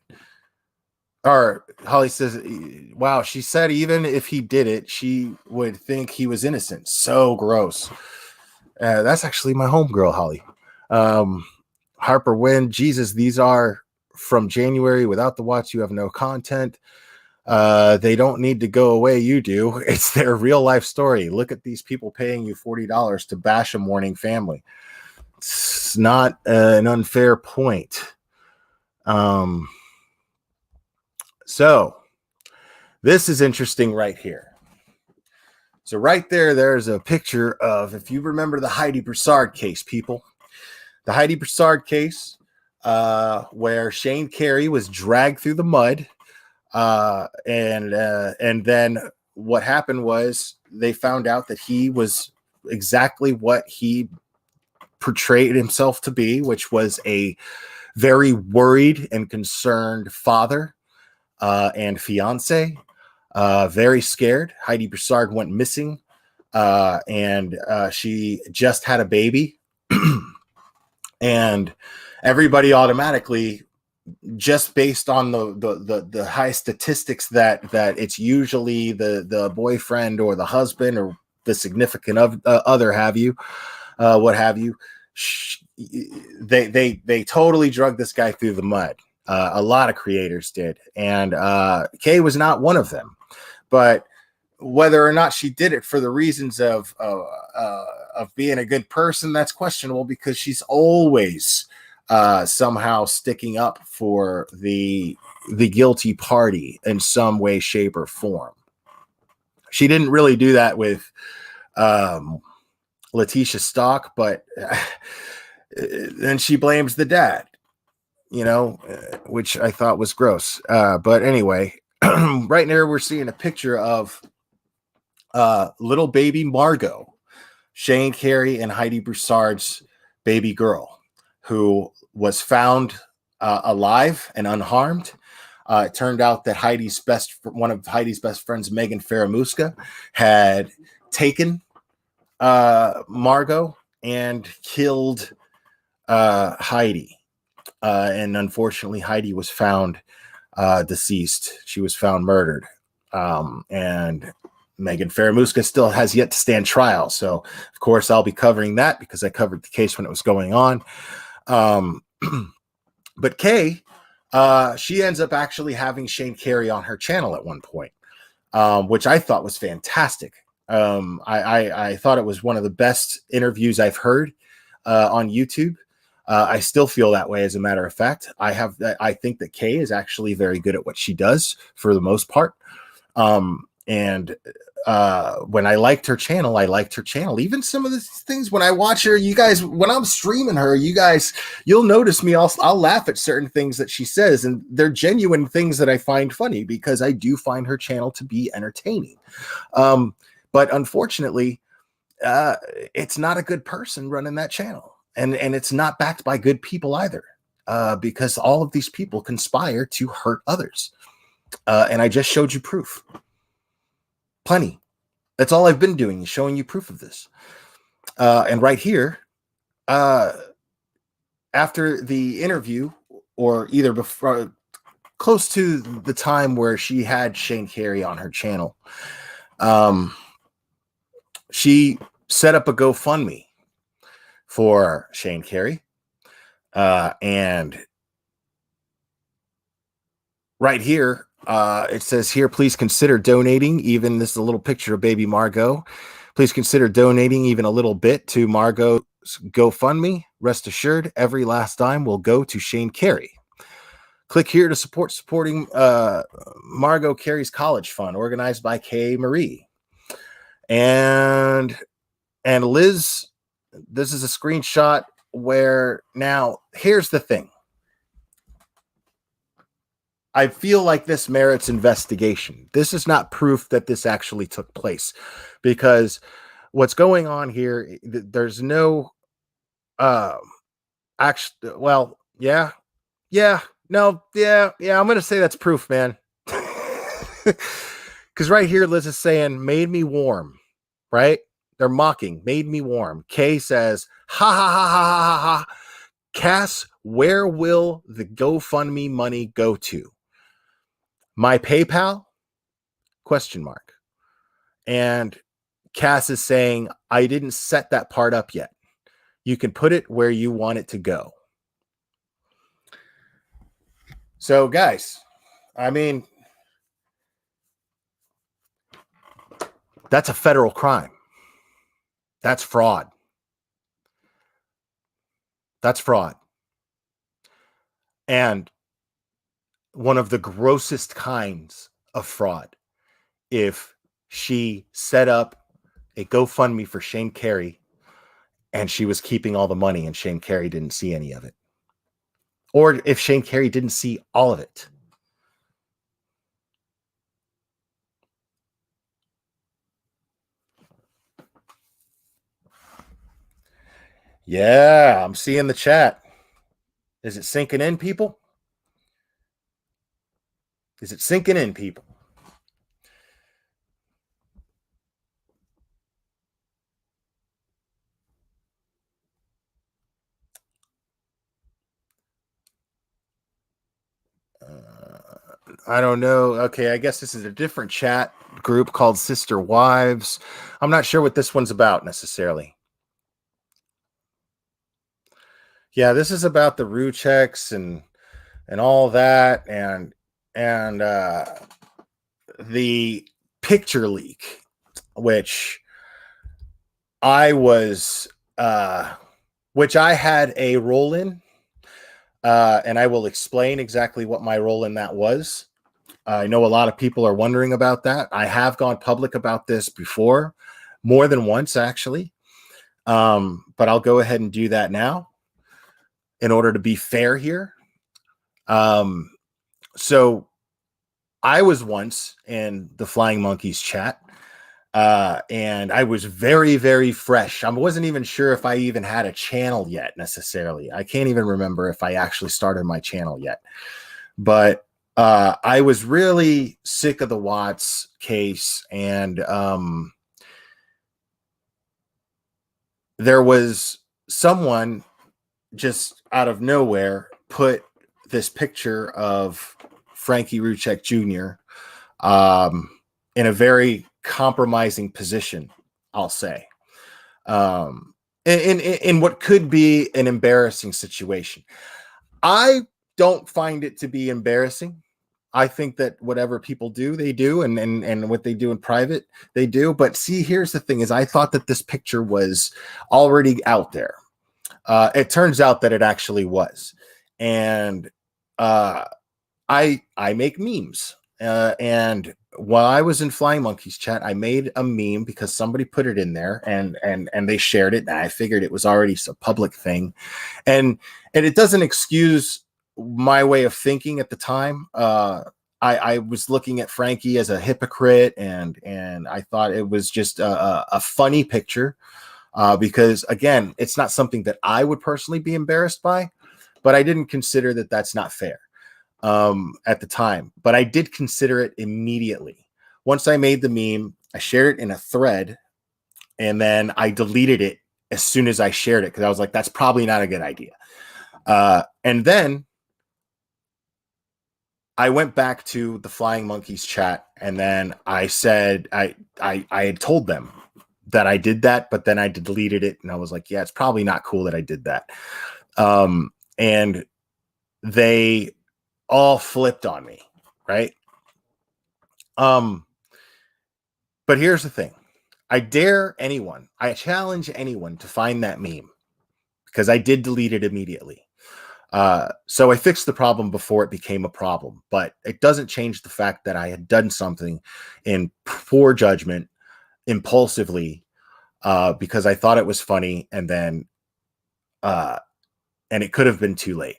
Or Holly says, wow, she said even if he did it, she would think he was innocent. So gross. That's actually my homegirl, Holly. Harper Wynn, Jesus, these are from January. Without the watch, you have no content. They don't need to go away. You do. It's their real life story. Look at these people paying you $40 to bash a mourning family. It's not an unfair point. So this is interesting right here. So right there's a picture of, if you remember the Heidi Broussard case, people, the Heidi Broussard case, where Shane Carey was dragged through the mud. And then what happened was they found out that he was exactly what he portrayed himself to be, which was a very worried and concerned father and fiance, very scared. Heidi Broussard went missing, and she just had a baby. And everybody automatically, just based on the high statistics that it's usually the boyfriend or the husband or the significant other what have you, they totally drug this guy through the mud. A lot of creators did, and Kay was not one of them. But whether or not she did it for the reasons of being a good person, that's questionable, because she's always somehow sticking up for the guilty party in some way, shape, or form. She didn't really do that with Letitia Stock, but then she blames the dad, which I thought was gross. But anyway, right now we're seeing a picture of little baby Margot, Shane Carey and Heidi Broussard's baby girl, who was found alive and unharmed. It turned out that one of Heidi's best friends, Megan Faramuska, had taken Margot and killed Heidi. And unfortunately, Heidi was found deceased. She was found murdered. And Megan Faramuska still has yet to stand trial. So, of course, I'll be covering that because I covered the case when it was going on. But Kay, she ends up actually having Shane Carey on her channel at one point, which I thought was fantastic. I thought it was one of the best interviews I've heard on YouTube. I still feel that way, as a matter of fact. I think that Kay is actually very good at what she does for the most part. And when I liked her channel, Even some of the things when I watch her, you guys, when I'm streaming her, you'll notice me. I'll laugh at certain things that she says, and they're genuine things that I find funny, because I do find her channel to be entertaining. But unfortunately, it's not a good person running that channel. And it's not backed by good people either, because all of these people conspire to hurt others. And I just showed you proof. Plenty. That's all I've been doing, is showing you proof of this. And right here, after the interview, or either before, close to the time where she had Shane Carey on her channel, she set up a GoFundMe for Shane Carey. And right here, it says here, please consider donating. Even this is a little picture of baby Margot. Please consider donating even a little bit to Margot's GoFundMe. Rest assured, every last dime will go to Shane Carey. Click here to supporting Margot Carey's college fund, organized by Kay Marie. And Liz, this is a screenshot where, now here's the thing. I feel like this merits investigation. This is not proof that this actually took place, because what's going on here, there's no I'm going to say that's proof, man. Because right here, Liz is saying, made me warm, right? They're mocking, made me warm. Kay says, ha ha ha ha ha ha. Cass, where will the GoFundMe money go to? My PayPal? Question mark. And Cass is saying, I didn't set that part up yet. You can put it where you want it to go. So, guys, I mean, that's a federal crime. That's fraud. That's fraud. And one of the grossest kinds of fraud, if she set up a GoFundMe for Shane Carey and she was keeping all the money and Shane Carey didn't see any of it. Or if Shane Carey didn't see all of it. Yeah, I'm seeing the chat. Is it sinking in, people? Is it sinking in, people? I don't know. Okay, I guess this is a different chat group called Sister Wives. I'm not sure what this one's about necessarily. Yeah, this is about the Rue checks and all that, and the picture leak, which I was which I had a role in, and I will explain exactly what my role in that was. I know a lot of people are wondering about that. I have gone public about this before, more than once actually, but I'll go ahead and do that now in order to be fair here. So I was once in the Flying Monkeys chat, and I was very, very fresh. I wasn't even sure if I even had a channel yet necessarily. I can't even remember if I actually started my channel yet, but I was really sick of the Watts case, and there was someone just out of nowhere put this picture of Frankie Ruchek Jr. In a very compromising position, I'll say, in what could be an embarrassing situation. I don't find it to be embarrassing. I think that whatever people do, they do, and what they do in private, they do. But see, here's the thing: is I thought that this picture was already out there. It turns out that it actually was, and I make memes, and while I was in Flying Monkeys chat, I made a meme because somebody put it in there, and they shared it, and I figured it was already a public thing, and it doesn't excuse my way of thinking at the time. I was looking at Frankie as a hypocrite, and I thought it was just a funny picture, because again, it's not something that I would personally be embarrassed by, but I didn't consider that that's not fair at the time. But I did consider it immediately. Once I made the meme, I shared it in a thread, and then I deleted it as soon as I shared it because I was like, that's probably not a good idea. And then I went back to the Flying Monkeys chat, and then I said I had told them that I did that, but then I deleted it, and I was like, yeah, it's probably not cool that I did that. And they all flipped on me, right? But here's the thing. I challenge anyone to find that meme, because I did delete it immediately. So I fixed the problem before it became a problem, but it doesn't change the fact that I had done something in poor judgment, impulsively, because I thought it was funny, and then and it could have been too late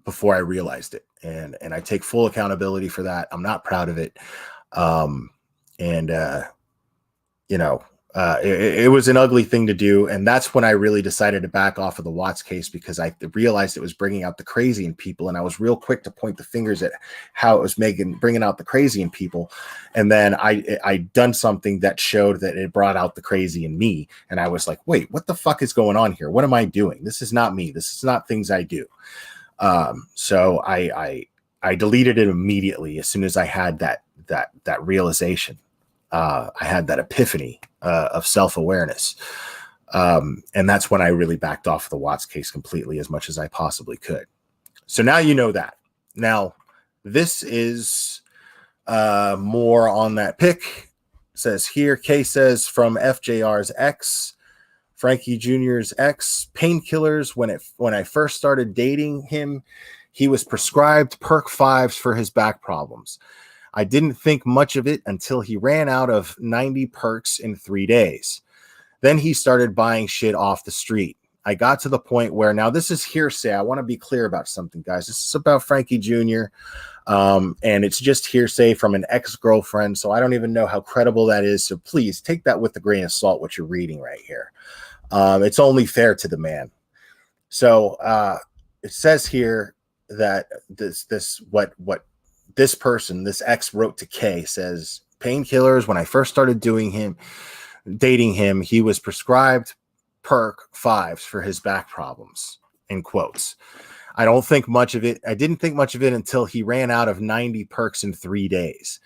before I realized it, and I take full accountability for that. I'm not proud of it, it was an ugly thing to do, and that's when I really decided to back off of the Watts case, because I realized it was bringing out the crazy in people, and I was real quick to point the fingers at how it was bringing out the crazy in people, and then I done something that showed that it brought out the crazy in me, and I was like, wait, what the fuck is going on here? What am I doing? This is not me. This is not things I do. So I deleted it immediately as soon as I had that realization. I had that epiphany of self-awareness. And that's when I really backed off the Watts case completely, as much as I possibly could. So now you know that. Now, this is more on that pic. It says here, K says, from FJR's ex, Frankie Jr.'s ex, painkillers. When I first started dating him, he was prescribed perk 5s for his back problems. I didn't think much of it until he ran out of 90 perks in 3 days. Then he started buying shit off the street. I got to the point where, now this is hearsay. I want to be clear about something, guys. This is about Frankie Jr. And it's just hearsay from an ex-girlfriend. So I don't even know how credible that is. So please take that with a grain of salt, what you're reading right here. It's only fair to the man. So it says here that what this person, this ex, wrote to K, says, painkillers. When I first started dating him, he was prescribed perk 5s for his back problems, in quotes. I don't think much of it. I didn't think much of it until he ran out of 90 perks in 3 days.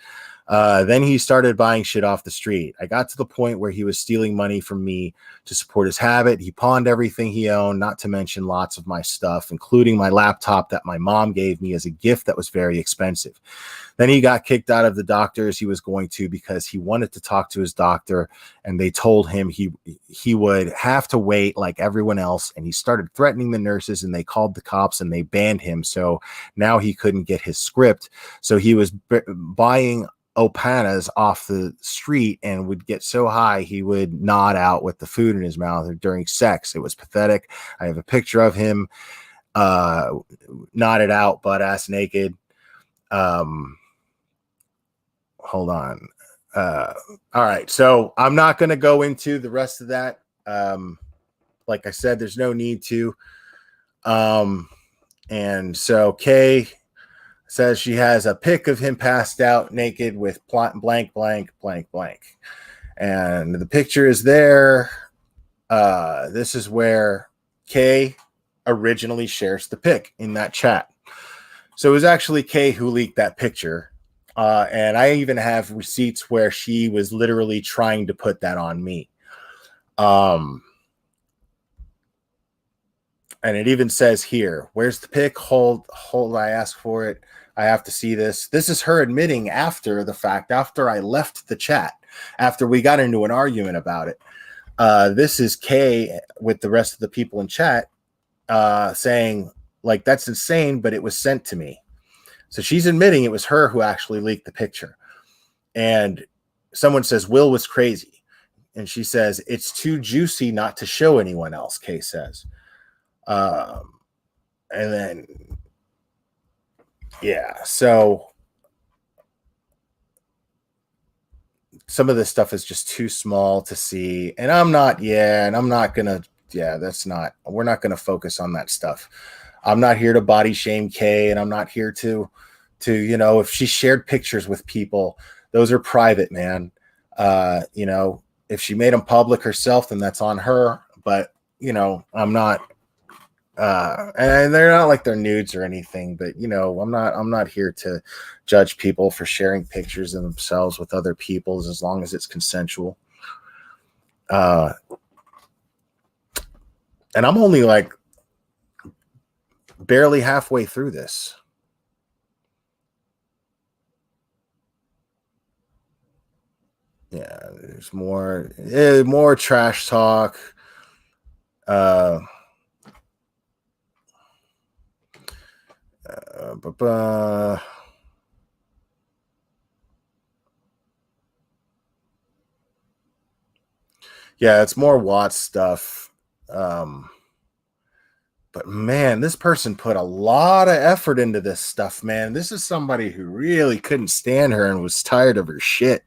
Then he started buying shit off the street. I got to the point where he was stealing money from me to support his habit. He pawned everything he owned, not to mention lots of my stuff, including my laptop that my mom gave me as a gift that was very expensive. Then he got kicked out of the doctors he was going to because he wanted to talk to his doctor, and they told him he would have to wait like everyone else. And he started threatening the nurses, and they called the cops and they banned him. So now he couldn't get his script. So he was buying Opanas off the street and would get so high he would nod out with the food in his mouth during sex. It was pathetic. I have a picture of him nodded out, butt ass naked. Hold on. All right, so I'm not going to go into the rest of that. Like I said, there's no need to. And so Kay says she has a pic of him passed out naked with blank, blank, blank, blank. And the picture is there. This is where Kay originally shares the pic in that chat. So it was actually Kay who leaked that picture. And I even have receipts where she was literally trying to put that on me. And it even says here, where's the pic? Hold, I asked for it. I have to see this. This is her admitting after the fact, after I left the chat, after we got into an argument about it. This is Kay with the rest of the people in chat saying, like, that's insane, but it was sent to me. So she's admitting it was her who actually leaked the picture. And someone says, Will was crazy. And she says, it's too juicy not to show anyone else, Kay says. And then, yeah, so some of this stuff is just too small to see. And I'm not going to, we're not going to focus on that stuff. I'm not here to body shame Kay, and I'm not here to, if she shared pictures with people, those are private, man. If she made them public herself, then that's on her. But, I'm not, and they're not like they're nudes or anything, but I'm not here to judge people for sharing pictures of themselves with other people as long as it's consensual. And I'm only like barely halfway through this. Yeah, there's more trash talk. Yeah, it's more Watts stuff. But man, this person put a lot of effort into this stuff, man. This is somebody who really couldn't stand her and was tired of her shit.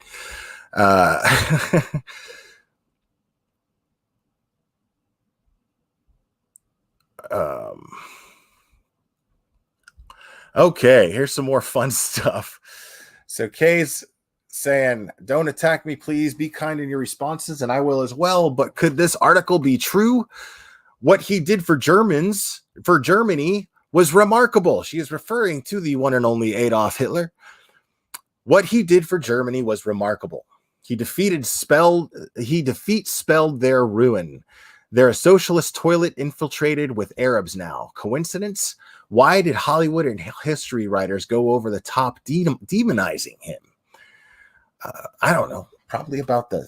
Okay, here's some more fun stuff. So Kay's saying, don't attack me, please. Be kind in your responses, and I will as well. But could this article be true? What he did for Germany was remarkable. She is referring to the one and only Adolf Hitler. What he did for Germany was remarkable. Defeat spelled their ruin. They're a socialist toilet infiltrated with Arabs now. Coincidence? Why did Hollywood and history writers go over the top demonizing him? I don't know. Probably about the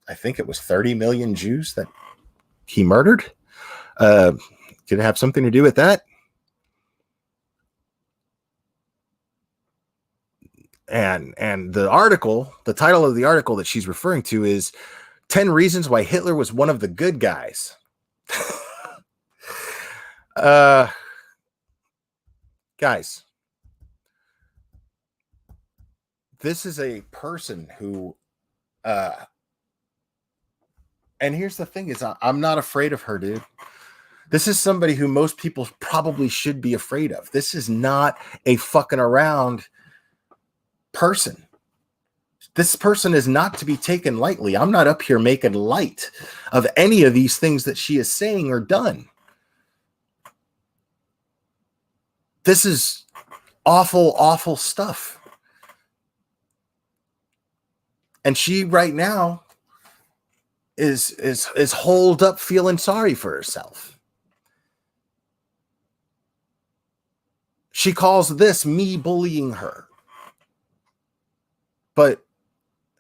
I think it was 30 million Jews that he murdered. Did it have something to do with that? And the article, the title of the article that she's referring to is 10 Reasons Why Hitler Was One of the Good Guys. Guys, this is a person who, and here's the thing is I'm not afraid of her, dude. This is somebody who most people probably should be afraid of. This is not a fucking around person. This person is not to be taken lightly. I'm not up here making light of any of these things that she is saying or done. This is awful, awful stuff. And she right now is holed up feeling sorry for herself. She calls this me bullying her. But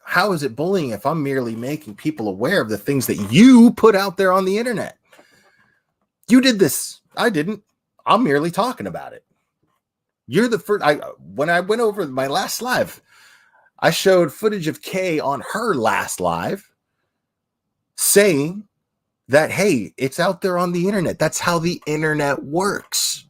how is it bullying if I'm merely making people aware of the things that you put out there on the internet? You did this. I didn't. I'm merely talking about it. You're the first. When I went over my last live, I showed footage of Kay on her last live saying that, hey, it's out there on the internet. That's how the internet works.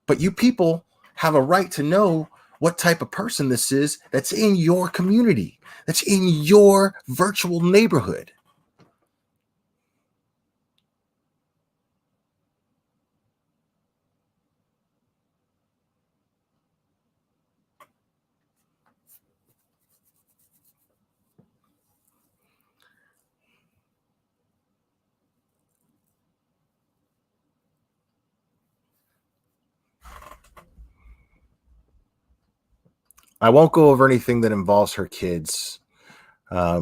But you people have a right to know what type of person this is that's in your community, that's in your virtual neighborhood. I won't go over anything that involves her kids. I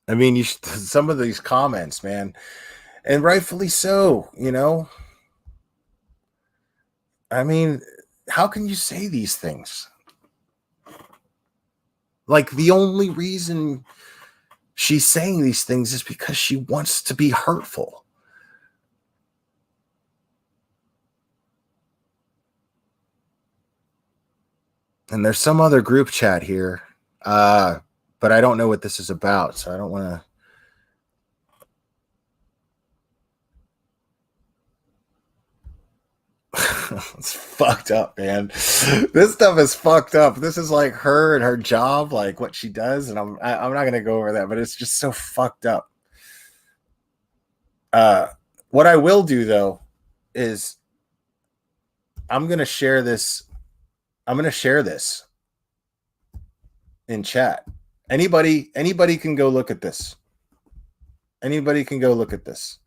mean, some of these comments, man, and rightfully so, you know. I mean, how can you say these things? Like, the only reason she's saying these things is because she wants to be hurtful. And there's some other group chat here, but I don't know what this is about, so I don't want to. It's fucked up, man. This stuff is fucked up. This is like her and her job, like what she does, and I'm not gonna go over that, but it's just so fucked up. What I will do though is I'm gonna share this. I'm gonna share this in chat. Anybody can go look at this. Anybody can go look at this.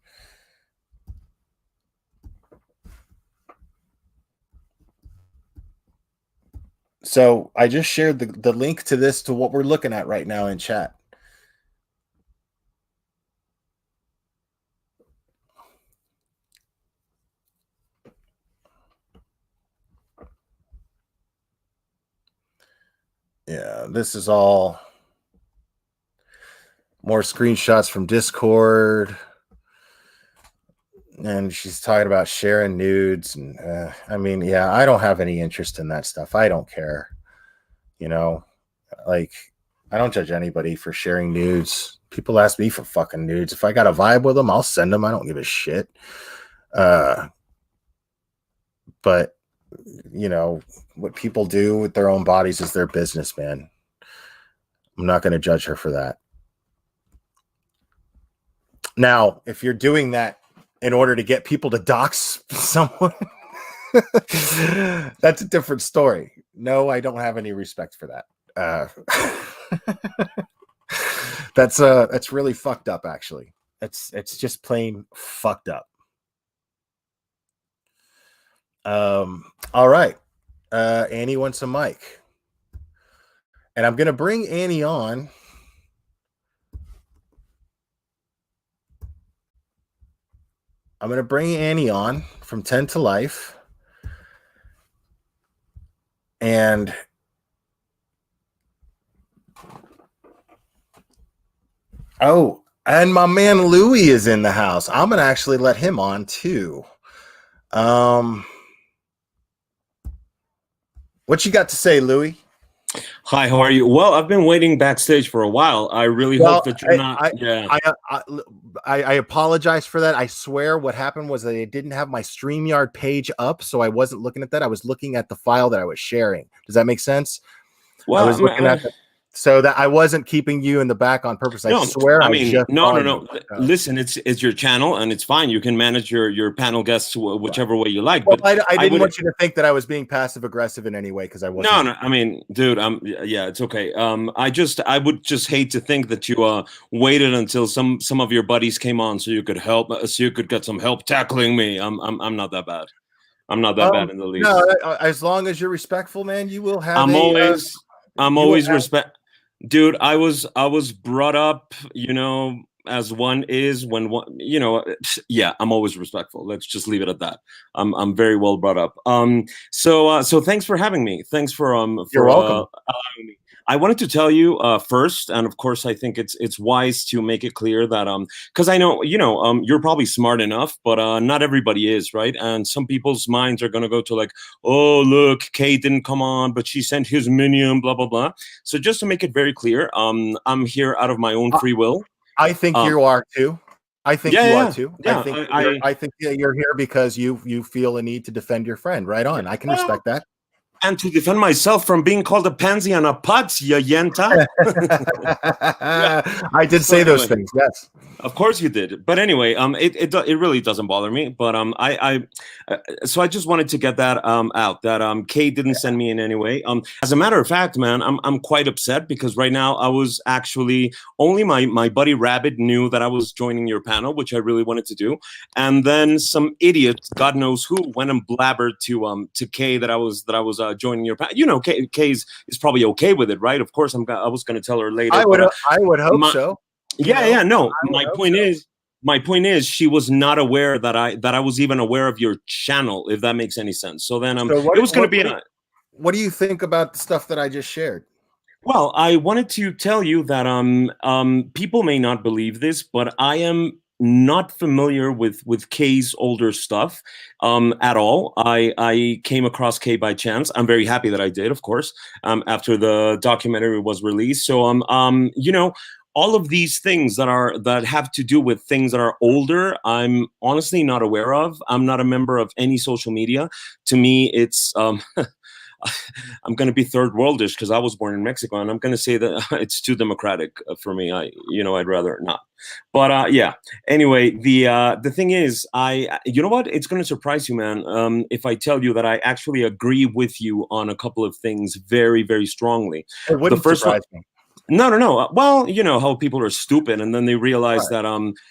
So I just shared the link to this, to what we're looking at right now in chat. Yeah, this is all more screenshots from Discord. And she's talking about sharing nudes. And I mean, yeah, I don't have any interest in that stuff. I don't care. You know, like, I don't judge anybody for sharing nudes. People ask me for fucking nudes. If I got a vibe with them, I'll send them. I don't give a shit. But, you know, what people do with their own bodies is their business, man. I'm not going to judge her for that. Now, if you're doing that in order to get people to dox someone, that's a different story. No, I don't have any respect for that. That's really fucked up, actually. It's just plain fucked up. All right. Annie wants a mic. And I'm gonna bring Annie on. I'm gonna bring Annie on from 10 to Life. And oh, and my man Louie is in the house. I'm gonna actually let him on too. What you got to say, Louie? Hi, how are you? Well, I've been waiting backstage for a while. I really hope that you're not. I apologize for that. I swear what happened was that I didn't have my StreamYard page up, so I wasn't looking at that. I was looking at the file that I was sharing. Does that make sense? Well, I was looking at So that I wasn't keeping you in the back on purpose. I No, swear. I mean, just no. saw you. Listen, it's your channel, and it's fine. You can manage your panel guests whichever way you like. Well, But I didn't would, want you to think that I was being passive aggressive in any way because I wasn't. No. I mean, dude, yeah, it's okay. I would just hate to think that you waited until some of your buddies came on so you could help, so you could get some help tackling me. I'm not that bad. I'm not that bad in the least. No, as long as you're respectful, man, you will have. I'm always respect. Dude, I was brought up, you know, as one is when one, you know, yeah, I'm always respectful. Let's just leave it at that. I'm very well brought up. So thanks for having me. Thanks for You're welcome. allowing me. I wanted to tell you first, and of course, I think it's wise to make it clear that because I know you're probably smart enough, but not everybody is, right? And some people's minds are gonna go to like, oh look, Kay didn't come on, but she sent his minion, blah blah blah. So just to make it very clear, I'm here out of my own free will. I think you are too. I think you are too. Yeah, I think you're here because you feel a need to defend your friend. Right on. I can respect that. And to defend myself from being called a pansy and a putz, ya yenta. I did say those things, yes. Of course you did. But anyway, it really doesn't bother me. But so I just wanted to get that out, that Kay didn't send me in any way. As a matter of fact, man, I'm quite upset because right now I was actually only my buddy Rabbit knew that I was joining your panel, which I really wanted to do. And then some idiot, God knows who, went and blabbered to Kay that I was joining your panel. You know, Kay is probably okay with it, right? Of course, I was going to tell her later. I would hope so. Yeah. No, my point is she was not aware that I was even aware of your channel, if that makes any sense. So then it was going to be. What do you think about the stuff that I just shared? Well, I wanted to tell you that people may not believe this, but I am not familiar with Kay's older stuff at all. I came across Kay by chance. I'm very happy that I did, of course, after the documentary was released. So you know, all of these things that have to do with things that are older, I'm honestly not aware of. I'm not a member of any social media. To me, it's I'm going to be third worldish because I was born in Mexico, and I'm going to say that it's too democratic for me. I'd rather not. But yeah. Anyway, the thing is, you know what? It's going to surprise you, man. If I tell you that I actually agree with you on a couple of things very, very strongly. The first one. No. Well, you know how people are stupid, and then they realize that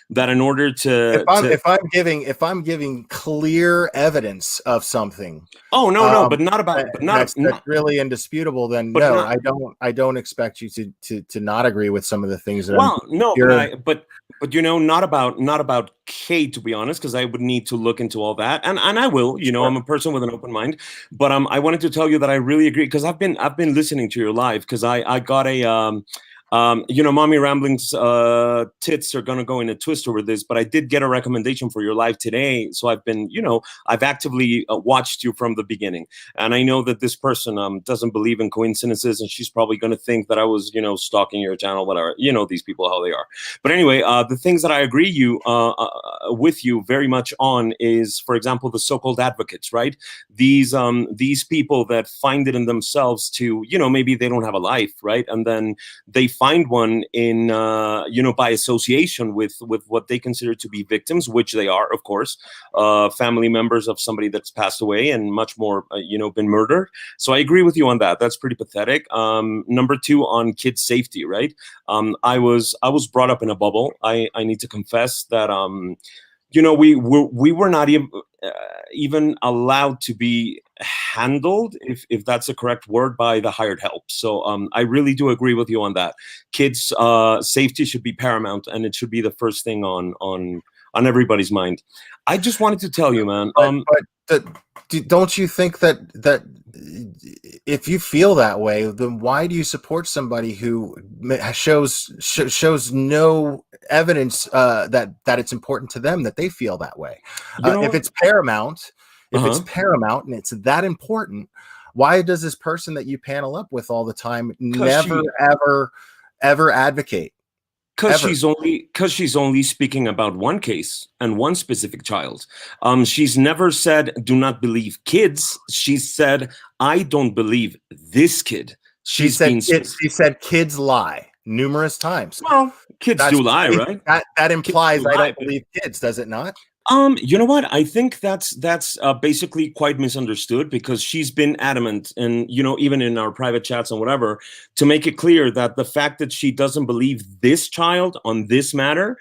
that in order to if I'm giving clear evidence of something. Oh no, but not about that's really indisputable. Then no, I don't expect you to not agree with some of the things that. Well, no, but you know, not about Kay, to be honest, because I would need to look into all that, and I will. You know, I'm a person with an open mind, but I wanted to tell you that I really agree because I've been listening to your live because I got a you know, Mommy Rambling's tits are gonna go in a twist over this, but I did get a recommendation for your live today, so I've been, you know, I've actively watched you from the beginning, and I know that this person doesn't believe in coincidences, and she's probably gonna think that I was, you know, stalking your channel, whatever. You know, these people how they are. But anyway, the things that I agree with you very much on is, for example, the so-called advocates, right? These people that find it in themselves to, you know, maybe they don't have a life, right, and then they find one in, you know, by association with what they consider to be victims, which they are, of course, family members of somebody that's passed away and much more, you know, been murdered. So I agree with you on that. That's pretty pathetic. Number two, on kids' safety, right? I was brought up in a bubble. I need to confess that, you know, we were not even allowed to be handled, if that's the correct word, by the hired help. So I really do agree with you on that. Kids' safety should be paramount, and it should be the first thing on everybody's mind. I just wanted to tell you, man. Don't you think that if you feel that way, then why do you support somebody who shows no evidence that it's important to them that they feel that way? If it's paramount, it's paramount and it's that important, why does this person that you panel up with all the time never ever advocate? Because she's only speaking about one case and one specific child. She's never said, do not believe kids. She said, I don't believe this kid. She said kids lie numerous times. Well, kids do lie, right? That implies I don't believe kids, does it not? You know what? I think that's basically quite misunderstood, because she's been adamant, and even in our private chats and whatever, to make it clear that the fact that she doesn't believe this child on this matter,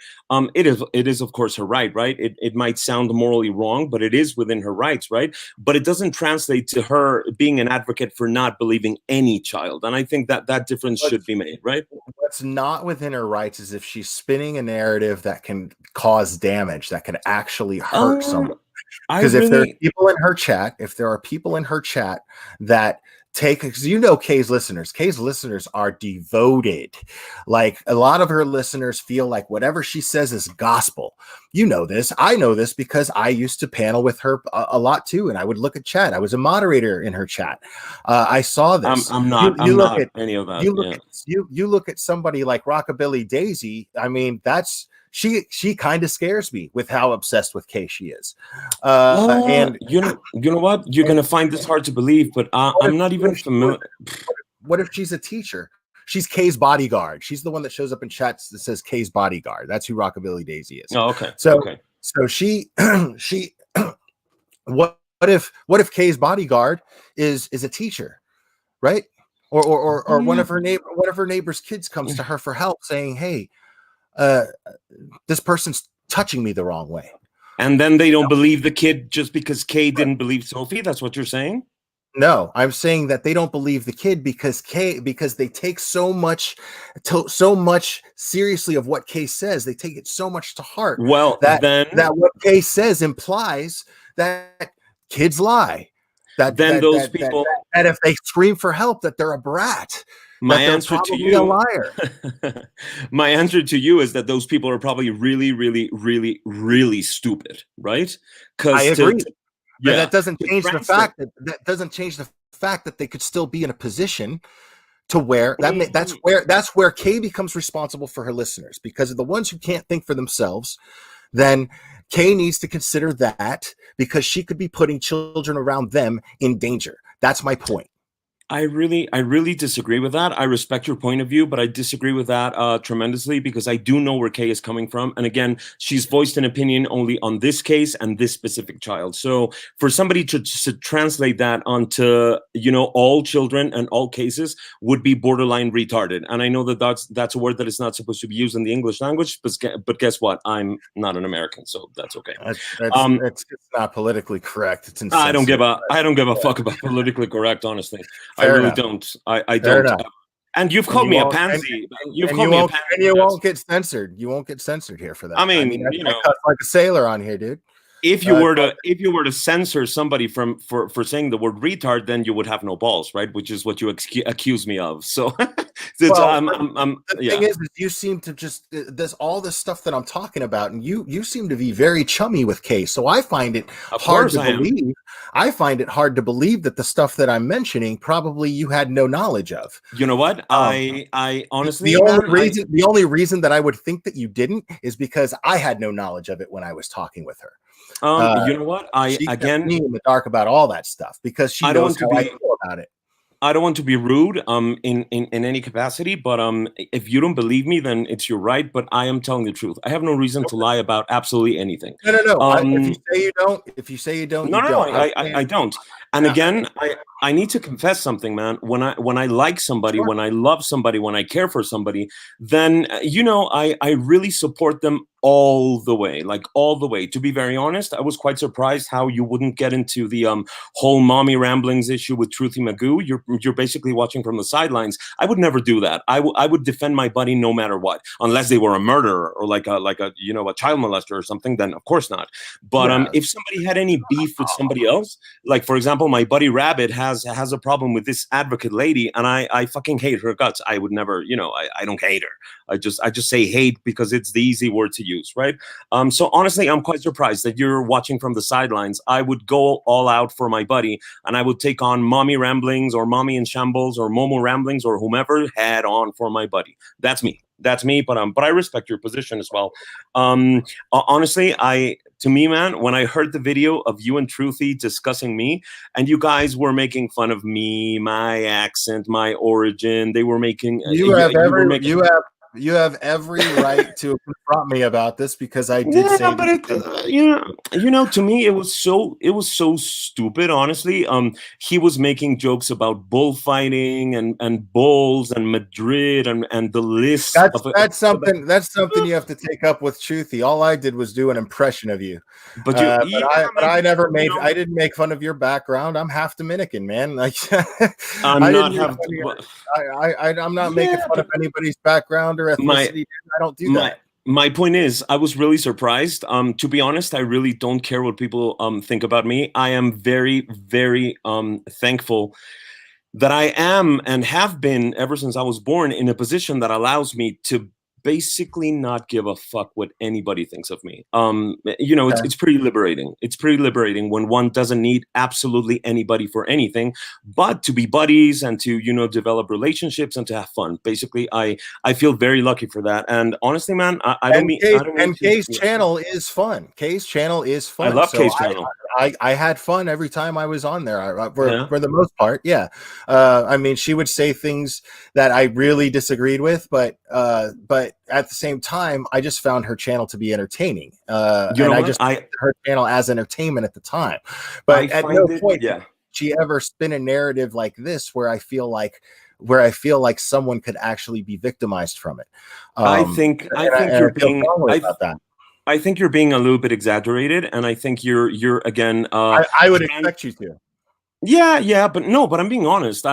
it is of course her right? It might sound morally wrong, but it is within her rights, right? But it doesn't translate to her being an advocate for not believing any child, and I think that difference should be made, right? What's not within her rights is if she's spinning a narrative that can cause damage, that can actually hurt someone. Because if there are people in her chat, that take, because Kay's listeners are devoted. Like, a lot of her listeners feel like whatever she says is gospel. You know this. I know this because I used to panel with her a lot too, and I would look at chat. I was a moderator in her chat. I saw this. I'm not any of that. You look at somebody like Rockabilly Daisy. I mean, she kind of scares me with how obsessed with Kay she is. And you know what? You're gonna find this hard to believe, but I'm not even familiar. What if she's a teacher? She's Kay's bodyguard. She's the one that shows up in chats that says Kay's bodyguard. That's who Rockabilly Daisy is. Oh, okay. So she what if Kay's bodyguard is a teacher, right? Or one of her neighbor's kids comes to her for help, saying, "Hey, this person's touching me the wrong way." And then they don't believe the kid just because Kay didn't believe Sophie. That's what you're saying? No, I'm saying that they don't believe the kid because they take so much seriously of what Kay says. They take it so much to heart. Well, that what Kay says implies that kids lie. That if they scream for help, that they're a brat. My answer to you, a liar. My answer to you is that those people are probably really, really, really, really stupid, right? I agree. Yeah, that doesn't change the fact that they could still be in a position to where that's where Kay becomes responsible for her listeners, because of the ones who can't think for themselves. Then Kay needs to consider that, because she could be putting children around them in danger. That's my point. I really disagree with that. I respect your point of view, but I disagree with that tremendously, because I do know where Kay is coming from. And again, she's voiced an opinion only on this case and this specific child. So for somebody to translate that onto, all children and all cases would be borderline retarded. And I know that's a word that is not supposed to be used in the English language, but guess what? I'm not an American, so that's okay. It's not politically correct. It's insensitive. I don't give a fuck about politically correct, honestly. I really don't. I don't. And you've called me a pansy. You won't get censored. You won't get censored here for that. I mean, I cut like a sailor on here, dude. If you were to censor somebody for saying the word retard, then you would have no balls, right? Which is what you accuse me of. So, the thing is, you seem to just all this stuff that I'm talking about, and you seem to be very chummy with Kay. So I find it hard to believe. I find it hard to believe that the stuff that I'm mentioning probably you had no knowledge of. You know what? I honestly, the only reason that I would think that you didn't is because I had no knowledge of it when I was talking with her. You know what? She kept me in the dark about all that stuff, because she knows how I feel about it. I don't want to be rude in any capacity, but if you don't believe me, then it's your right. But I am telling the truth. I have no reason to lie about absolutely anything. No. If you say you don't, I don't. And again, I need to confess something, man. When I like somebody, when I love somebody, when I care for somebody, then I really support them all the way, To be very honest, I was quite surprised how you wouldn't get into the whole mommy ramblings issue with Truthy Magoo. You're basically watching from the sidelines. I would never do that. I would defend my buddy no matter what, unless they were a murderer or like a child molester or something. Then of course not. But if somebody had any beef with somebody else, like for example, my buddy Rabbit has a problem with this advocate lady, and I fucking hate her guts. I would never, I don't hate her. I just say hate because it's the easy word to use, right? So honestly, I'm quite surprised that you're watching from the sidelines. I would go all out for my buddy, and I would take on Mommy Ramblings or Mommy in Shambles or Momo Ramblings or whomever head on for my buddy. That's me. But I respect your position as well. Honestly, to me, man, when I heard the video of you and Truthy discussing me, and you guys were making fun of me, my accent, my origin, they were making you have every right to confront me about this because I did say. But to me it was so stupid. Honestly, he was making jokes about bullfighting and bulls and Madrid and the list. That's something you have to take up with Truthy. All I did was do an impression of you, but I never made. I didn't make fun of your background. I'm half Dominican, man. Like I'm not making fun of anybody's background or ethnicity. I don't do that. My point is, I was really surprised. To be honest, I really don't care what people think about me. I am very, very thankful that I am and have been ever since I was born in a position that allows me to basically not give a fuck what anybody thinks of me. It's pretty liberating. It's pretty liberating when one doesn't need absolutely anybody for anything, but to be buddies and to, develop relationships and to have fun. Basically, I feel very lucky for that. And honestly, man, Kay's channel is fun. Kay's channel is fun. I love Kay's channel. I had fun every time I was on there for the most part. Yeah. I mean, she would say things that I really disagreed with, but at the same time, I just found her channel to be entertaining. Her channel as entertainment at the time, but at no point did she ever spin a narrative like this where I feel like someone could actually be victimized from it. I think you're being a little bit exaggerated, and I think you're again. I would expect you to. Yeah, but I'm being honest.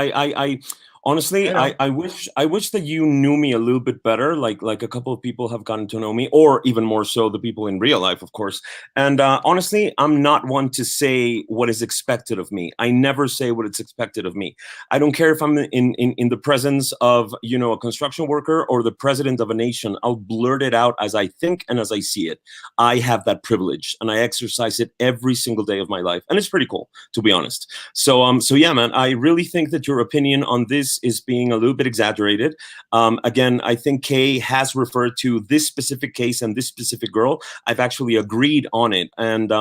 Honestly, I wish that you knew me a little bit better. Like a couple of people have gotten to know me, or even more so, the people in real life, of course. And honestly, I'm not one to say what is expected of me. I never say what is expected of me. I don't care if I'm in the presence of a construction worker or the president of a nation. I'll blurt it out as I think and as I see it. I have that privilege, and I exercise it every single day of my life, and it's pretty cool, to be honest. So yeah, man, I really think that your opinion on this is being a little bit exaggerated. Again, I think Kay has referred to this specific case and this specific girl. I've actually agreed on it, and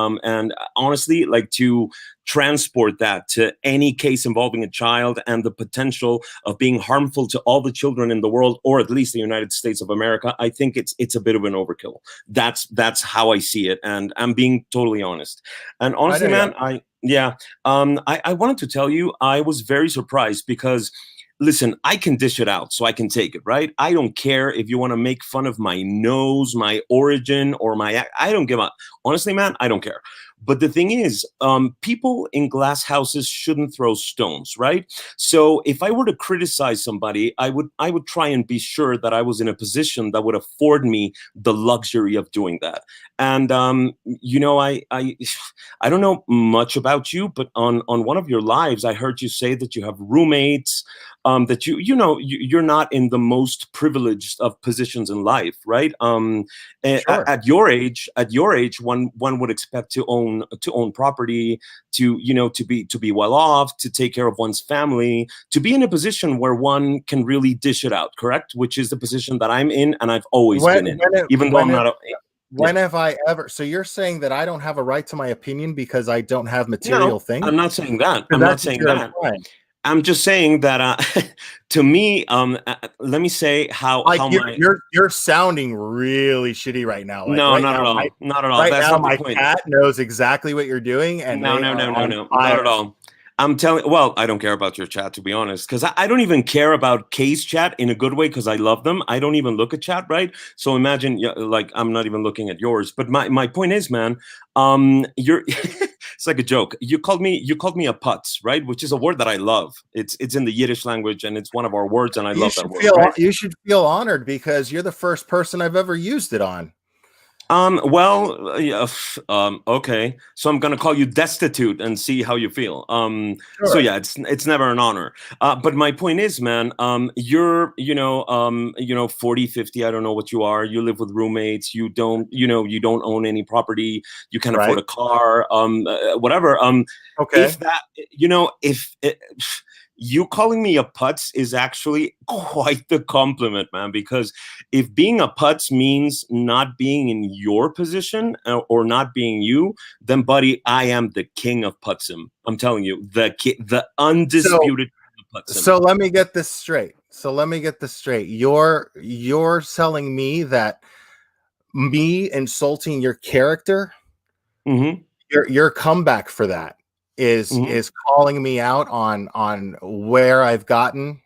honestly, like to transport that to any case involving a child and the potential of being harmful to all the children in the world, or at least the United States of America, I think it's a bit of an overkill. That's how I see it, and I'm being totally honest. And honestly, man, I wanted to tell you, I was very surprised because, listen, I can dish it out, so I can take it, right? I don't care if you want to make fun of my nose, my origin, or I don't give a, honestly, man, I don't care. But the thing is, people in glass houses shouldn't throw stones, right? So if I were to criticize somebody, I would try and be sure that I was in a position that would afford me the luxury of doing that. And I don't know much about you, but on one of your lives, I heard you say that you have roommates, that you're not in the most privileged of positions in life, right? Sure. At your age, one would expect to own property, to be well off, to take care of one's family, to be in a position where one can really dish it out, correct? Which is the position that I'm in, and I've always been in, even though I'm not. When have I ever? So you're saying that I don't have a right to my opinion because I don't have material things? I'm not saying that. I'm not saying that. I'm just saying that to me, let me say how you're sounding really shitty right now. Like, no, not at all. Not at all. Right That's now, not the my point. cat knows exactly what you're doing, and no, not at all. I'm telling. Well, I don't care about your chat, to be honest, because I don't even care about Kay's chat in a good way, because I love them. I don't even look at chat, right? So imagine, like, I'm not even looking at yours. But my point is, man, you're. It's like a joke. You called me a putz, right? Which is a word that I love. It's in the Yiddish language, and it's one of our words, and I love that word. Right? You should feel honored because you're the first person I've ever used it on. Okay. So I'm gonna call you destitute and see how you feel. Sure. So yeah, it's never an honor. But my point is, man, you're 40, 50, I don't know what you are. You live with roommates. You don't own any property. You can't afford a car. Whatever. Okay. If that, you calling me a putz is actually quite the compliment, man, because if being a putz means not being in your position or not being you, then buddy, I am the king of putzim. I'm telling you, the undisputed putzim. So let me get this straight. You're telling me that me insulting your character, your comeback for that is calling me out on where I've gotten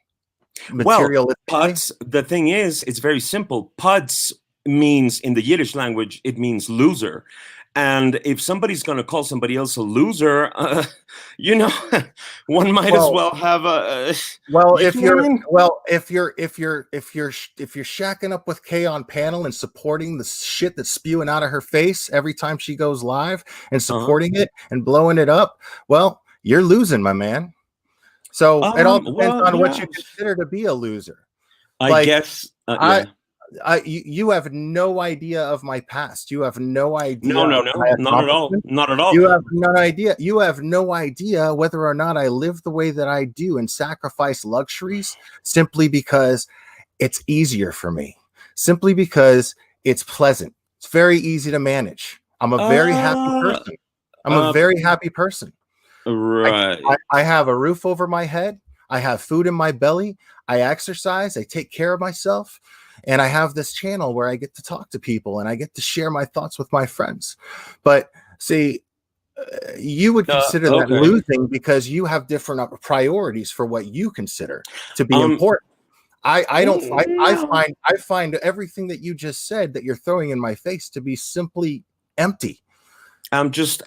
material. Well, putz, the thing is, it's very simple. Putz means, in the Yiddish language, it means loser. And if somebody's going to call somebody else a loser, you know, one might as well have a. If you're shacking up with Kay on panel and supporting the shit that's spewing out of her face every time she goes live and supporting it and blowing it up, well, you're losing, my man. So it all depends on what you consider to be a loser. I guess. You have no idea of my past. You have no idea. No, not at all. Not at all. You have no idea. You have no idea whether or not I live the way that I do and sacrifice luxuries simply because it's easier for me. Simply because it's pleasant. It's very easy to manage. I'm a very happy person. I'm a very happy person. Right. I have a roof over my head. I have food in my belly. I exercise. I take care of myself. And I have this channel where I get to talk to people and I get to share my thoughts with my friends. But see, you would consider that losing because you have different priorities for what you consider to be important. I find everything that you just said that you're throwing in my face to be simply empty. I'm just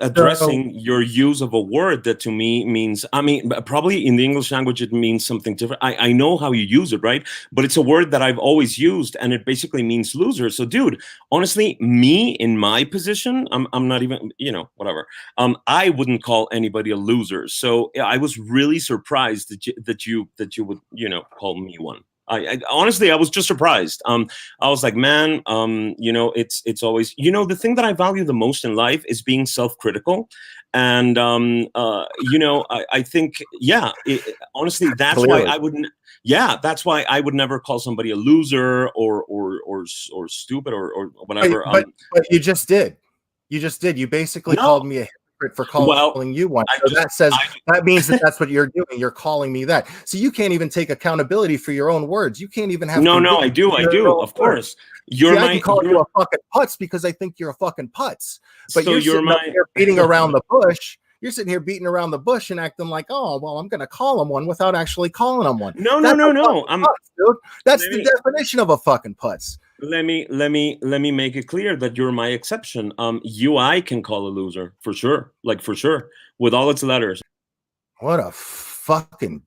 addressing your use of a word that to me means, I mean, probably in the English language, it means something different. I know how you use it, right? But it's a word that I've always used and it basically means loser. So dude, honestly, me in my position, I'm not even, you know, whatever. I wouldn't call anybody a loser. So I was really surprised that you would, you know, call me one. I honestly, I was just surprised. I was like, man, you know, it's always, you know, the thing that I value the most in life is being self-critical. And, you know, I think, yeah, honestly, that's why I wouldn't. Yeah, that's why I would never call somebody a loser or stupid or whatever. But you just did. You just did. You basically called me a for calling you one. So that means that that's what you're doing. You're calling me that. So you can't even take accountability for your own words. You can't even have. No, I do. Of course. I can call you a fucking putz because I think you're a fucking putz. But so you're sitting up here beating around the bush. You're sitting here beating around the bush and acting like, oh, well, I'm going to call him one without actually calling him one. No. Putz, dude. That's the definition of a fucking putz. Let me make it clear that you're my exception. I can call a loser for sure, like for sure, with all its letters. What a fucking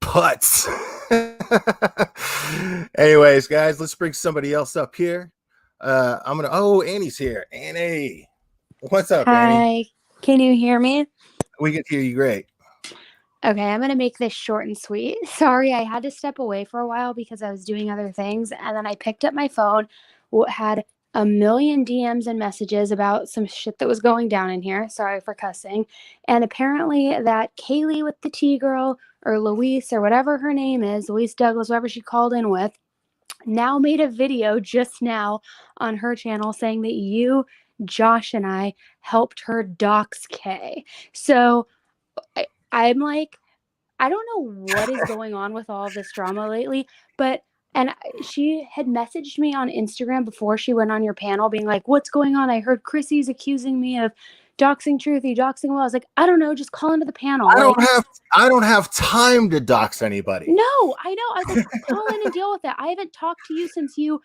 putz. Anyways, guys, let's bring somebody else up here. Annie's here. Annie, what's up, Annie? Hi, can you hear me? We can hear you great. Okay, I'm going to make this short and sweet. Sorry, I had to step away for a while because I was doing other things. And then I picked up my phone, had a million DMs and messages about some shit that was going down in here. Sorry for cussing. And apparently that Kaylee with the T-girl or Louise or whatever her name is, Louise Douglas, whoever she called in with, now made a video just now on her channel saying that you, Josh, and I helped her dox Kay. So I'm like, I don't know what is going on with all of this drama lately, and she had messaged me on Instagram before she went on your panel being like, what's going on? I heard Chrissy's accusing me of doxing Truthy, doxing Will. I was like, I don't know, just call into the panel. I don't have time to dox anybody. No, I know. I was like, call in and deal with it. I haven't talked to you since you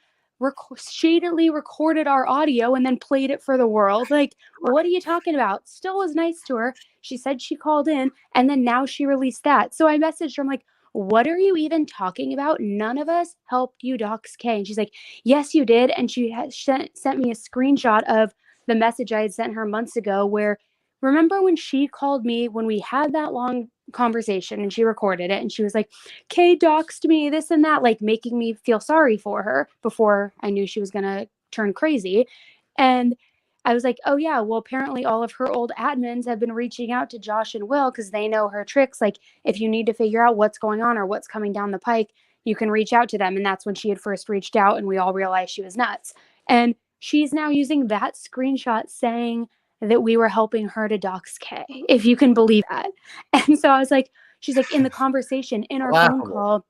shadily recorded our audio and then played it for the world. Like, what are you talking about? Still was nice to her. She said she called in and then now she released that. So I messaged her. I'm like, what are you even talking about? None of us helped you dox Kay. And she's like, yes, you did. And she sent me a screenshot of the message I had sent her months ago where, remember when she called me when we had that long conversation and she recorded it and she was like, Kay doxed me, this and that, like making me feel sorry for her before I knew she was going to turn crazy. And I was like, oh yeah, well apparently all of her old admins have been reaching out to Josh and Will because they know her tricks. Like if you need to figure out what's going on or what's coming down the pike, you can reach out to them. And that's when she had first reached out and we all realized she was nuts. And she's now using that screenshot saying that we were helping her to dox K, if you can believe that. And so I was like, she's like, in the conversation, in our phone call,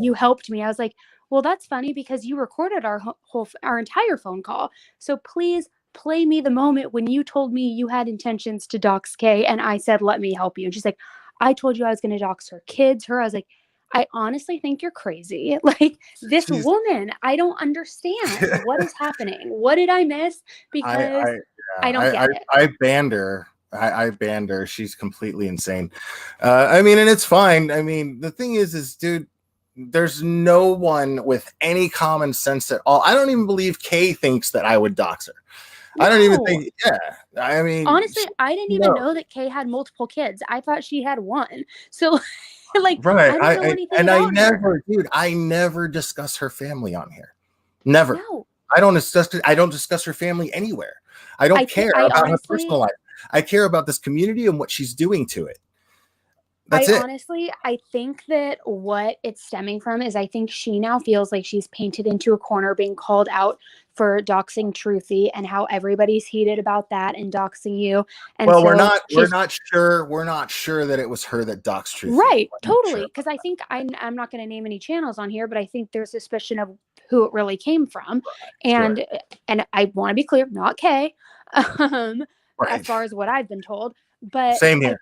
you helped me. I was like, well, that's funny because you recorded our entire phone call. So please play me the moment when you told me you had intentions to dox K and I said, let me help you. And she's like, I told you I was going to dox her kids, her. I was like, I honestly think you're crazy. Like this woman, I don't understand what is happening. What did I miss? Because I don't get it. I banned her. I banned her. She's completely insane. I mean, and it's fine. I mean, the thing is, dude, there's no one with any common sense at all. I don't even believe Kay thinks that I would dox her. No. I don't even think, I mean, honestly, I didn't even know that Kay had multiple kids. I thought she had one. So, like, right. I don't know anything about her. Dude, I never discuss her family on here. Never. No. I don't discuss her family anywhere. I don't care about her personal life. I care about this community and what she's doing to it. That's it. Honestly, I think that what it's stemming from is I think she now feels like she's painted into a corner being called out for doxing Truthy and how everybody's heated about that and doxing you. And well, so we're not sure that it was her that doxed Truthy. Right, totally. Because I think I'm not going to name any channels on here, but I think there's suspicion of who it really came from. And I want to be clear, not Kay, as far as what I've been told. But same here.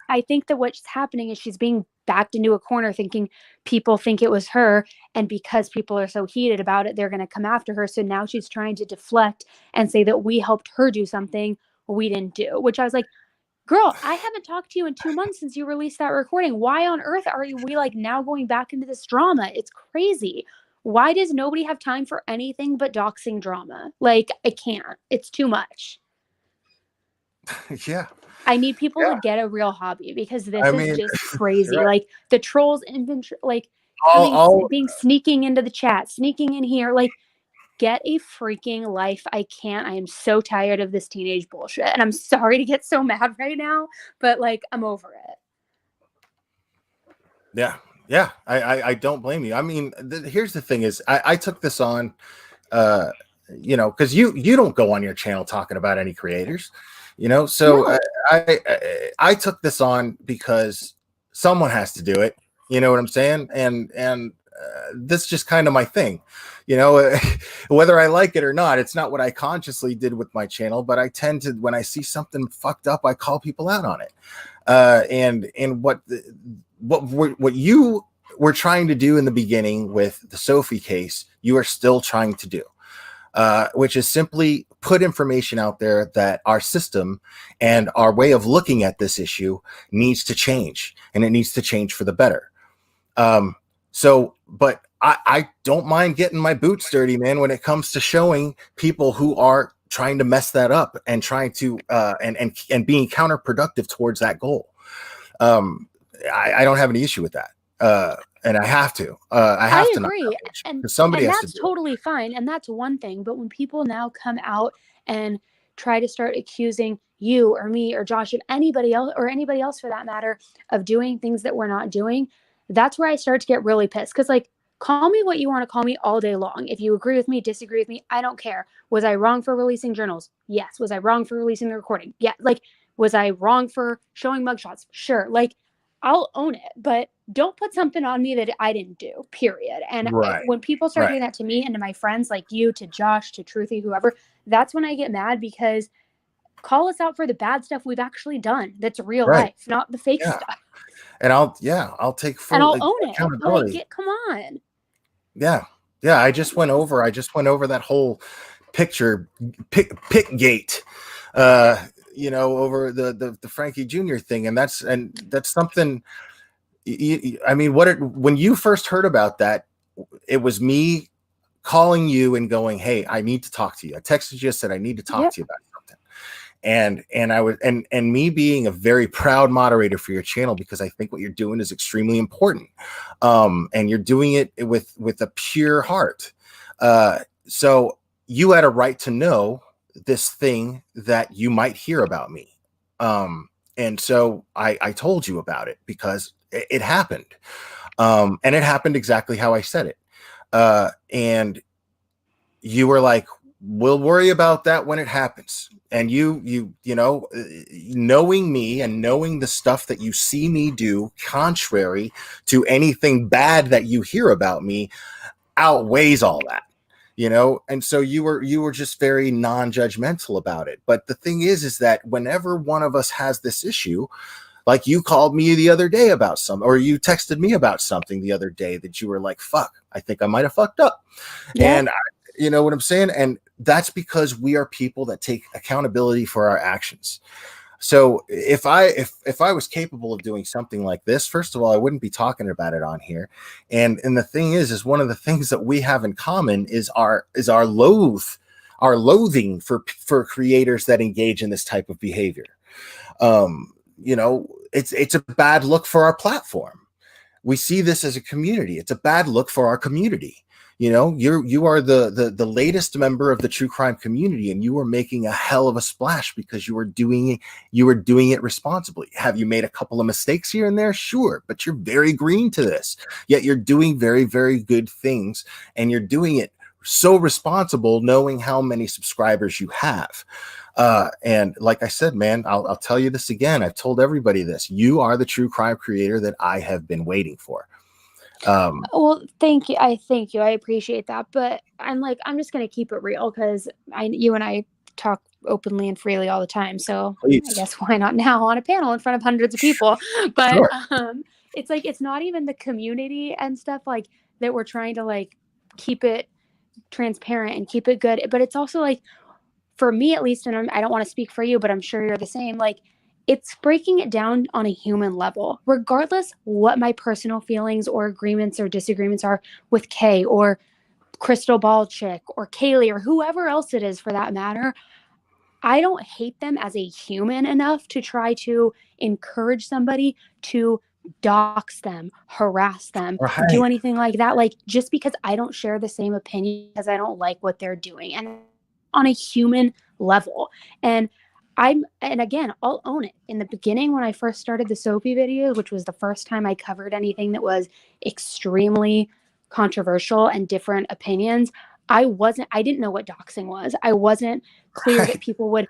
I think that what's happening is she's being backed into a corner thinking people think it was her. And because people are so heated about it, they're going to come after her. So now she's trying to deflect and say that we helped her do something we didn't do, which I was like, girl, I haven't talked to you in 2 months since you released that recording. Why on earth are we like now going back into this drama? It's crazy. Why does nobody have time for anything but doxing drama? Like, I can't. It's too much. Yeah. I need people to get a real hobby because this is just crazy. Right. Like the trolls inventory, like being sneaking into the chat, sneaking in here, like get a freaking life. I can't. I am so tired of this teenage bullshit. And I'm sorry to get so mad right now, but like I'm over it. Yeah. Yeah. I don't blame you. I mean, here's the thing is I took this on, you know, because you don't go on your channel talking about any creators. You know, so no. I took this on because someone has to do it. You know what I'm saying? And this is just kind of my thing. You know, whether I like it or not, it's not what I consciously did with my channel, but I tend to, when I see something fucked up, I call people out on it. And what you were trying to do in the beginning with the Sophie case, you are still trying to do. Which is simply put information out there that our system and our way of looking at this issue needs to change, and it needs to change for the better. But I don't mind getting my boots dirty, man, when it comes to showing people who are trying to mess that up and trying to and being counterproductive towards that goal. I don't have any issue with that. And I have to. I agree, and that's totally fine, and that's one thing. But when people now come out and try to start accusing you or me or Josh or anybody else for that matter of doing things that we're not doing, that's where I start to get really pissed. Because like, call me what you want to call me all day long. If you agree with me, disagree with me, I don't care. Was I wrong for releasing journals? Yes. Was I wrong for releasing the recording? Yeah. Like, was I wrong for showing mugshots? Sure. Like, I'll own it, but don't put something on me that I didn't do, period. And when people start doing that to me and to my friends like you, to Josh, to Truthy, whoever, that's when I get mad, because call us out for the bad stuff we've actually done. That's real life, not the fake stuff. And I'll take full and I'll own it. Like, come on. Yeah. Yeah. I just went over that whole pick gate, you know, over the Frankie Jr. thing. And that's something, I mean, when you first heard about that, it was me calling you and going, hey, I need to talk to you. I texted you, said, I need to talk to you about something. And I was, and me being a very proud moderator for your channel, because I think what you're doing is extremely important. And you're doing it with a pure heart. So you had a right to know this thing that you might hear about me. And so I told you about it because it happened. And it happened exactly how I said it. And you were like, we'll worry about that when it happens. And you know, knowing me and knowing the stuff that you see me do contrary to anything bad that you hear about me outweighs all that, you know. And so you were just very non-judgmental about it. But the thing is that whenever one of us has this issue, like you called me the other day about something, or you texted me about something the other day that you were like, fuck, I think I might have fucked up. Yeah. And you know what I'm saying? And that's because we are people that take accountability for our actions. So if I was capable of doing something like this, first of all, I wouldn't be talking about it on here. And the thing is one of the things that we have in common is our loathing for creators that engage in this type of behavior. You know, it's a bad look for our platform. We see this as a community. It's a bad look for our community. You know, you are the latest member of the true crime community, and you are making a hell of a splash because you were doing it responsibly. Have you made a couple of mistakes here and there? Sure, but you're very green to this. Yet you're doing very, very good things, and you're doing it so responsible, knowing how many subscribers you have. And like I said, man, I'll tell you this again. I've told everybody this. You are the true crime creator that I have been waiting for. Well, thank you. I appreciate that. But I'm just going to keep it real because you and I talk openly and freely all the time. So please. I guess why not now on a panel in front of hundreds of people? But sure. It's like, it's not even the community and stuff like that. We're trying to like keep it transparent and keep it good. But it's also like, for me at least, and I don't want to speak for you, but I'm sure you're the same. Like, it's breaking it down on a human level, regardless what my personal feelings or agreements or disagreements are with Kay or Crystal Ball Chick or Kaylee or whoever else it is for that matter. I don't hate them as a human enough to try to encourage somebody to dox them, harass them, do anything like that. Like, just because I don't share the same opinion because I don't like what they're doing, and on a human level. And again, I'll own it. In the beginning, when I first started the Sophie videos, which was the first time I covered anything that was extremely controversial and different opinions, I didn't know what doxing was. I wasn't clear that people would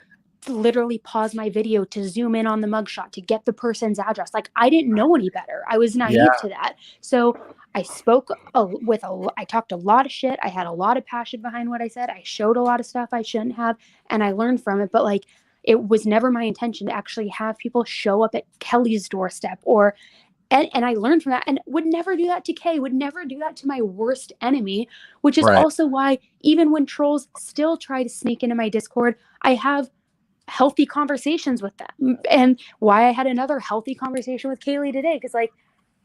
literally pause my video to zoom in on the mugshot to get the person's address. Like, I didn't know any better. I was naive to that. So I spoke I talked a lot of shit. I had a lot of passion behind what I said. I showed a lot of stuff I shouldn't have, and I learned from it. But like, it was never my intention to actually have people show up at Kelly's doorstep and I learned from that, and would never do that to Kay, would never do that to my worst enemy, which is also why even when trolls still try to sneak into my Discord, I have healthy conversations with them, and why I had another healthy conversation with Kaylee today. Cause like,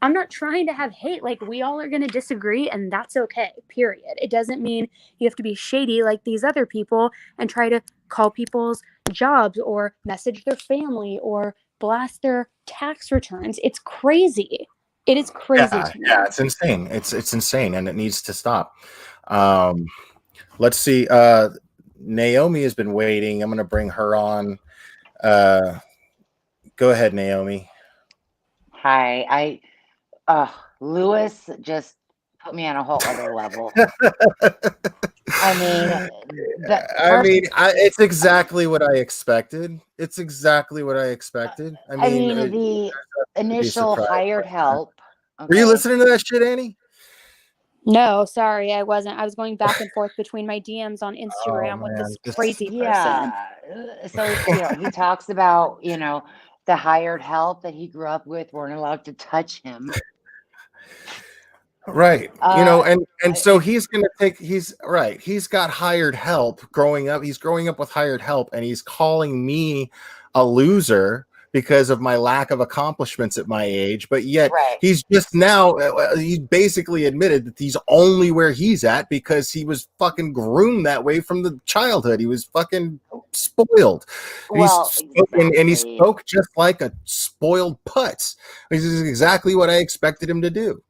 I'm not trying to have hate. Like, we all are going to disagree, and that's okay, period. It doesn't mean you have to be shady like these other people and try to call people's jobs or message their family or blast their tax returns. It's crazy. It is crazy to me. Yeah, it's insane. It's insane, and it needs to stop. Let's see. Naomi has been waiting. I'm going to bring her on. Go ahead, Naomi. Hi. Lewis just put me on a whole other level. I mean, it's exactly what I expected. It's exactly what I expected. I mean, the initial hired help. Okay. Were you listening to that shit, Annie? No, sorry, I wasn't. I was going back and forth between my DMs on Instagram with this crazy person. Yeah. So, he talks about, the hired help that he grew up with weren't allowed to touch him. Right. And so he's going to take, he's got hired help growing up. He's growing up with hired help, and he's calling me a loser because of my lack of accomplishments at my age. But yet he's just now, he basically admitted that he's only where he's at because he was fucking groomed that way from the childhood. He was fucking spoiled. And he spoke just like a spoiled putz. This is exactly what I expected him to do.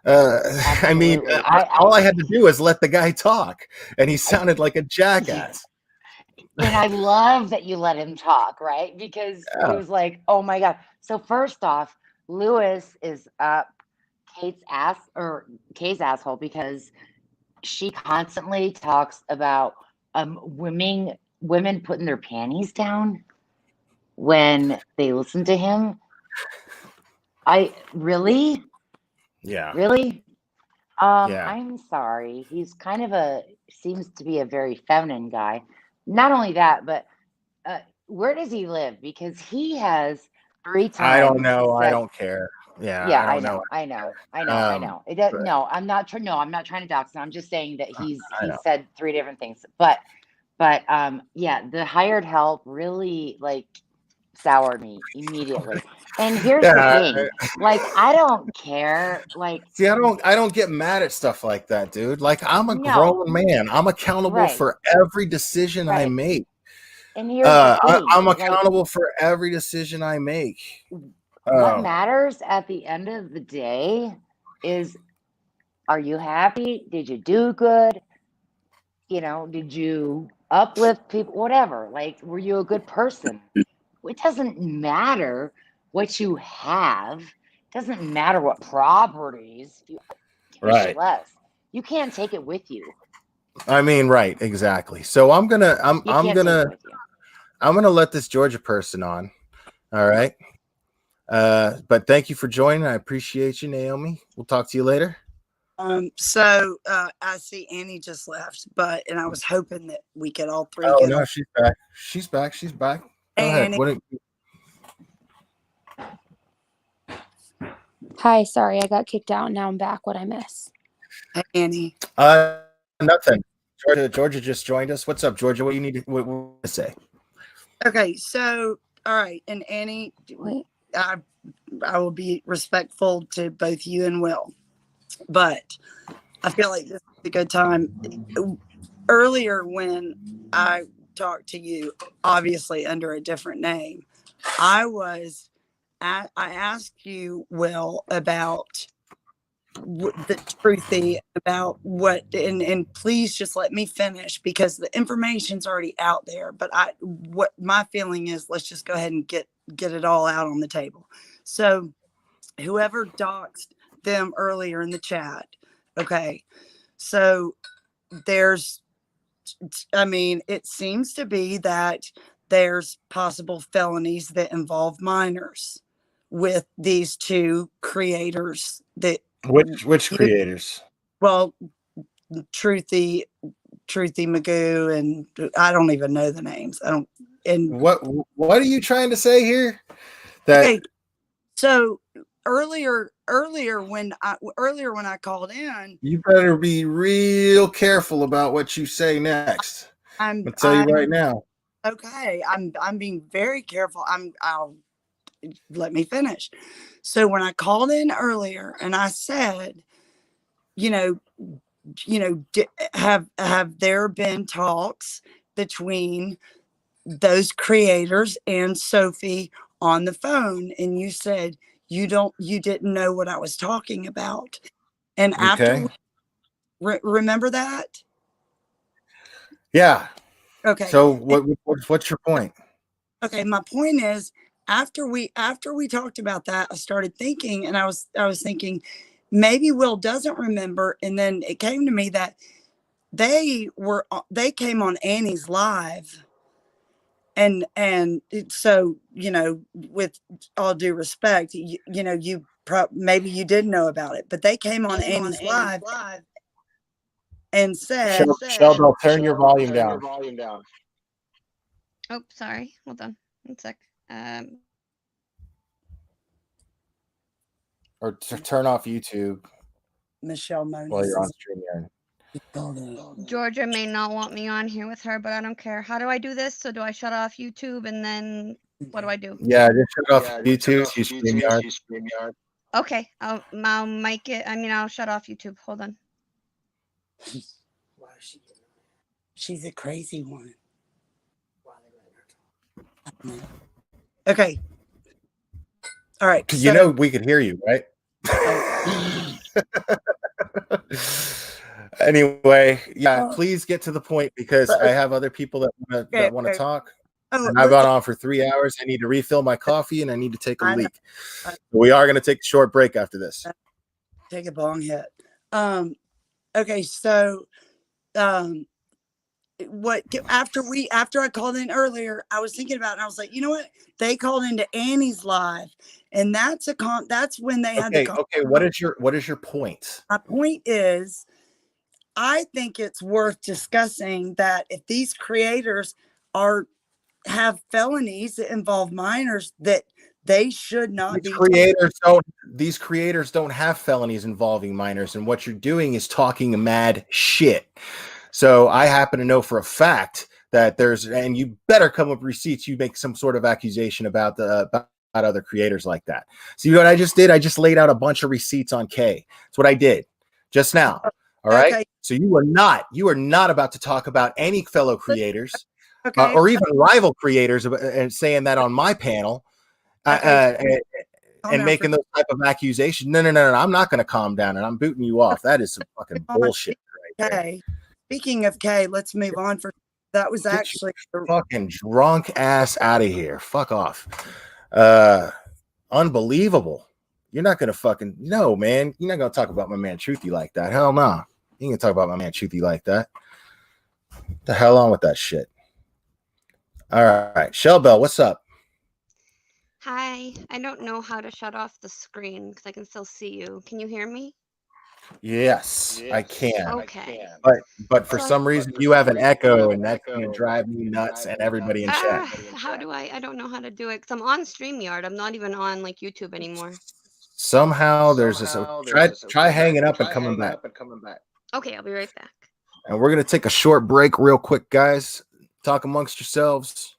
I mean, all I had to do was let the guy talk, and he sounded like a jackass. And I love that you let him talk, right? Because he was like, oh my God. So first off, Lewis is up Kate's asshole because she constantly talks about women putting their panties down when they listen to him. Really? Yeah. Really? Yeah. I'm sorry. He's kind of seems to be a very feminine guy. Not only that, but where does he live? Because he has 3 times I don't know. I said, don't care. Yeah, yeah, I don't know. I know. But No, I'm not trying to dox him. I'm just saying that he I know. said 3 different things. But yeah, the hired help really like soured me immediately. And here's the Yeah. thing, like I don't care. Like, See, I don't get mad at stuff like that, dude. Like I'm a no, grown man. I'm accountable right, for every decision I right. make. And here's the thing, I'm like accountable for every decision I make. what matters at the end of the day is, are you happy? Did you do good? You know, did you uplift people? Whatever. Like, were you a good person? It doesn't matter what you have. It doesn't matter what properties. Right. Less. You can't take it with you. I mean, right, exactly. So I'm You can't take it with you. let this Georgia person on. All right. But thank you for joining. I appreciate you, Naomi. We'll talk to you later. So I see Annie just left, and I was hoping that we could all 3 Oh get no, on. she's back. She's back. She's back. Go ahead. Annie. Hi, sorry, I got kicked out. Now I'm back. What'd I miss? Hey, Annie. Nothing. Georgia just joined us. What's up, Georgia? What do you need to say? Okay, so all right, and Annie, I will be respectful to both you and Will, but I feel like this is a good time. Earlier, when I talked to you, obviously under a different name, I asked you, Will, about the Truthy, about what, and please just let me finish because the information's already out there. But what my feeling is, let's just go ahead and get it all out on the table. So whoever doxed them earlier in the chat, okay, so it seems to be that there's possible felonies that involve minors with these 2 creators that Which creators? Well, Truthy Magoo, and I don't even know the names. I don't. And what are you trying to say here? Okay, so earlier when I called in, you better be real careful about what you say next. I'll tell you right now. Okay, I'm being very careful. I'll let me finish. So when I called in earlier and I said, have there been talks between those creators and Sophie on the phone? And you said you didn't know what I was talking about. And after remember that? Yeah. Okay. So what's your point? Okay, my point is, after we talked about that, I started thinking, and I was thinking maybe Will doesn't remember, and then it came to me that they came on Annie's live, and so with all due respect, maybe you did know about it, but they came on Annie's live and said, Sheldon, turn your volume down. Oh, sorry. Hold on. 1 sec. Or turn off YouTube. Michelle Moniz while you're on StreamYard. Georgia may not want me on here with her, but I don't care. How do I do this? So do I shut off YouTube and then what do I do? Yeah, just shut off YouTube. StreamYard. Okay, I'll mic it. I'll shut off YouTube. Hold on. She's a crazy one. Okay. All right. Because you know we could hear you, right? Anyway, yeah, please get to the point because I have other people that want to talk. And I've gone on for 3 hours. I need to refill my coffee and I need to take a leak. We are going to take a short break after this. Take a bong hit. Okay, so what after I called in earlier, I was thinking about it and I was like, you know what? They called into Annie's live, and that's when they had the okay. What is your point? My point is, I think it's worth discussing that if these creators have felonies that involve minors, that they should not be. These creators don't have felonies involving minors, and what you're doing is talking mad shit. So I happen to know for a fact that and you better come up with receipts. You make some sort of accusation about other creators like that. So you know what I just did? I just laid out a bunch of receipts on K. That's what I did just now. All right. Okay. So you are not about to talk about any fellow creators, or even rival creators, and saying that on my panel, and making those type of accusations. No. I'm not going to calm down, and I'm booting you off. That is some fucking bullshit. Right. Speaking of K, let's move on. That was actually fucking drunk ass out of here. Fuck off. Unbelievable. You're not gonna fucking man. You're not gonna talk about my man Truthy like that. Hell no. Nah. You ain't gonna talk about my man Truthy like that. The hell on with that shit. All right, Shell Bell, what's up? Hi. I don't know how to shut off the screen because I can still see you. Can you hear me? Yes, I can. Okay. But for some reason you have an echo, and that's gonna drive me nuts and everybody in chat. How do I don't know how to do it because I'm on StreamYard. I'm not even on like YouTube anymore. Somehow there's this. Try hanging up and coming back. Okay, I'll be right back. And we're gonna take a short break real quick, guys. Talk amongst yourselves.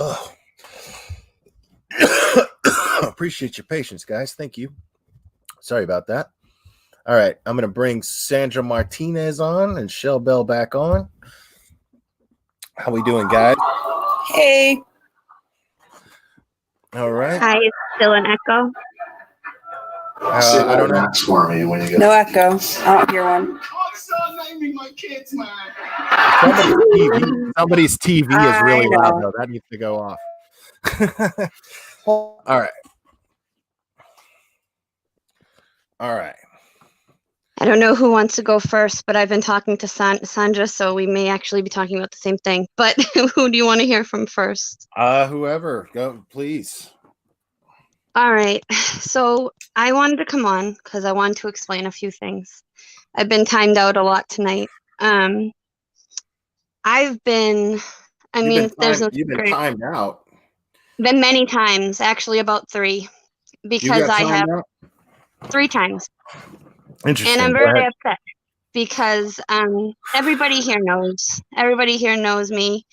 Oh. Appreciate your patience, guys. Thank you. Sorry about that. All right, I'm going to bring Sandra Martinez on and Shell Bell back on. How we doing, guys? Hey. All right. Hi, it's still an echo. I don't know. For me when you get no echo. I don't hear one. Somebody's TV is really loud, though. That needs to go off. All right. All right. I don't know who wants to go first, but I've been talking to Sandra, so we may actually be talking about the same thing. But who do you want to hear from first? Whoever. Go, please. All right. So I wanted to come on because I wanted to explain a few things. I've been timed out a lot tonight. You've been timed out. Been many times, actually about 3, because I have 3 times. Interesting. And I'm very upset because everybody here knows me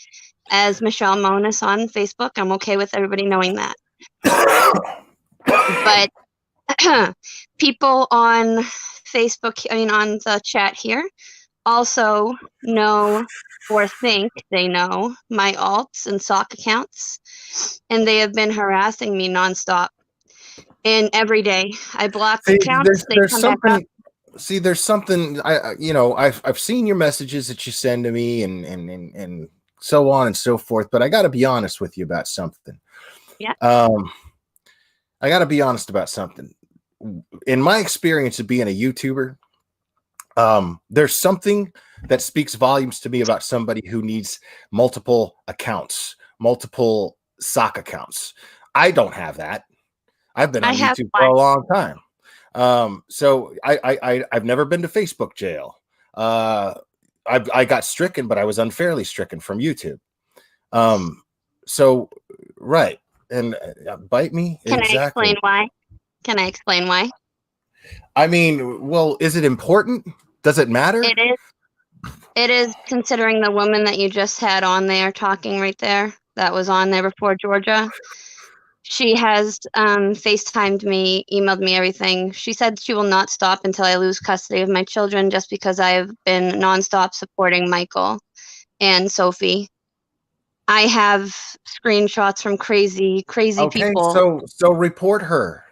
as Michelle Monis on Facebook. I'm okay with everybody knowing that. But people on Facebook, on the chat here, also know or think they know my alts and sock accounts, and they have been harassing me nonstop. And every day I block accounts, they come back up. See, there's something I've seen your messages that you send to me and so on and so forth, but I got to be honest with you about something. Yeah. I got to be honest about something. In my experience of being a YouTuber, there's something that speaks volumes to me about somebody who needs multiple accounts, multiple sock accounts. I don't have that. I've been on YouTube for a long time. So I've never been to Facebook jail. I got stricken, but I was unfairly stricken from YouTube. So right. And bite me. Can I explain why? Can I explain why? I mean, well, is it important? Does it matter? It is. It is, considering the woman that you just had on there talking right there, that was on there before Georgia. She has FaceTimed me, emailed me everything. She said she will not stop until I lose custody of my children, just because I have been nonstop supporting Michael and Sophie. I have screenshots from crazy people. So report her.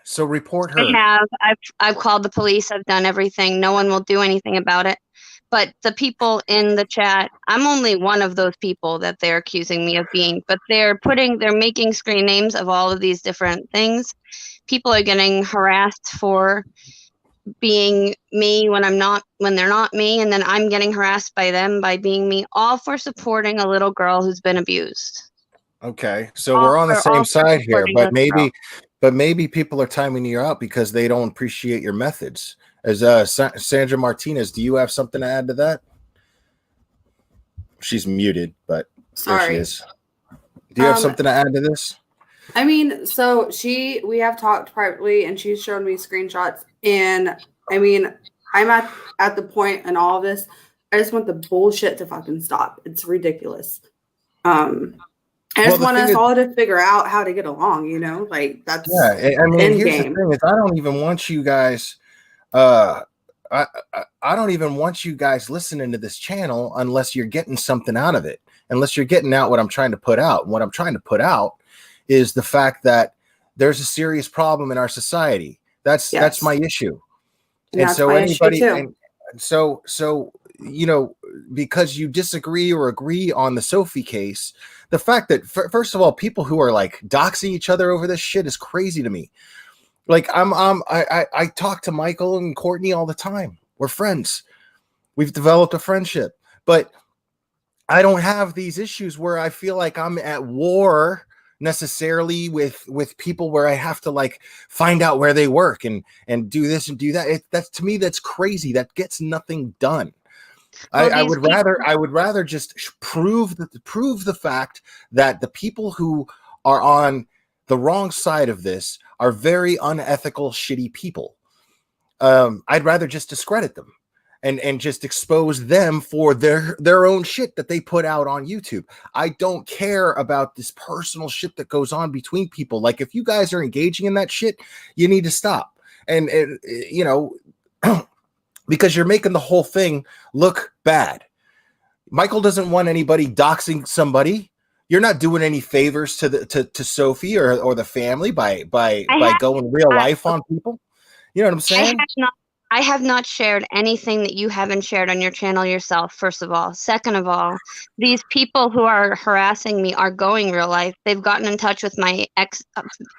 I've called the police. I've done everything. No one will do anything about it. But the people in the chat, I'm only one of those people that they're accusing me of being, but they're making screen names of all of these different things. People are getting harassed for being me when they're not me, and then I'm getting harassed by them by being me, all for supporting a little girl who's been abused. Okay, so we're on the same side here, but maybe people are timing you out because they don't appreciate your methods. As Sandra Martinez, do you have something to add to that? She's muted, but there she is. Do you have something to add to this? I mean, so we have talked privately, and she's shown me screenshots, and I mean, I'm at the point in all of this. I just want the bullshit to fucking stop. It's ridiculous. I just want us all to figure out how to get along. Like that's I mean, here's the thing: is I don't even want you guys. I don't even want you guys listening to this channel unless you're getting something out of it. Unless you're getting out what I'm trying to put out. What I'm trying to put out is the fact that there's a serious problem in our society. That's my issue. And so anybody, because you disagree or agree on the Sophie case, the fact that first of all, people who are like doxing each other over this shit is crazy to me. Like I talk to Michael and Courtney all the time. We're friends. We've developed a friendship, but I don't have these issues where I feel like I'm at war necessarily with people where I have to like find out where they work and do this and do that. That's to me, that's crazy. That gets nothing done. I would rather just prove the fact that the people who are on the wrong side of this are very unethical, shitty people. I'd rather just discredit them. and just expose them for their own shit that they put out on YouTube. I don't care about this personal shit that goes on between people. Like, if you guys are engaging in that shit, you need to stop. And you know, because you're making the whole thing look bad. Michael doesn't want anybody doxing somebody. You're not doing any favors to Sophie or the family by going real life on people. You know what I'm saying? I have not shared anything that you haven't shared on your channel yourself, first of all. Second of all, these people who are harassing me are going real life. They've gotten in touch with my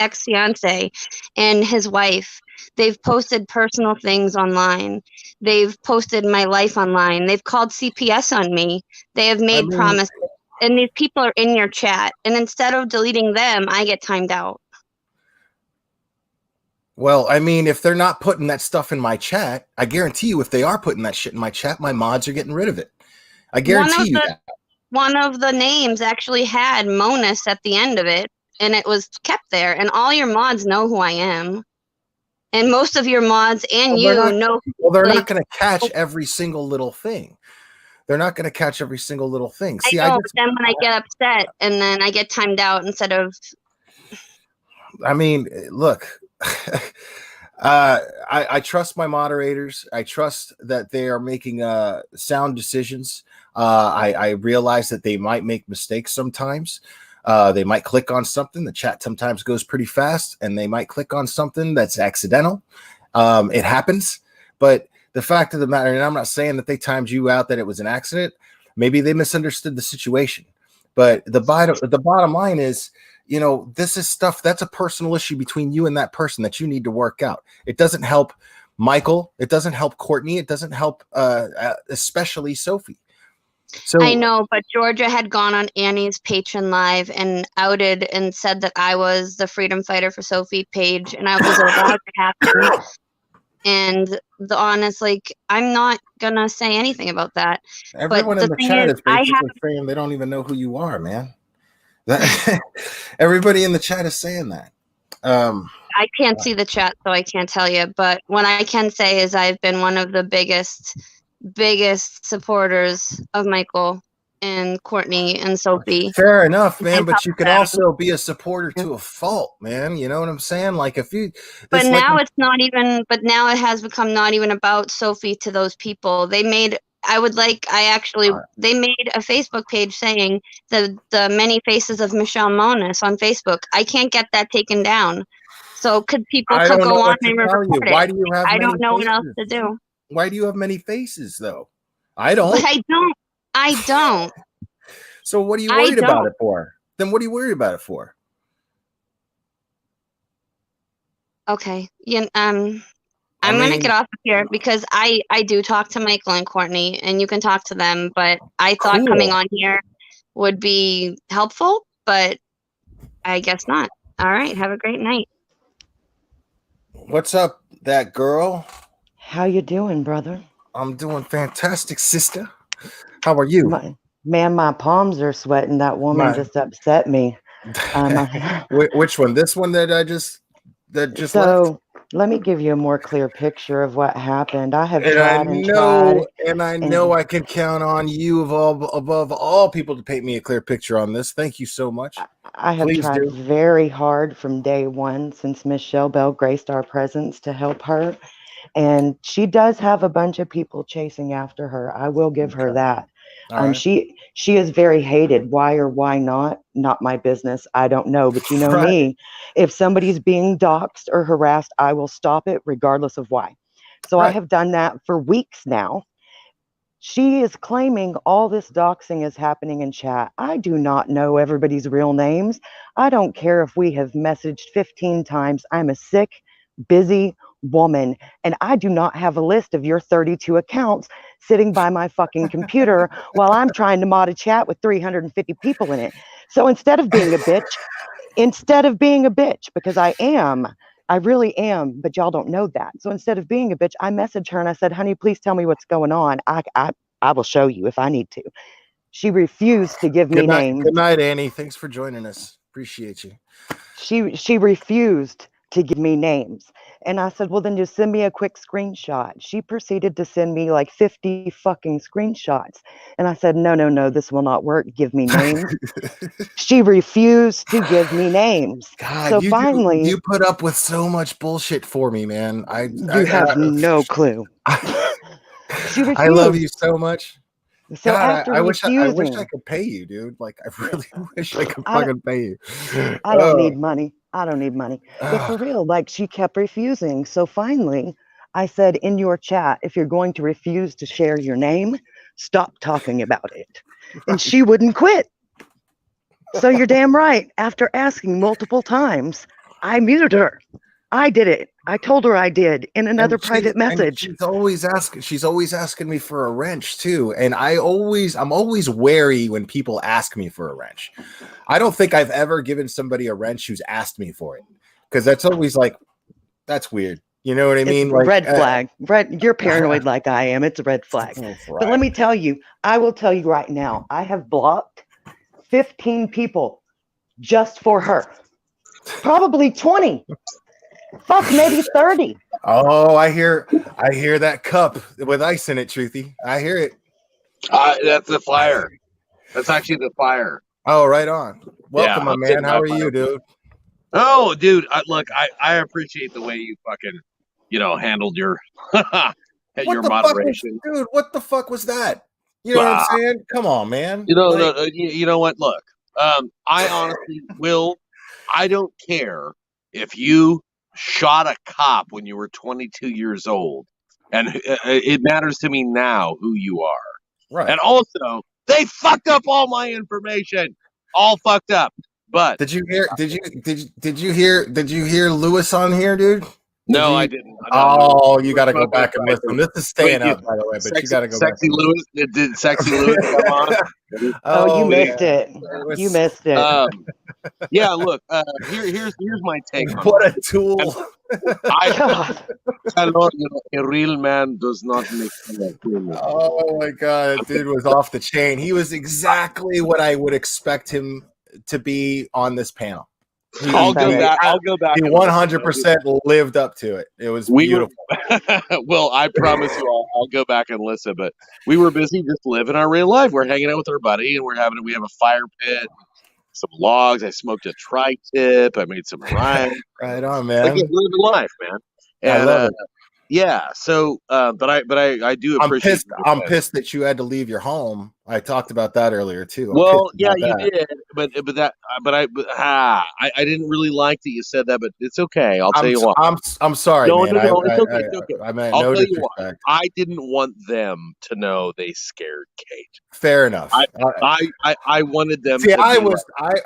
ex-fiance and his wife. They've posted personal things online. They've posted my life online. They've called CPS on me. They have made promises. And these people are in your chat. And instead of deleting them, I get timed out. Well, I mean, if they're not putting that stuff in my chat, I guarantee you, if they are putting that shit in my chat, my mods are getting rid of it. I guarantee you that. One of the names actually had Monus at the end of it, and it was kept there. And all your mods know who I am. And most of your mods and know. Well, they're not going to catch every single little thing. They're not going to catch every single little thing. See, I know, but then when I get upset and then I get timed out instead of. I mean, look. I trust my moderators. I trust that they are making sound decisions. I realize that they might make mistakes sometimes. They might click on something. The chat sometimes goes pretty fast, and they might click on something that's accidental. It happens. But the fact of the matter, and I'm not saying that they timed you out, that it was an accident. Maybe they misunderstood the situation. But the bottom line is, you know, this is stuff that's a personal issue between you and that person that you need to work out. It doesn't help Michael. It doesn't help Courtney. It doesn't help especially Sophie. So I know, but Georgia had gone on Annie's Patreon live and outed and said that I was the freedom fighter for Sophie Page, and I was allowed to happen. And the honest, like, I'm not gonna say anything about that. Everyone but in the chat is basically saying they don't even know who you are, man. Everybody in the chat is saying that. I can't see the chat, so I can't tell you. But what I can say is I've been one of the biggest supporters of Michael and Courtney and Sophie. Fair enough, man. But you can also be a supporter to a fault, man. You know what I'm saying? Like, if you. But now it's not even. But now it has become not even about Sophie to those people. They made. They made a Facebook page saying the many faces of Michelle Monis on Facebook. I can't get that taken down. So people could go on and report it. Why do you have? I don't know what else to do. Why do you have many faces, though? I don't. But I don't. So what are you worried about it for? Then what are you worried about it for? Okay. I'm going to get off of here because I do talk to Michael and Courtney, and you can talk to them, but I thought coming on here would be helpful, but I guess not. All right. Have a great night. What's up, that girl? How you doing, brother? I'm doing fantastic, sister. How are you? My palms are sweating. That woman just upset me. Which one? This one that just left? Let me give you a more clear picture of what happened. I have tried. And I know I can count on you above all people to paint me a clear picture on this. Thank you so much. I have tried very hard from day one since Miss Bell graced our presence to help her. And she does have a bunch of people chasing after her. I will give her that. She is very hated. Why or why not? Not my business. I don't know. But you know me, if somebody's being doxxed or harassed, I will stop it regardless of why. So I have done that for weeks now. She is claiming all this doxing is happening in chat. I do not know everybody's real names. I don't care if we have messaged 15 times. I'm a sick, busy woman, and I do not have a list of your 32 accounts sitting by my fucking computer while I'm trying to mod a chat with 350 people in it. So instead of being a bitch, because I really am, but y'all don't know that. So instead of being a bitch, I messaged her and I said, honey, please tell me what's going on. I will show you if I need to. She refused to give me names. Good night, Annie. Thanks for joining us. Appreciate you. She refused to give me names. And I said, well, then just send me a quick screenshot. She proceeded to send me like 50 fucking screenshots. And I said, no, this will not work. Give me names. She refused to give me names. God, So you finally, you put up with so much bullshit for me, man. you have no clue. She refused. I love you so much. So God, after I wish I refusing, could pay you, dude. Like, I really wish I could I fucking pay you. I don't need money. I don't need money. But Oh. for real, like she kept refusing. So finally, I said in your chat, if you're going to refuse to share your name, stop talking about it. And she wouldn't quit. So you're damn right. After asking multiple times, I muted her. I did it. I told her I did in another private message. She's always asking me for a wrench too. And I'm always wary when people ask me for a wrench. I don't think I've ever given somebody a wrench who's asked me for it. Because that's always like, that's weird. You know what I mean? Like, red flag. You're paranoid like I am. It's a red flag. But let me tell you, I will tell you right now, I have blocked 15 people just for her. Probably 20. Fuck, maybe 30. Oh, I hear that cup with ice in it, Truthy. I hear it. That's the fire. That's actually the fire. Oh, right on. Welcome, Yeah, my man. How are you, dude? Oh, dude. Look, I appreciate the way you fucking, handled your your moderation. Dude, what the fuck was that? You know what I'm saying? Come on, man. You know what? Look, I honestly I don't care if you shot a cop when you were 22 years old, and it matters to me now who you are. Right. And also, they fucked up all my information. All fucked up. But did you hear Lewis on here, dude? No, I didn't. Oh, you got to go back and listen. This is staying up, by the way, but you got to go back. Sexy Lewis, did Sexy Lewis come on? Oh, you missed it. You missed it. Yeah, look. Here's my take on what a tool. A real man does not make fun. Oh my god, that dude was off the chain. He was exactly what I would expect him to be on this panel. I'll go back. He 100% lived up to it. It was beautiful. Well, I promise you, I'll go back and listen. But we were busy just living our real life. We're hanging out with our buddy, and we have a fire pit, some logs. I smoked a tri-tip. I made some rice. Right on, man. Like living life, man. And, I love it. Yeah. So, but I do appreciate. I'm pissed that you had to leave your home. I talked about that earlier too. Well, yeah, you did, but I didn't really like that you said that, but it's okay. I'll tell you why. I'm sorry, no, man. No, it's okay. It's okay. I meant I'll no tell you why. disrespect. I didn't want them to know they scared Kate. Fair enough. I wanted them. See, to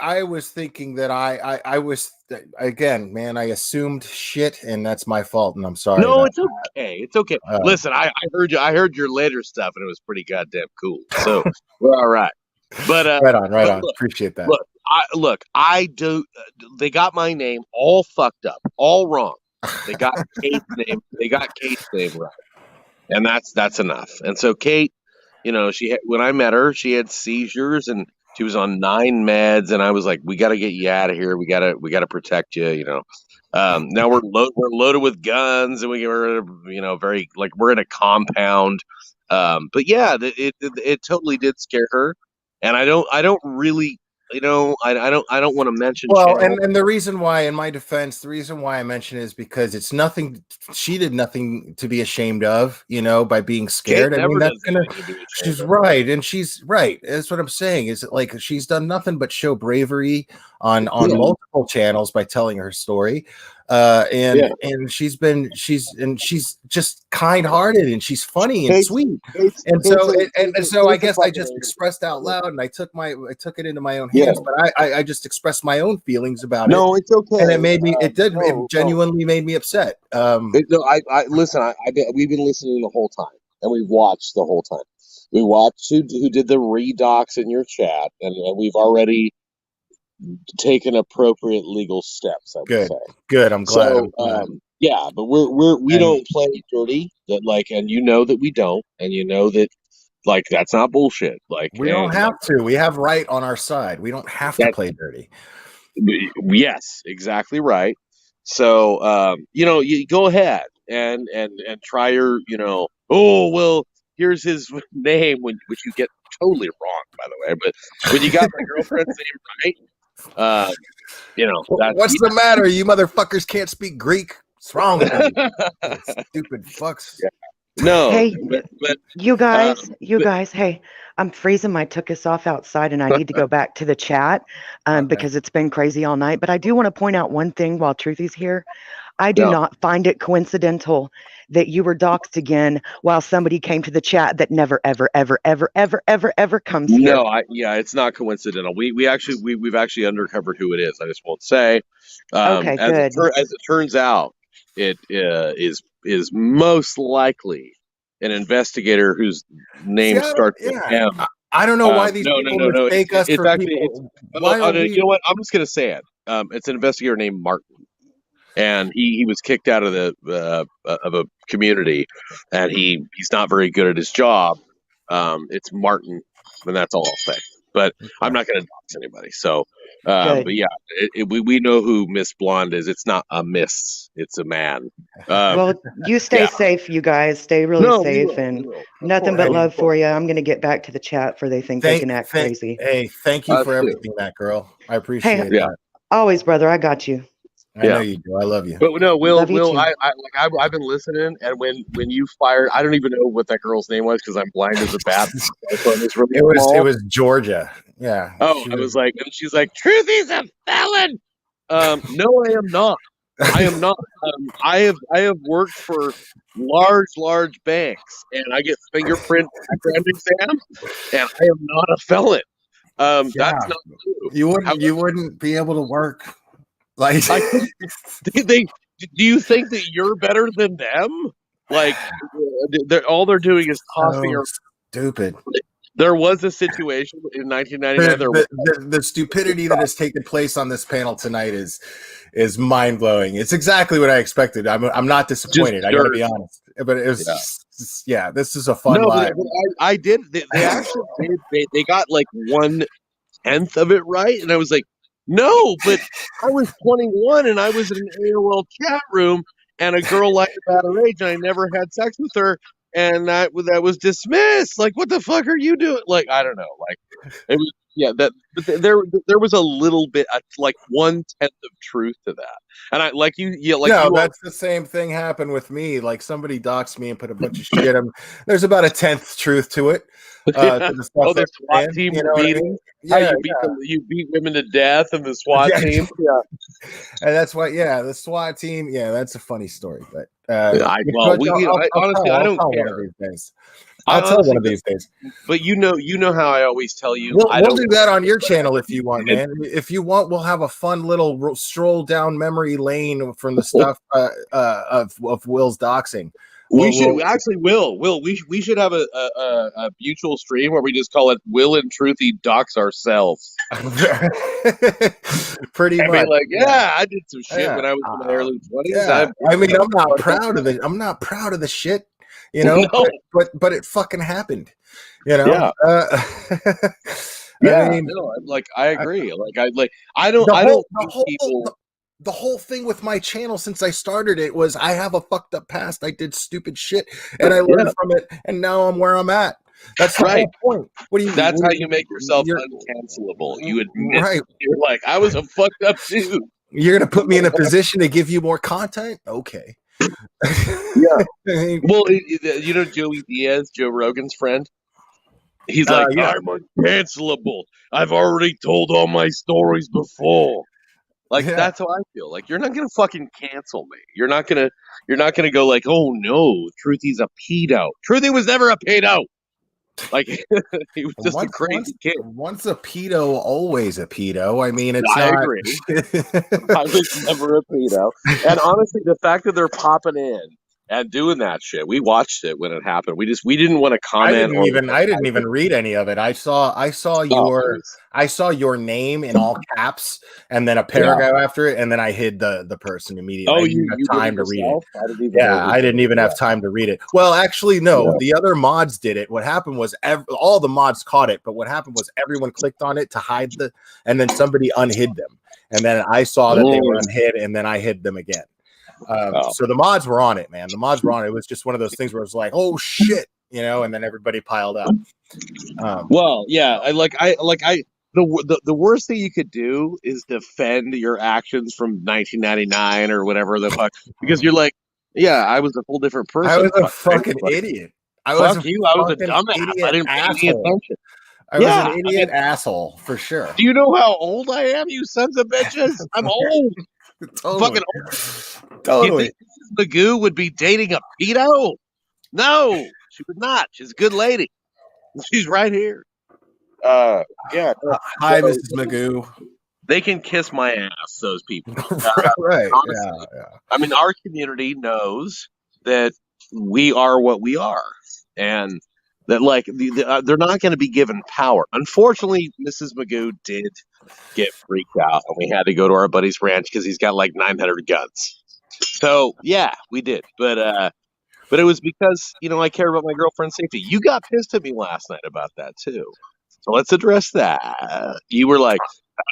I was thinking that I was again, man. I assumed shit, and that's my fault, and I'm sorry. No, it's okay. It's okay. Listen, I heard you. I heard your later stuff, and it was pretty goddamn cool. So we're all right. But right on. Look, appreciate that. I do. They got my name all fucked up, all wrong. They got Kate's name. They got Kate's name right, and that's enough. And so Kate, when I met her, she had seizures and she was on 9 meds, and I was like, "We got to get you out of here. We got to protect you." Now we're loaded with guns, and we're very like we're in a compound. But yeah, it totally did scare her, and I don't really. I don't want to mention. Well, and the reason why, in my defense, the reason why I mention it is because it's nothing. She did nothing to be ashamed of, by being scared. I mean, she's right, and she's right. That's what I'm saying. Is it like she's done nothing but show bravery on multiple channels by telling her story, and she's just kind-hearted and she's funny and sweet, and so I guess I just expressed out loud and I took it into my own hands, but I just expressed my own feelings about it. No, it's okay, and it made me. It genuinely made me upset. I listen. We've been listening the whole time, and we've watched the whole time. We watched who did the redox in your chat, and we've already taken appropriate legal steps. I would say. Good. I'm glad. Yeah, but we don't play dirty. That and that we don't, and that that's not bullshit. We don't have to. We have right on our side. We don't have to play dirty. Yes, exactly right. So you go ahead and try your, oh well, here's his name, which you get totally wrong, by the way. But when you got my girlfriend's name right, What's the matter? You motherfuckers can't speak Greek. What's wrong with you? Stupid fucks. Yeah. No, Hey, but you guys, hey, I'm freezing. I took us off outside and I need to go back to the chat because it's been crazy all night. But I do want to point out one thing while Truthy's here. I do not find it coincidental that you were doxxed again while somebody came to the chat that never, ever, ever, ever, ever, ever, ever comes here. No, it's not coincidental. We've actually uncovered who it is. I just won't say. Okay, good. As it turns out, it is most likely an investigator whose name starts with M. I don't know why these people mistake us for people. You know what? I'm just gonna say it. It's an investigator named Martin, and he was kicked out of of a community, and he's not very good at his job. It's Martin, and that's all I'll say. But I'm not going to dox anybody. So, but yeah, we know who Miss Blonde is. It's not a miss; it's a man. Well, you stay safe, you guys. Stay really safe, and nothing but love for you. I'm going to get back to the chat for they think they can act crazy. Hey, thank you for everything, that girl. I appreciate that. Always, brother. I got you. I know you do. I love you. But no, Will, I've been listening, and when you fired, I don't even know what that girl's name was because I'm blind as a bat. It was Georgia. Yeah. Oh, I was like, and she's like, Truthy's a felon. No, I am not. I am not. I have worked for large banks, and I get fingerprint background exams, and I am not a felon. That's not true. You wouldn't be able to work. Like, do you think that you're better than them? Like, all they're doing is tossing around. Stupid. There was a situation in 1999. The stupidity that has taken place on this panel tonight is mind blowing. It's exactly what I expected. I'm not disappointed. I got to be honest. But it was this is a fun live. But I did. They actually did. They got like 1/10 of it right, and I was like, no, but I was 21 and I was in an AOL chat room and a girl lied about her age and I never had sex with her and that was dismissed. Like, what the fuck are you doing? Like, I don't know. Like, it was but there was a little bit like 1/10 of truth to that. And I that's the same thing happened with me. Like, somebody doxed me and put a bunch of shit. There's about 1/10 truth to it. To the stuff the SWAT team beating. Yeah, you beat women to death in the SWAT team. Yeah, and that's why. Yeah, the SWAT team. Yeah, that's a funny story. But honestly, I don't care. I'll tell one of these days. But you know how I always tell you. We'll do that on your channel if you want, man. If you want, we'll have a fun little stroll down memory lane from the stuff of Will's doxing. We should have a mutual stream where we just call it Will and Truthy dox ourselves. Pretty much. Be like, I did some shit when I was in my early 20s. Yeah. I'm not proud of it. I'm not proud of the shit, no. but it fucking happened, Yeah. I mean, I agree. I don't the whole thing with my channel since I started it was I have a fucked up past. I did stupid shit and I learned from it, and now I'm where I'm at. That's the whole point. That's how you make yourself uncancelable. You admit you're like, I was a fucked up dude. You're gonna put me in a position to give you more content? Okay. Yeah. Well, Joey Diaz, Joe Rogan's friend. He's like, I'm uncancelable. I've already told all my stories before. That's how I feel. Like, you're not gonna fucking cancel me. You're not gonna go like, oh no, Truthy's a pedo. Truthy was never a pedo. Like, he was just a crazy kid. Once a pedo, always a pedo. I mean, I agree. I was never a pedo. And honestly, the fact that they're popping in and doing that shit. We watched it when it happened. We didn't want to comment. I didn't even read any of it. I saw your name in all caps and then a paragraph after it, and then I hid the person immediately. Oh, I didn't you have time did to read it. I didn't even have time to read it. Well, actually, no. The other mods did it. What happened was all the mods caught it, but what happened was everyone clicked on it to hide and then somebody unhid them, and then I saw that they were unhid, and then I hid them again. So the mods were on it, man. The mods were on it. It was just one of those things where it was like, oh shit, and then everybody piled up. Well, yeah, the worst thing you could do is defend your actions from 1999 or whatever the fuck, because you're like, yeah, I was a whole different person. I was a fucking idiot. I was a dumbass. I didn't pay any attention. I was an idiot asshole for sure. Do you know how old I am, you sons of bitches? I'm old. Totally. Fucking old. Totally. You think Mrs. Magoo would be dating a pedo? No, she would not. She's a good lady. She's right here. Yeah. Hi, Mrs. Magoo. They can kiss my ass, those people. Right. Honestly, I mean, our community knows that we are what we are, and that they're not going to be given power. Unfortunately, Mrs. Magoo did get freaked out, and we had to go to our buddy's ranch because he's got like 900 guns. So yeah, we did, but it was because I care about my girlfriend's safety. You got pissed at me last night about that too, so let's address that. You were like,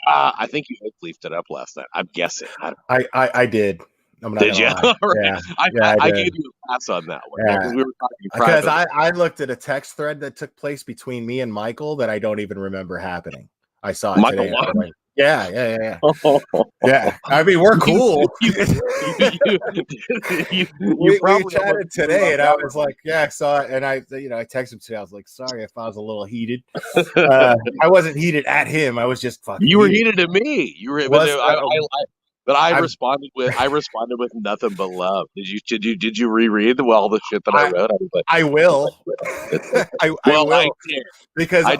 I think you leafed it up last night. I'm guessing. I did. I'm not did you? Right. Yeah, I gave you a pass on that one because we were talking because privately. I looked at a text thread that took place between me and Michael that I don't even remember happening. I saw it Michael today. Wong? Yeah. Yeah. I mean, we're cool. You we probably chatted today, and I was like, "Yeah, I saw it." And I texted him today. I was like, "Sorry if I was a little heated." I wasn't heated at him. I was just fucking. You were heated at me. You were, but I I'm- responded with nothing but love. Did you reread all the shit that I wrote? I was like, I will. I will. I did. Because I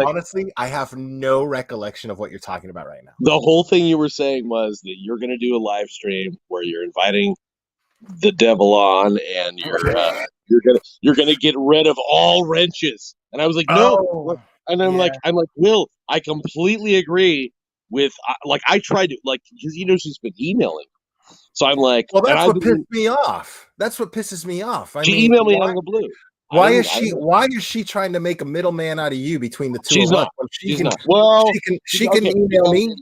honestly, I have no recollection of what you're talking about right now. The whole thing you were saying was that you're going to do a live stream where you're inviting the devil on, and you're gonna get rid of all wrenches. And I was like, no. And I'm like, Will, I completely agree with I tried to because she's been emailing. So I'm like, well, that's what pissed me off. That's what pisses me off. She emailed me out of the blue. Why is she trying to make a middleman out of you between the two of us? She's not. Well, she can email me.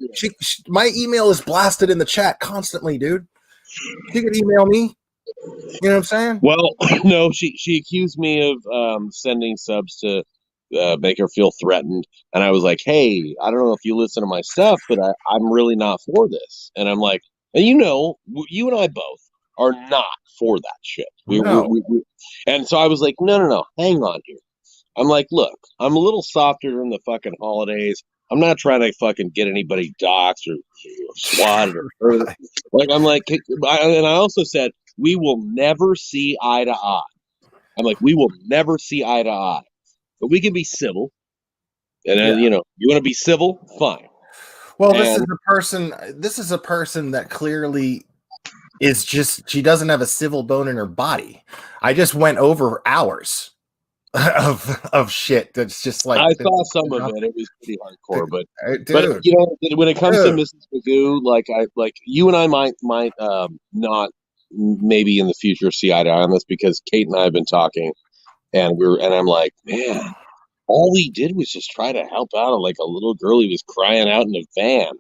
My email is blasted in the chat constantly, dude. She could email me. You know what I'm saying? Well, no, she accused me of sending subs to make her feel threatened, and I was like, hey, I don't know if you listen to my stuff, but I'm really not for this. And I'm like, and you and I both are not for that shit. And so I was like, no, hang on here. I'm like, look, I'm a little softer during the fucking holidays. I'm not trying to fucking get anybody doxxed or swatted or like. I'm like, and I also said we will never see eye to eye. I'm like, we will never see eye to eye, but we can be civil. And then you want to be civil, fine. Well, this is a person that clearly is she doesn't have a civil bone in her body. I just went over hours of shit that's just like I saw some of it. It was pretty hardcore, but when it comes to Mrs. Magoo, like you and I might not maybe in the future see eye to eye on this, because Kate and I have been talking, and I'm like, man, all we did was just try to help out like a little girl who was crying out in a van,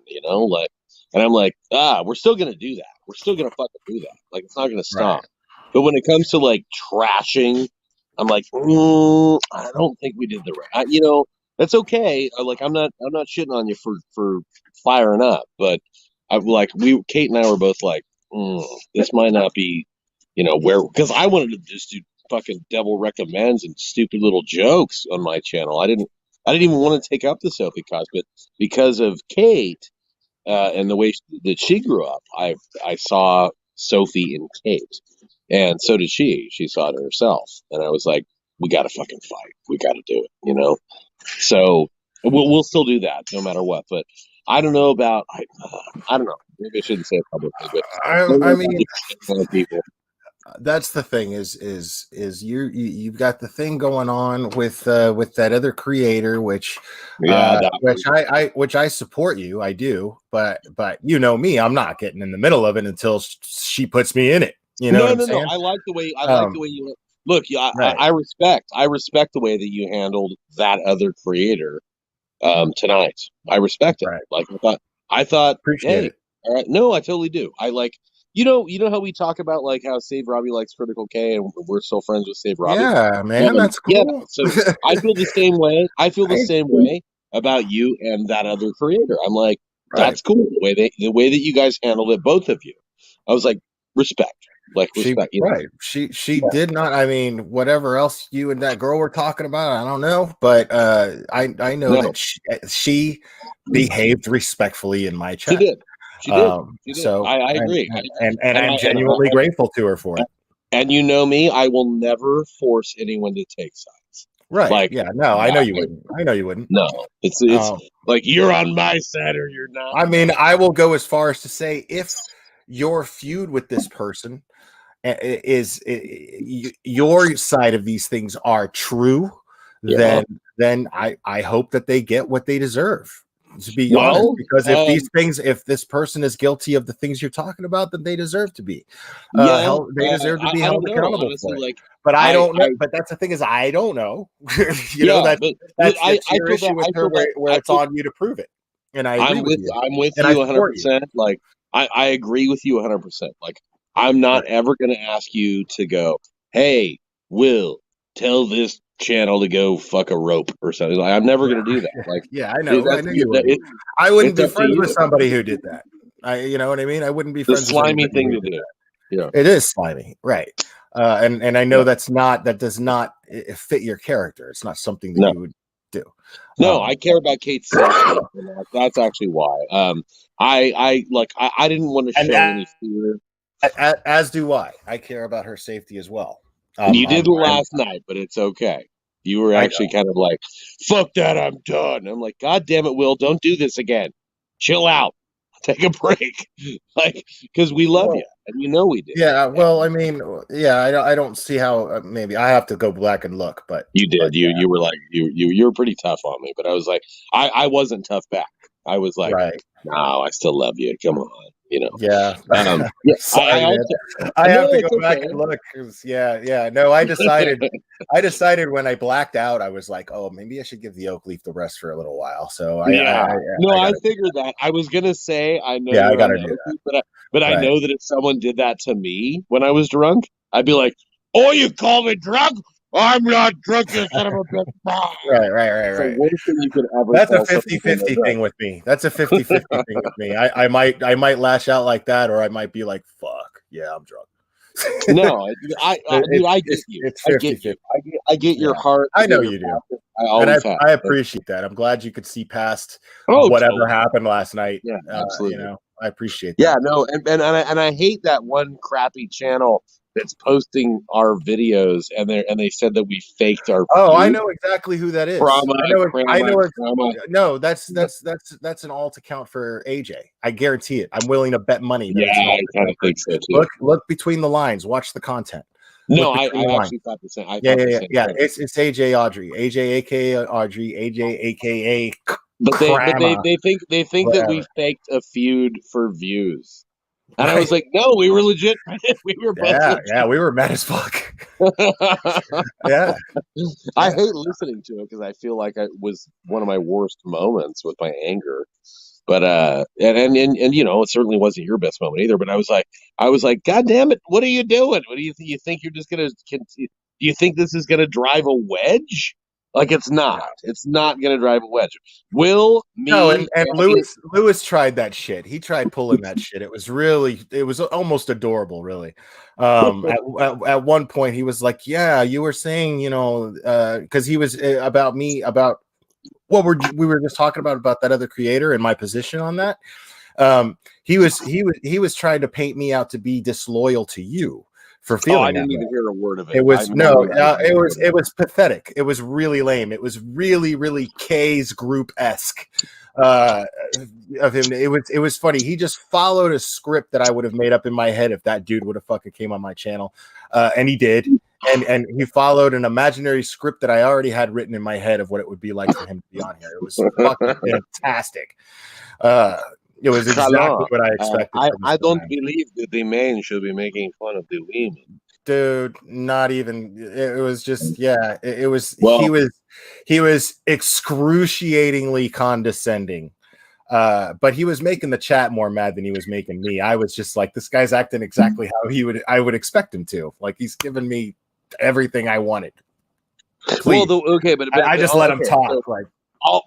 and I'm like, we're still gonna do that. We're still gonna fucking do that. Like, it's not gonna stop. Right. But when it comes to like trashing, I'm like, I don't think we did the right. That's okay. Like, I'm not shitting on you for firing up, but Kate and I were both like, this might not be, because I wanted to just do fucking devil recommends and stupid little jokes on my channel. I didn't even want to take up the Sophie cause, but because of Kate and the way that she grew up, I saw Sophie in Kate. And so did she. She saw it herself. And I was like, we got to fucking fight. We got to do it, So we'll still do that no matter what. But I don't know about, I don't know. Maybe I shouldn't say it publicly, but I mean, people. That's the thing is you've got the thing going on with that other creator, which I support you, I do, but you know me, I'm not getting in the middle of it until she puts me in it. You know what I'm saying? I like the way you look. Yeah, right. I respect the way that you handled that other creator tonight. I respect it. Right. Like I thought, Appreciate hey, it. all right, no, I totally do. I like, you know how we talk about like how Save Robbie likes Critical K and we're still friends with Save Robbie. Yeah, man, that's Yeah, cool. so I feel the same way. I feel the same way about you and that other creator. I'm like, that's cool. The way that you guys handled it, both of you. I was like, respect. Like respect. She did not. I mean, whatever else you and that girl were talking about, I don't know, but I know that she behaved respectfully in my chat. She did. So I agree. And I'm genuinely grateful to her for it. And you know me, I will never force anyone to take sides. Right. Like, yeah. No, I know you wouldn't. I know you wouldn't. No, it's like you're on my side or you're not. I mean, I will go as far as to say if your feud with this person is your side of these things are true, then I hope that they get what they deserve. To be honest, because if this person is guilty of the things you're talking about, then they deserve to be. They deserve to be held accountable for it. But I don't know. But that's the thing is, I don't know. That's your issue with her, where it's on you to prove it. And I'm with you. I'm with you 100%. Like I agree with you 100%. Like I'm not ever going to ask you to go, hey, Will, tell this channel to go fuck a rope or something. Like, I'm never going to do that. Like, yeah, I know. I know you wouldn't. I wouldn't be friends with somebody who did that. You know what I mean? I wouldn't be friends with slimy thing to do. Yeah, it is slimy, right? And I know that does not fit your character. It's not something that you would do. No, I care about Kate's safety. That's actually why. I didn't want to show any fear. As do I. I care about her safety as well. You didn't last night, but it's okay. You were actually kind of like, fuck that, I'm done. I'm like, God damn it, Will, don't do this again. Chill out. Take a break. Like, because we love you. And you know we do. Yeah, well, I mean, yeah, I don't see how maybe I have to go back and look, but you did. You were like, you were pretty tough on me, but I was like, I wasn't tough back. I was like, no, I still love you. Come on. You know, Sorry, I have to go back and look. No, I decided when I blacked out, I was like, oh, maybe I should give the oak leaf the rest for a little while. So I figured that. I was gonna say I know. I gotta do that. But I know that if someone did that to me when I was drunk, I'd be like, oh, you call me drunk? I'm not drunk, you son of a bitch. Right. The worst thing you could ever. That's a 50-50 thing with me. That's a 50-50 thing with me. I might lash out like that, or I might be like, fuck, yeah, I'm drunk. No, I get you. It's 50-50. I get your heart. I know you do. I appreciate that. I'm glad you could see past whatever happened last night. Yeah, absolutely. You know, I appreciate that. Yeah, no, and I hate that one crappy channel that's posting our videos, and they said that we faked our. I know exactly who that is. I know. No, that's an alt account for AJ. I guarantee it. I'm willing to bet money. That I kind of think so too. Look between the lines. Watch the content. No, I actually thought the same. Yeah. It's AJ Audrey, AJ aka Audrey, AJ aka. But they think that we faked a feud for views. And I was like, no, we were legit. We were both legit. We were mad as fuck. Yeah. I hate listening to it because I feel like it was one of my worst moments with my anger. But and you know, it certainly wasn't your best moment either. But I was like, God damn it, what are you doing? What do you think? You think you're just gonna? Do you think this is gonna drive a wedge? Like it's not. It's not gonna drive a wedge. And Lewis tried that shit. He tried pulling that shit. It was almost adorable, really. At one point he was like, yeah, you were saying, you know, because he was about what we were just talking about that other creator and my position on that. He was trying to paint me out to be disloyal to you for feeling. I didn't even hear a word of it. It was pathetic. It was really lame. It was really K's group-esque of him. It was funny. He just followed a script that I would have made up in my head if that dude would have fucking came on my channel. And he did. And he followed an imaginary script that I already had written in my head of what it would be like for him to be on here. It was fucking fantastic. It was exactly what I expected. I don't believe that the men should be making fun of the women. Dude, not even. It was just, yeah. It was. Well, he was excruciatingly condescending. But he was making the chat more mad than he was making me. I was just like, this guy's acting exactly how I would expect him to. Like, he's giving me everything I wanted. Please. Well, okay, but I just let him talk. So like,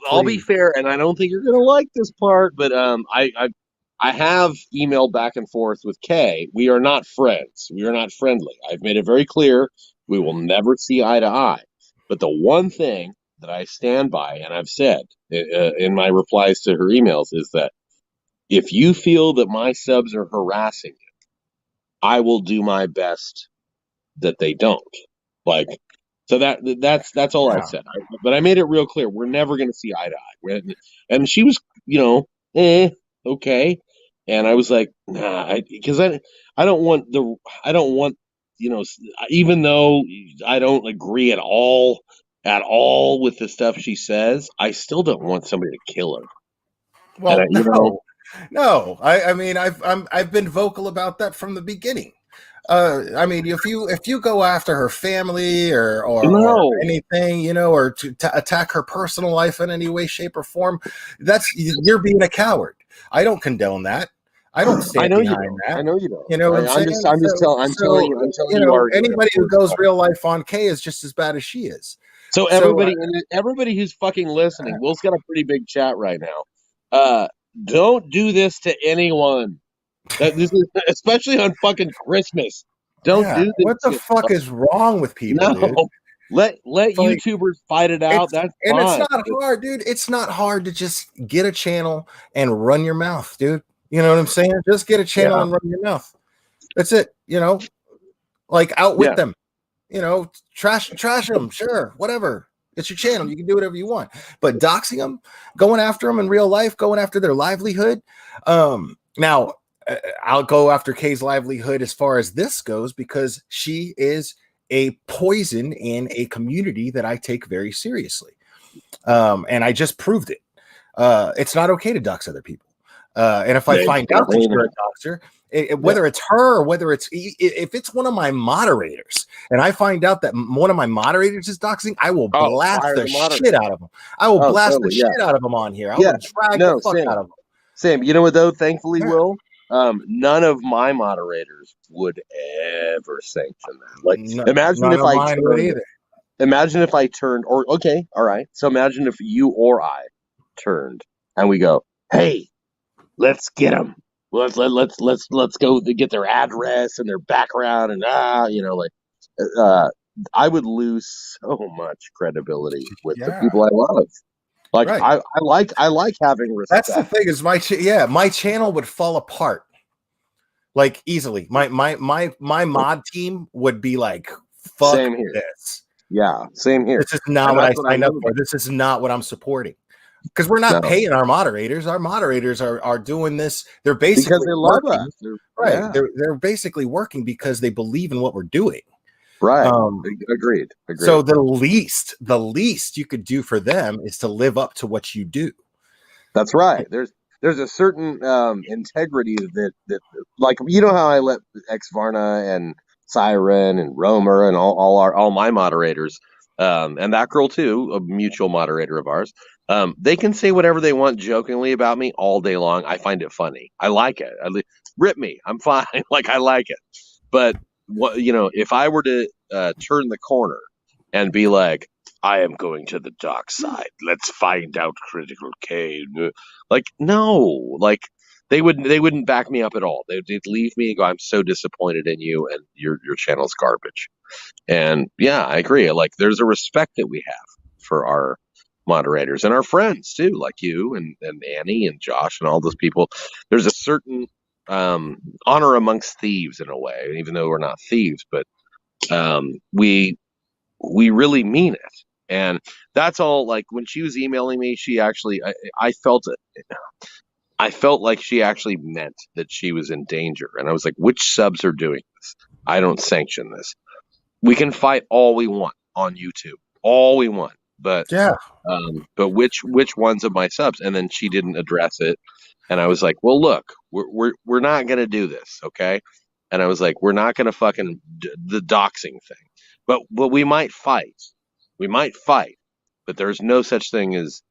I'll be fair, and I don't think you're gonna like this part, but I have emailed back and forth with Kay. We are not friends. We are not friendly. I've made it very clear we will never see eye to eye. But the one thing that I stand by, and I've said in my replies to her emails, is that if you feel that my subs are harassing you, I will do my best that they don't. Like, so that's all I've said. But I made it real clear we're never going to see eye to eye. And she was, okay. And I was like, nah, because I don't want even though I don't agree at all with the stuff she says, I still don't want somebody to kill her. Well, no. I mean, I've been vocal about that from the beginning. I mean, if you go after her family or anything, or to attack her personal life in any way, shape, or form, you're being a coward. I don't condone that. I don't stand behind that. I know you don't. You know what I'm saying? I'm telling you. Anybody who goes real life on Kay is just as bad as she is. So everybody who's fucking listening, Will's got a pretty big chat right now. Don't do this to anyone. This is especially on fucking Christmas. Don't do this. What the fuck is wrong with people? No. Dude? Let YouTubers fight it out. That's and fine. It's not hard, dude. It's not hard to just get a channel and run your mouth, dude. You know what I'm saying? Just get a channel and run your mouth. That's it. Like outwit them. Trash them. Sure, whatever. It's your channel. You can do whatever you want. But doxing them, going after them in real life, going after their livelihood. Now, I'll go after Kay's livelihood as far as this goes because she is a poison in a community that I take very seriously. And I just proved it. It's not okay to dox other people. And if I find out that you're a doxer, whether it's her or whether if it's one of my moderators and I find out that one of my moderators is doxing, I will blast the shit out of them. I will blast the shit out of them on here. I will drag the fuck out of them. Sam, you know what though? Thankfully, Will, none of my moderators would ever sanction that. Like, imagine if I turned, or okay, all right. So imagine if you or I turned and we go, hey, let's get them. Let's go get their address and their background and I would lose so much credibility with the people I love. Like I like having respect. That's the thing is my channel would fall apart like easily. My mod team would be like, fuck this. Yeah, same here. This is not what I signed up for. This is not what I'm supporting. Because we're not paying our moderators. Our moderators are doing this. They're basically because they love us. They're basically working because they believe in what we're doing. Right. Agreed. So the least you could do for them is to live up to what you do. That's right. There's a certain integrity that like, you know how I let X Varna and Siren and Romer and all my moderators, and that girl too, a mutual moderator of ours. They can say whatever they want jokingly about me all day long. I find it funny. I like it. Rip me. I'm fine. Like, I like it. But if I were to turn the corner and be like, I am going to the dark side. Let's find out Critical K. Like, no, like they wouldn't back me up at all. They'd leave me and go, I'm so disappointed in you and your channel's garbage. And yeah, I agree. Like, there's a respect that we have for our moderators and our friends too, like you and Annie and Josh and all those people. There's a certain honor amongst thieves in a way, even though we're not thieves, but we really mean it. And that's all. Like, when she was emailing me, she actually, I felt it. I felt like she actually meant that she was in danger. And I was like, which subs are doing this? I don't sanction this. We can fight all we want on YouTube, all we want, but which ones of my subs? And then she didn't address it, and I was like, well, look, we're not gonna do this, okay? And I was like, we're not gonna fucking the doxing thing, but we might fight, but there's no such thing as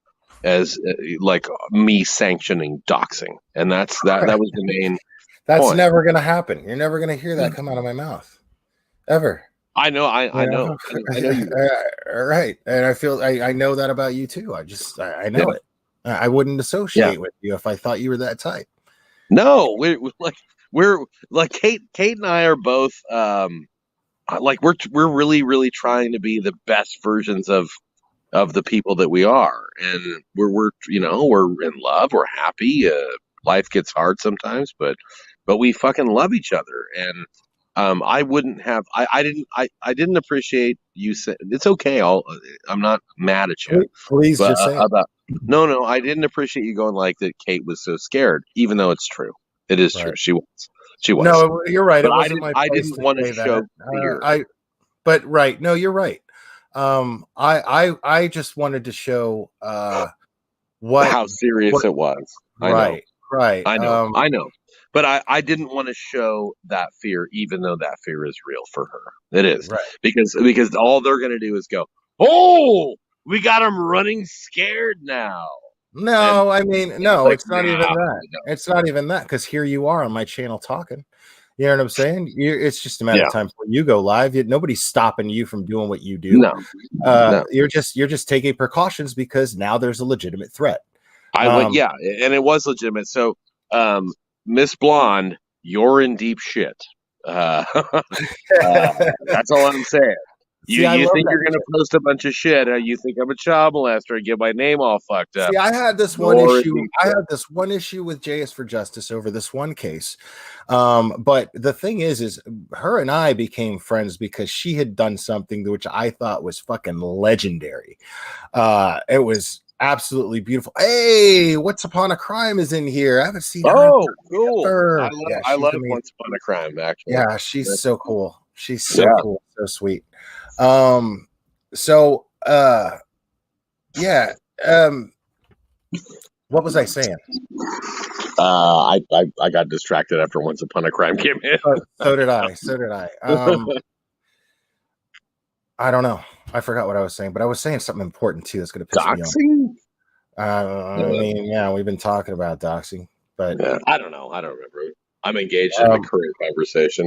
like me sanctioning doxing, and that was the main. That's point. never gonna happen. You're never gonna hear that come out of my mouth, ever. I know. I know you. Right, and I know that about you too. I know it. I wouldn't associate with you if I thought you were that type. No, we're like Kate and I are both like we're really trying to be the best versions of the people that we are, and we're in love, we're happy. Life gets hard sometimes, but we fucking love each other, and I wouldn't have. I didn't appreciate you said it's okay. I'm not mad at you. Please just say no. I didn't appreciate you going like that. Kate was so scared, even though it's true. It is true. She was. No, you're right. But it wasn't my place I didn't want to show fear. But right. No, you're right. I just wanted to show how serious it was. Right. I know. But I didn't want to show that fear, even though that fear is real for her. It is. Right. Because all they're going to do is go, oh, we got them running scared now. No, I mean, no, it's not even that. It's not even that, because here you are on my channel talking. You know what I'm saying? It's just a matter of time before you go live. Nobody's stopping you from doing what you do. No. You're just taking precautions because now there's a legitimate threat. And it was legitimate. So, Miss Blonde, you're in deep shit. That's all I'm saying. You think you're going to post a bunch of shit. You think I'm a child molester and get my name all fucked up. See, I had this one issue. I had this one issue with JS for Justice over this one case. But the thing is her and I became friends because she had done something which I thought was fucking legendary. It was absolutely beautiful. Hey, What's Upon a Crime is in here. I haven't seen her. Oh, cool. I love Once Upon a Crime, actually. Yeah, she's so cool. She's so cool, so sweet. What was I saying? I got distracted after Once Upon a Crime came in. So did I. I don't know. I forgot what I was saying, but I was saying something important too that's going to piss me off. I mean, we've been talking about doxing, but I don't know. I don't remember. I'm engaged in a career conversation.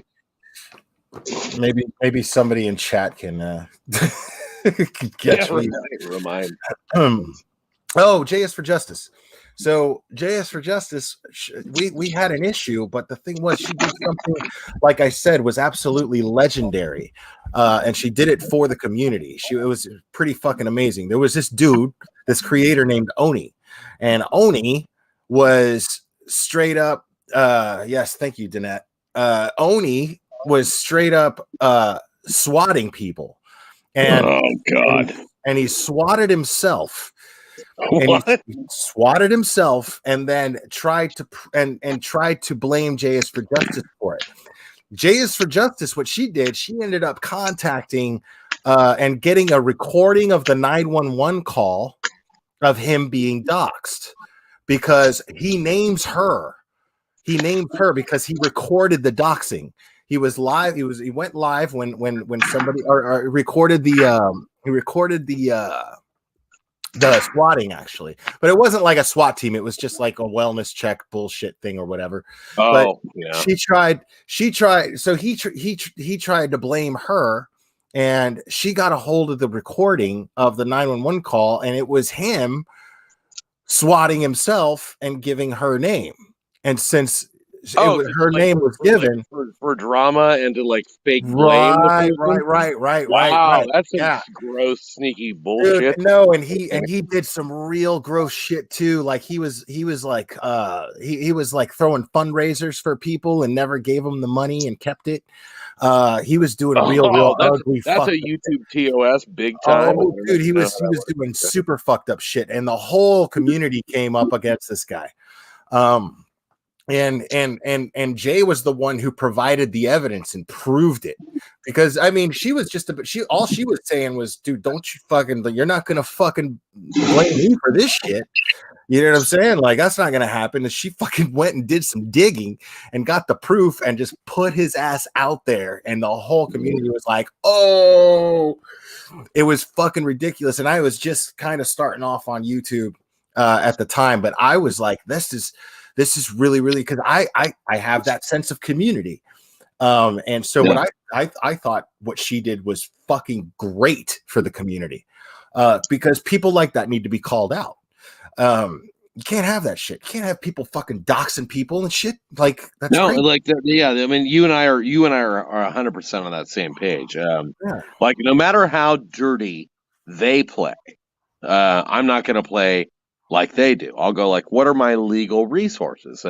Maybe somebody in chat can get me. Remind. JS for Justice. So JS for Justice, we had an issue, but the thing was, she did something, like I said, was absolutely legendary, and she did it for the community. It was pretty fucking amazing. There was this dude, this creator named Oni, and Oni was straight up. Yes, thank you, Danette. Oni was straight up swatting people, and and he swatted himself. What? He swatted himself and then tried to blame JS for Justice for it. JS for Justice, what she did, she ended up contacting and getting a recording of the 911 call of him being doxxed, because he names her. He named her because he recorded the doxing. He was live. He went live when somebody recorded the swatting, actually, but it wasn't like a SWAT team. It was just like a wellness check bullshit thing or whatever. He tried. So he tried to blame her, and she got a hold of the recording of the 911 call, and it was him swatting himself and giving her name. And since her name was given for drama and to like fake right. Wow, that's some gross, sneaky bullshit. Dude, no, and he did some real gross shit too. Like he was like throwing fundraisers for people and never gave them the money and kept it. He was doing real ugly. That's a YouTube TOS big time. Oh, dude, he was doing super fucked up shit, and the whole community came up against this guy. and Jay was the one who provided the evidence and proved it, because I mean she was just all she was saying was, dude, don't you fucking, you're not gonna fucking blame me for this shit. You know what I'm saying? Like, that's not gonna happen. And she fucking went and did some digging and got the proof and just put his ass out there, and the whole community was like, oh, it was fucking ridiculous. And I was just kind of starting off on YouTube at the time, but I was like, this is really, really, because I have that sense of community. And so what I thought what she did was fucking great for the community, because people like that need to be called out. You can't have that shit. You can't have people fucking doxing people and shit. Like, that's no, crazy. like yeah. I mean, you and I are 100% on that same page. Like, no matter how dirty they play, I'm not going to play like they do. I'll go like, what are my legal resources?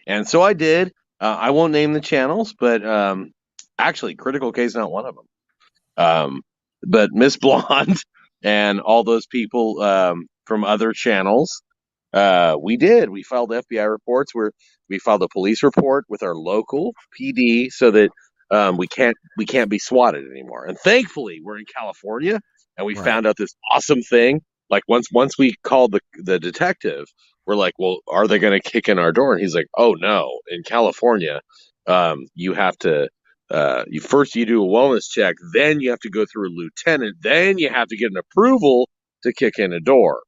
And so I did. I won't name the channels, but actually, Critical K is not one of them. But Miss Blonde and all those people from other channels, we filed FBI reports where we filed a police report with our local PD so that we can't be swatted anymore. And thankfully, we're in California, and we found out this awesome thing. Like, once we called the detective, we're like, well, are they going to kick in our door? And he's like, oh no, in California, you have to you do a wellness check, then you have to go through a lieutenant, then you have to get an approval to kick in a door.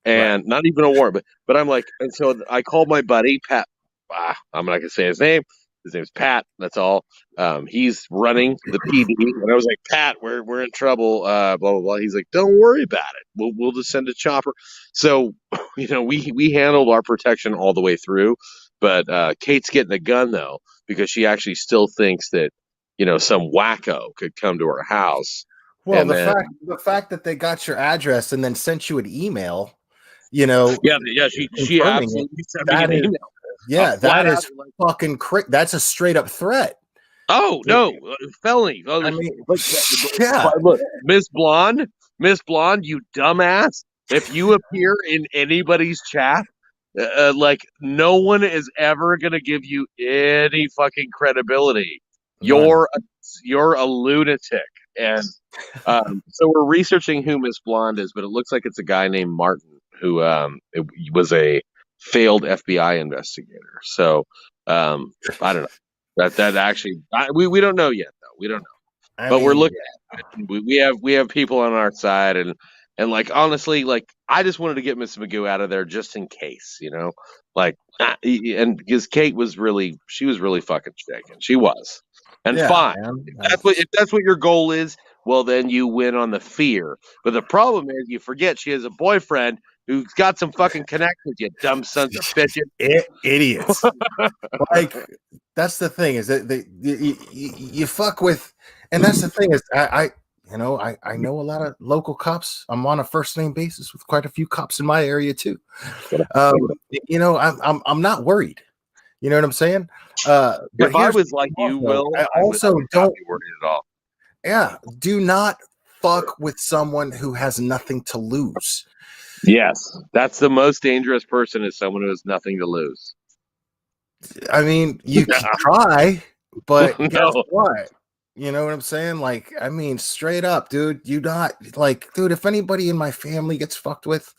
And not even a warrant, but I'm like, and so I called my buddy Pat. I'm not gonna say his name. His name's Pat. That's all. He's running the PD, and I was like, Pat, we're in trouble. Blah blah blah. He's like, don't worry about it. We'll just send a chopper. So we handled our protection all the way through. But Kate's getting a gun though, because she actually still thinks that some wacko could come to her house. Well, the fact that they got your address and then sent you an email. She absolutely sent me an email. Yeah, that is fucking that's a straight up threat. Oh no, felony. I mean, look, Miss Blonde, you dumbass. If you appear in anybody's chat, like, no one is ever gonna give you any fucking credibility. You're a lunatic. And so we're researching who Miss Blonde is, but it looks like it's a guy named Martin, who was a failed FBI investigator. So I don't know. That actually we don't know yet though. We don't know. But we're looking at it. We have people on our side, and like, honestly, like, I just wanted to get Miss Magoo out of there just in case, like, and because Kate was really fucking shaken. She was. And fine. If that's what your goal is, well, then you win on the fear. But the problem is, you forget she has a boyfriend who's got some fucking connections, you dumb sons of bitches. Idiots. Like, that's the thing, is that you fuck with, and that's the thing is, I know a lot of local cops. I'm on a first name basis with quite a few cops in my area too. I'm not worried. You know what I'm saying? But if I was like you, Will, I also don't be worried at all. Yeah, do not fuck with someone who has nothing to lose. Yes, that's the most dangerous person, is someone who has nothing to lose. I mean, you can try, but guess what? You know what I'm saying? Like, I mean, straight up, dude, dude, if anybody in my family gets fucked with,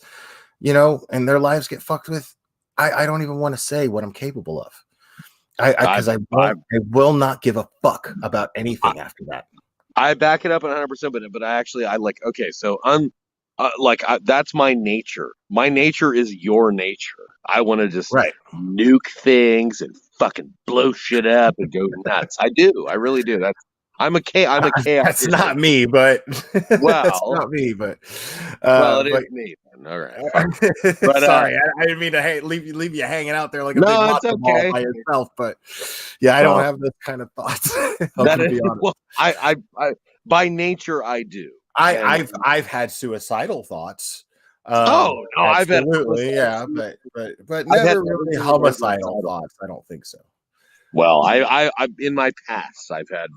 and their lives get fucked with, I don't even want to say what I'm capable of. Because I will not give a fuck about anything after that. I back it up 100%, but I like, okay, so that's my nature. My nature is your nature. I want to just nuke things and fucking blow shit up and go nuts. I do. I really do. I'm a chaos. That's not me, but that's not me, but it is me. All right. But, sorry, I didn't mean to leave you hanging out there like a big matzo ball by yourself. But yeah, I don't have those kind of thoughts. I by nature I do. I've had suicidal thoughts. I've had but never really homicidal thoughts. I don't think so. Well, I in my past, I've had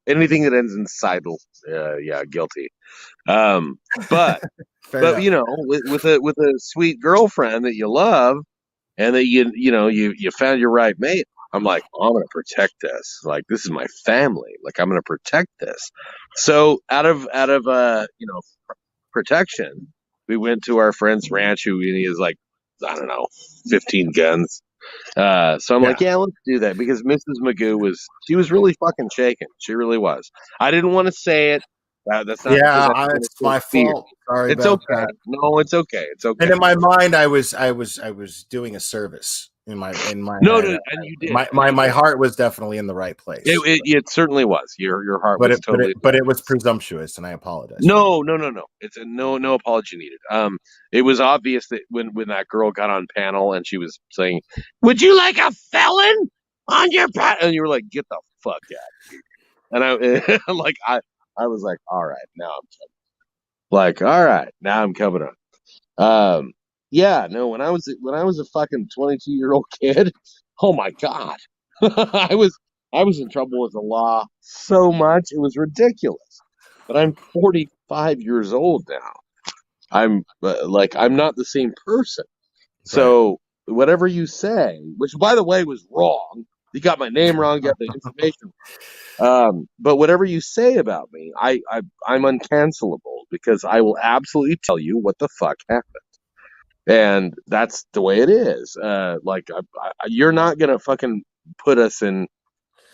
anything that ends in sidle. Guilty. But with a sweet girlfriend that you love, and then you found your right mate. I'm like, oh, I'm gonna protect this. Like, this is my family. Like, I'm gonna protect this. So out of protection, we went to our friend's ranch, who he is like, I don't know, 15 guns. So I'm like, yeah, let's do that, because Mrs. Magoo was really fucking shaken. She really was. I didn't want to say it. That's not it's my fault. Sorry it's about okay. that. No, it's okay. It's okay. And in my mind, I was doing a service. In my no, and you did. My heart was definitely in the right place. It certainly was. Your heart was totally. But it was presumptuous, and I apologize. No. It's no apology needed. It was obvious that when that girl got on panel and she was saying, "Would you like a felon on your panel?" and you were like, "Get the fuck out!" And I was like, "All right, now I'm coming." Like, all right, now I'm coming on. Yeah, no. When I was a fucking 22-year-old kid, oh my god, I was in trouble with the law so much it was ridiculous. But I'm 45 years old now. I'm not the same person. So whatever you say, which by the way was wrong, you got my name wrong, you got the information wrong. But whatever you say about me, I'm uncancelable, because I will absolutely tell you what the fuck happened. And that's the way it is. You're not gonna fucking put us in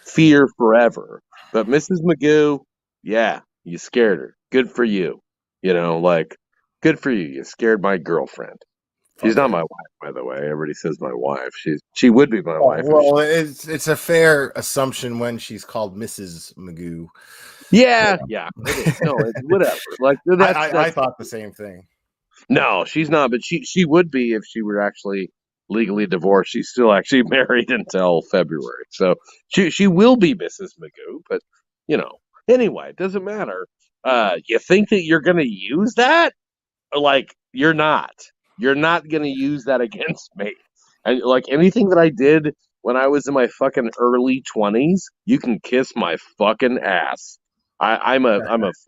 fear forever. But Mrs. Magoo, yeah, you scared her. Good for you. Good for you. You scared my girlfriend. She's not my wife, by the way. Everybody says my wife. She would be my wife. Well, it's a fair assumption when she's called Mrs. Magoo. Yeah. It is. No, whatever. Like I thought the same thing. No, she's not, but she would be if she were actually legally divorced. She's still actually married until February. So she will be Mrs. Magoo, but anyway, it doesn't matter. You think that you're gonna use that? Like, you're not. You're not gonna use that against me. And like, anything that I did when I was in my fucking early 20s, you can kiss my fucking ass. I'm a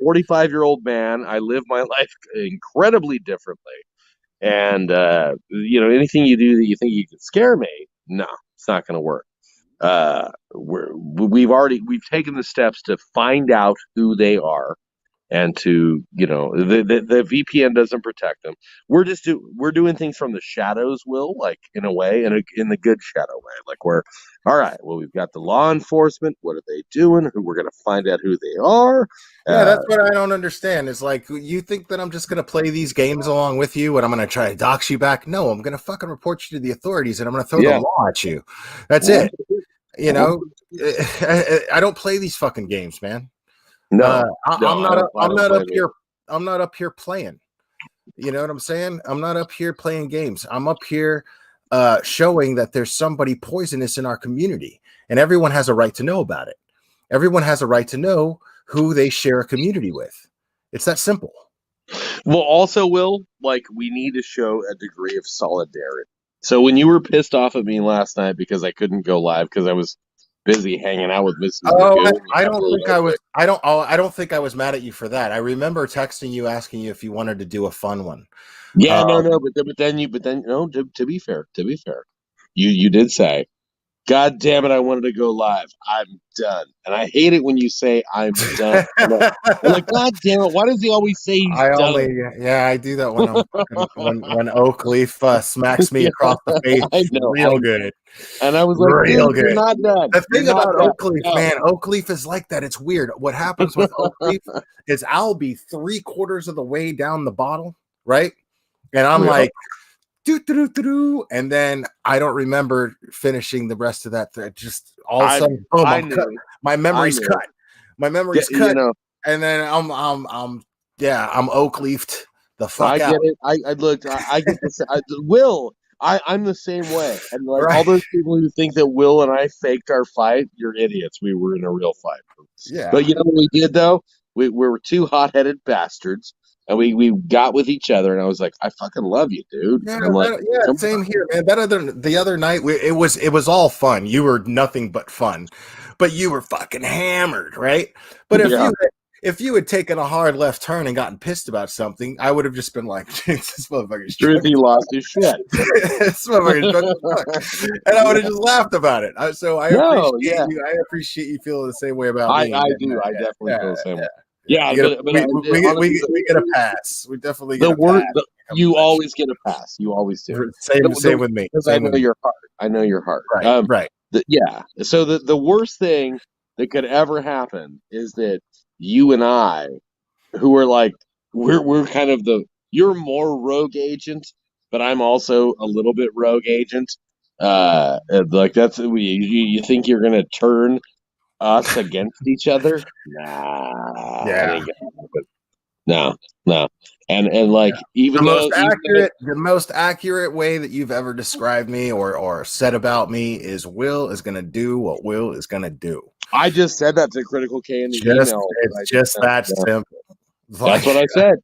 45-year-old man. I live my life incredibly differently. And anything you do that you think you can scare me, no, it's not going to work. We've taken the steps to find out who they are, and to the VPN doesn't protect them. We're doing things from the shadows, Will, like, in a way, in the good shadow way. Like, we're all right. Well, we've got the law enforcement. What are they doing? We're going to find out who they are. Yeah, that's what I don't understand. Is like, you think that I'm just going to play these games along with you, and I'm going to try to dox you back? No, I'm going to fucking report you to the authorities, and I'm going to throw the law at you. That's it. I don't play these fucking games, man. No, I'm not up here playing. You know what I'm saying? I'm not up here playing games. I'm up here showing that there's somebody poisonous in our community, and everyone has a right to know about it. Everyone has a right to know who they share a community with. It's that simple. Well, also, Will, like, we need to show a degree of solidarity. So when you were pissed off at me last night because I couldn't go live because I was busy hanging out with Mrs. Magoo, I don't think I was mad at you for that. I remember texting you, asking you if you wanted to do a fun one. Yeah, but then to be fair, you did say, God damn it, I wanted to go live. I'm done. And I hate it when you say I'm done. I'm like, God damn it, why does he always say he's done? I do that when when Oakleaf smacks me across the face real good. And I was like, real good. You're not done. The thing about Oakleaf, man, Oakleaf is like that. It's weird. What happens with Oakleaf is I'll be 3/4 of the way down the bottle, right? And I'm like, and then I don't remember finishing the rest of that. Just all of a sudden, boom, my memory's cut. My memory's cut, and then I'm Oakleafed the fuck out. I get it. I looked. I get this. Will. I'm the same way. And like, all those people who think that Will and I faked our fight, you're idiots. We were in a real fight. Yeah. But you know what we did though? We were two hot-headed bastards. And we got with each other, and I was like, "I fucking love you, dude." Yeah, like, same here, man. The other night, it was all fun. You were nothing but fun, but you were fucking hammered, right? But if you had taken a hard left turn and gotten pissed about something, I would have just been like, this motherfucker's drunk. Truthy lost his shit. This motherfucker's drunk as fuck. And I would have just laughed about it. So I appreciate you. I appreciate you feeling the same way about me. I do. I definitely feel the same way. Yeah, we get a pass. We definitely get a pass. You always get a pass. You always do. Same with me. Because I know your heart. I know your heart. Right. Right. Yeah. So the worst thing that could ever happen is that you and I, who are like, we're kind of you're more rogue agent, but I'm also a little bit rogue agent. Like you think you're gonna turn us against each other? Nah. Yeah. No. And like the most accurate way that you've ever described me or said about me is Will is gonna do what Will is gonna do. I just said that to Critical K in the email. It's just that simple. That's what I said.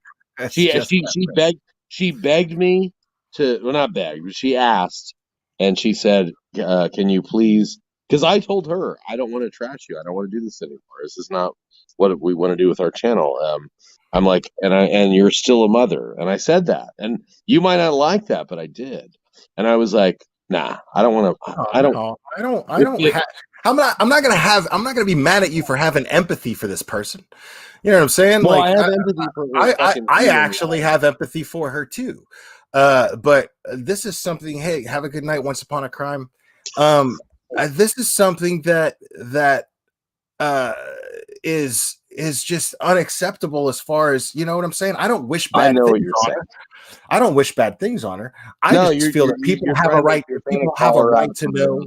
She begged me to, well, not begged, but she asked, and she said, "Can you please?" Because I told her I don't want to trash you. I don't want to do this anymore. This is not what we want to do with our channel. I'm like, and you're still a mother, and I said that, and you might not like that, but I did, and I was like, nah, I don't want to. I'm not gonna be mad at you for having empathy for this person. You know what I'm saying? Well, like I have empathy for her. I actually have empathy for her too. But this is something. Hey, have a good night. Once Upon a Crime. This is something that is just unacceptable as far as, you know what I'm saying? I don't wish bad things on her. I don't wish bad things on her. I just feel that people have a right. People have a right to know.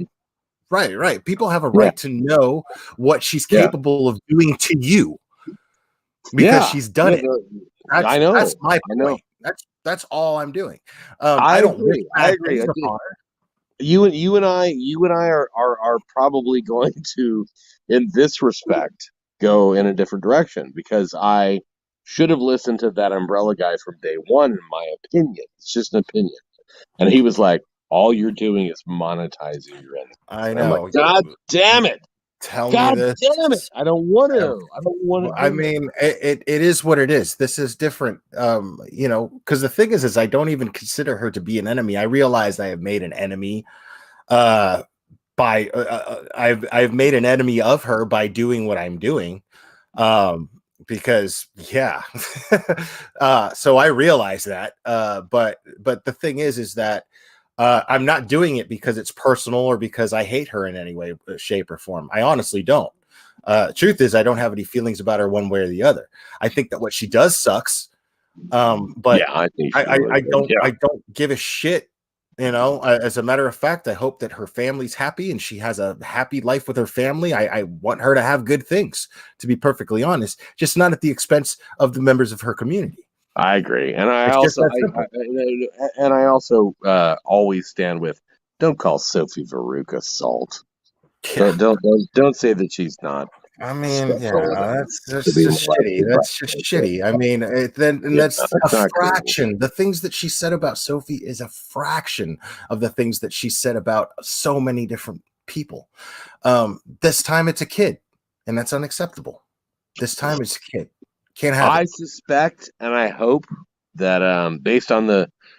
Right. People have a right to know what she's capable of doing to you because she's done it. I know. That's my point. That's all I'm doing. I don't wish bad things upon her. You and I are probably going to, in this respect, go in a different direction because I should have listened to that umbrella guy from day one. In my opinion, it's just an opinion, and he was like, "All you're doing is monetizing your enemy." I know. Like, God damn it! Tell God me this. damn it! I don't want to. I don't want to. I mean, it is what it is. This is different. You know, because the thing is I don't even consider her to be an enemy. I realized I have made an enemy. I've made an enemy of her by doing what I'm doing. Because so I realize that. But the thing is that I'm not doing it because it's personal or because I hate her in any way, shape, or form. I honestly don't. Truth is, I don't have any feelings about her one way or the other. I think that what she does sucks. But I think I don't give a shit. You know, as a matter of fact, I hope that her family's happy and she has a happy life with her family. I want her to have good things, to be perfectly honest, just not at the expense of the members of her community. I agree, and I also always stand with. Don't call Sophie Veruca salt. Yeah. Don't say that she's not. I mean, that's just shitty. That's just shitty. I mean, that's a fraction. Cool. The things that she said about Sophie is a fraction of the things that she said about so many different people. This time it's a kid, and that's unacceptable. This time it's a kid. Can't have I suspect and I hope that based on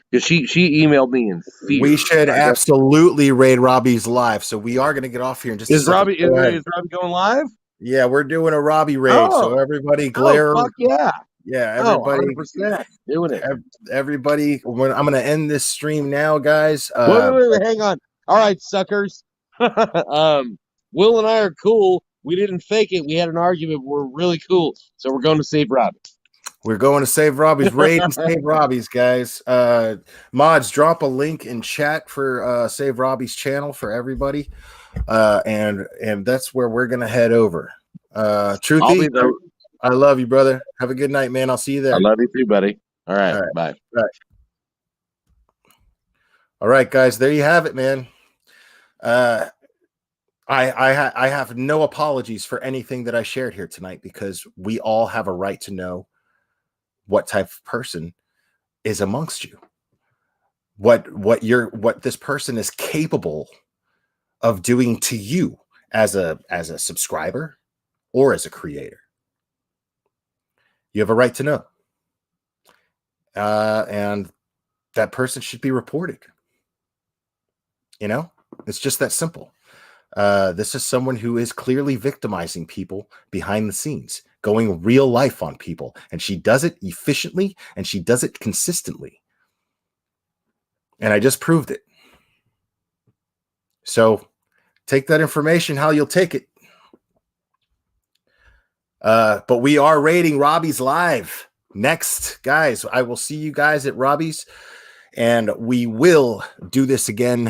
because she emailed me in fear. We should absolutely raid Robbie's live. So we are going to get off here in just a second. Is Robbie going live? Yeah, we're doing a Robbie raid. So everybody glare. Fuck yeah. Yeah, everybody 100% doing it. Everybody, I'm going to end this stream now, guys. Wait, hang on. All right, suckers. Will and I are cool. We didn't fake it. We had an argument. We're really cool. So we're going to save Robbie. We're going to save Robbie's raid and save Robbie's, guys. Mods, drop a link in chat for Save Robbie's channel for everybody. And that's where we're going to head over. Truthy, I love you, brother. Have a good night, man. I'll see you there. I love you too, buddy. All right. Bye. All right, guys. There you have it, man. I have no apologies for anything that I shared here tonight because we all have a right to know what type of person is amongst you. What this person is capable of doing to you as a subscriber or as a creator. You have a right to know. And that person should be reported. You know, it's just that simple. This is someone who is clearly victimizing people behind the scenes, going real life on people. And she does it efficiently and she does it consistently. And I just proved it. So take that information how you'll take it. But we are rating Robbie's live next, guys. I will see you guys at Robbie's, and we will do this again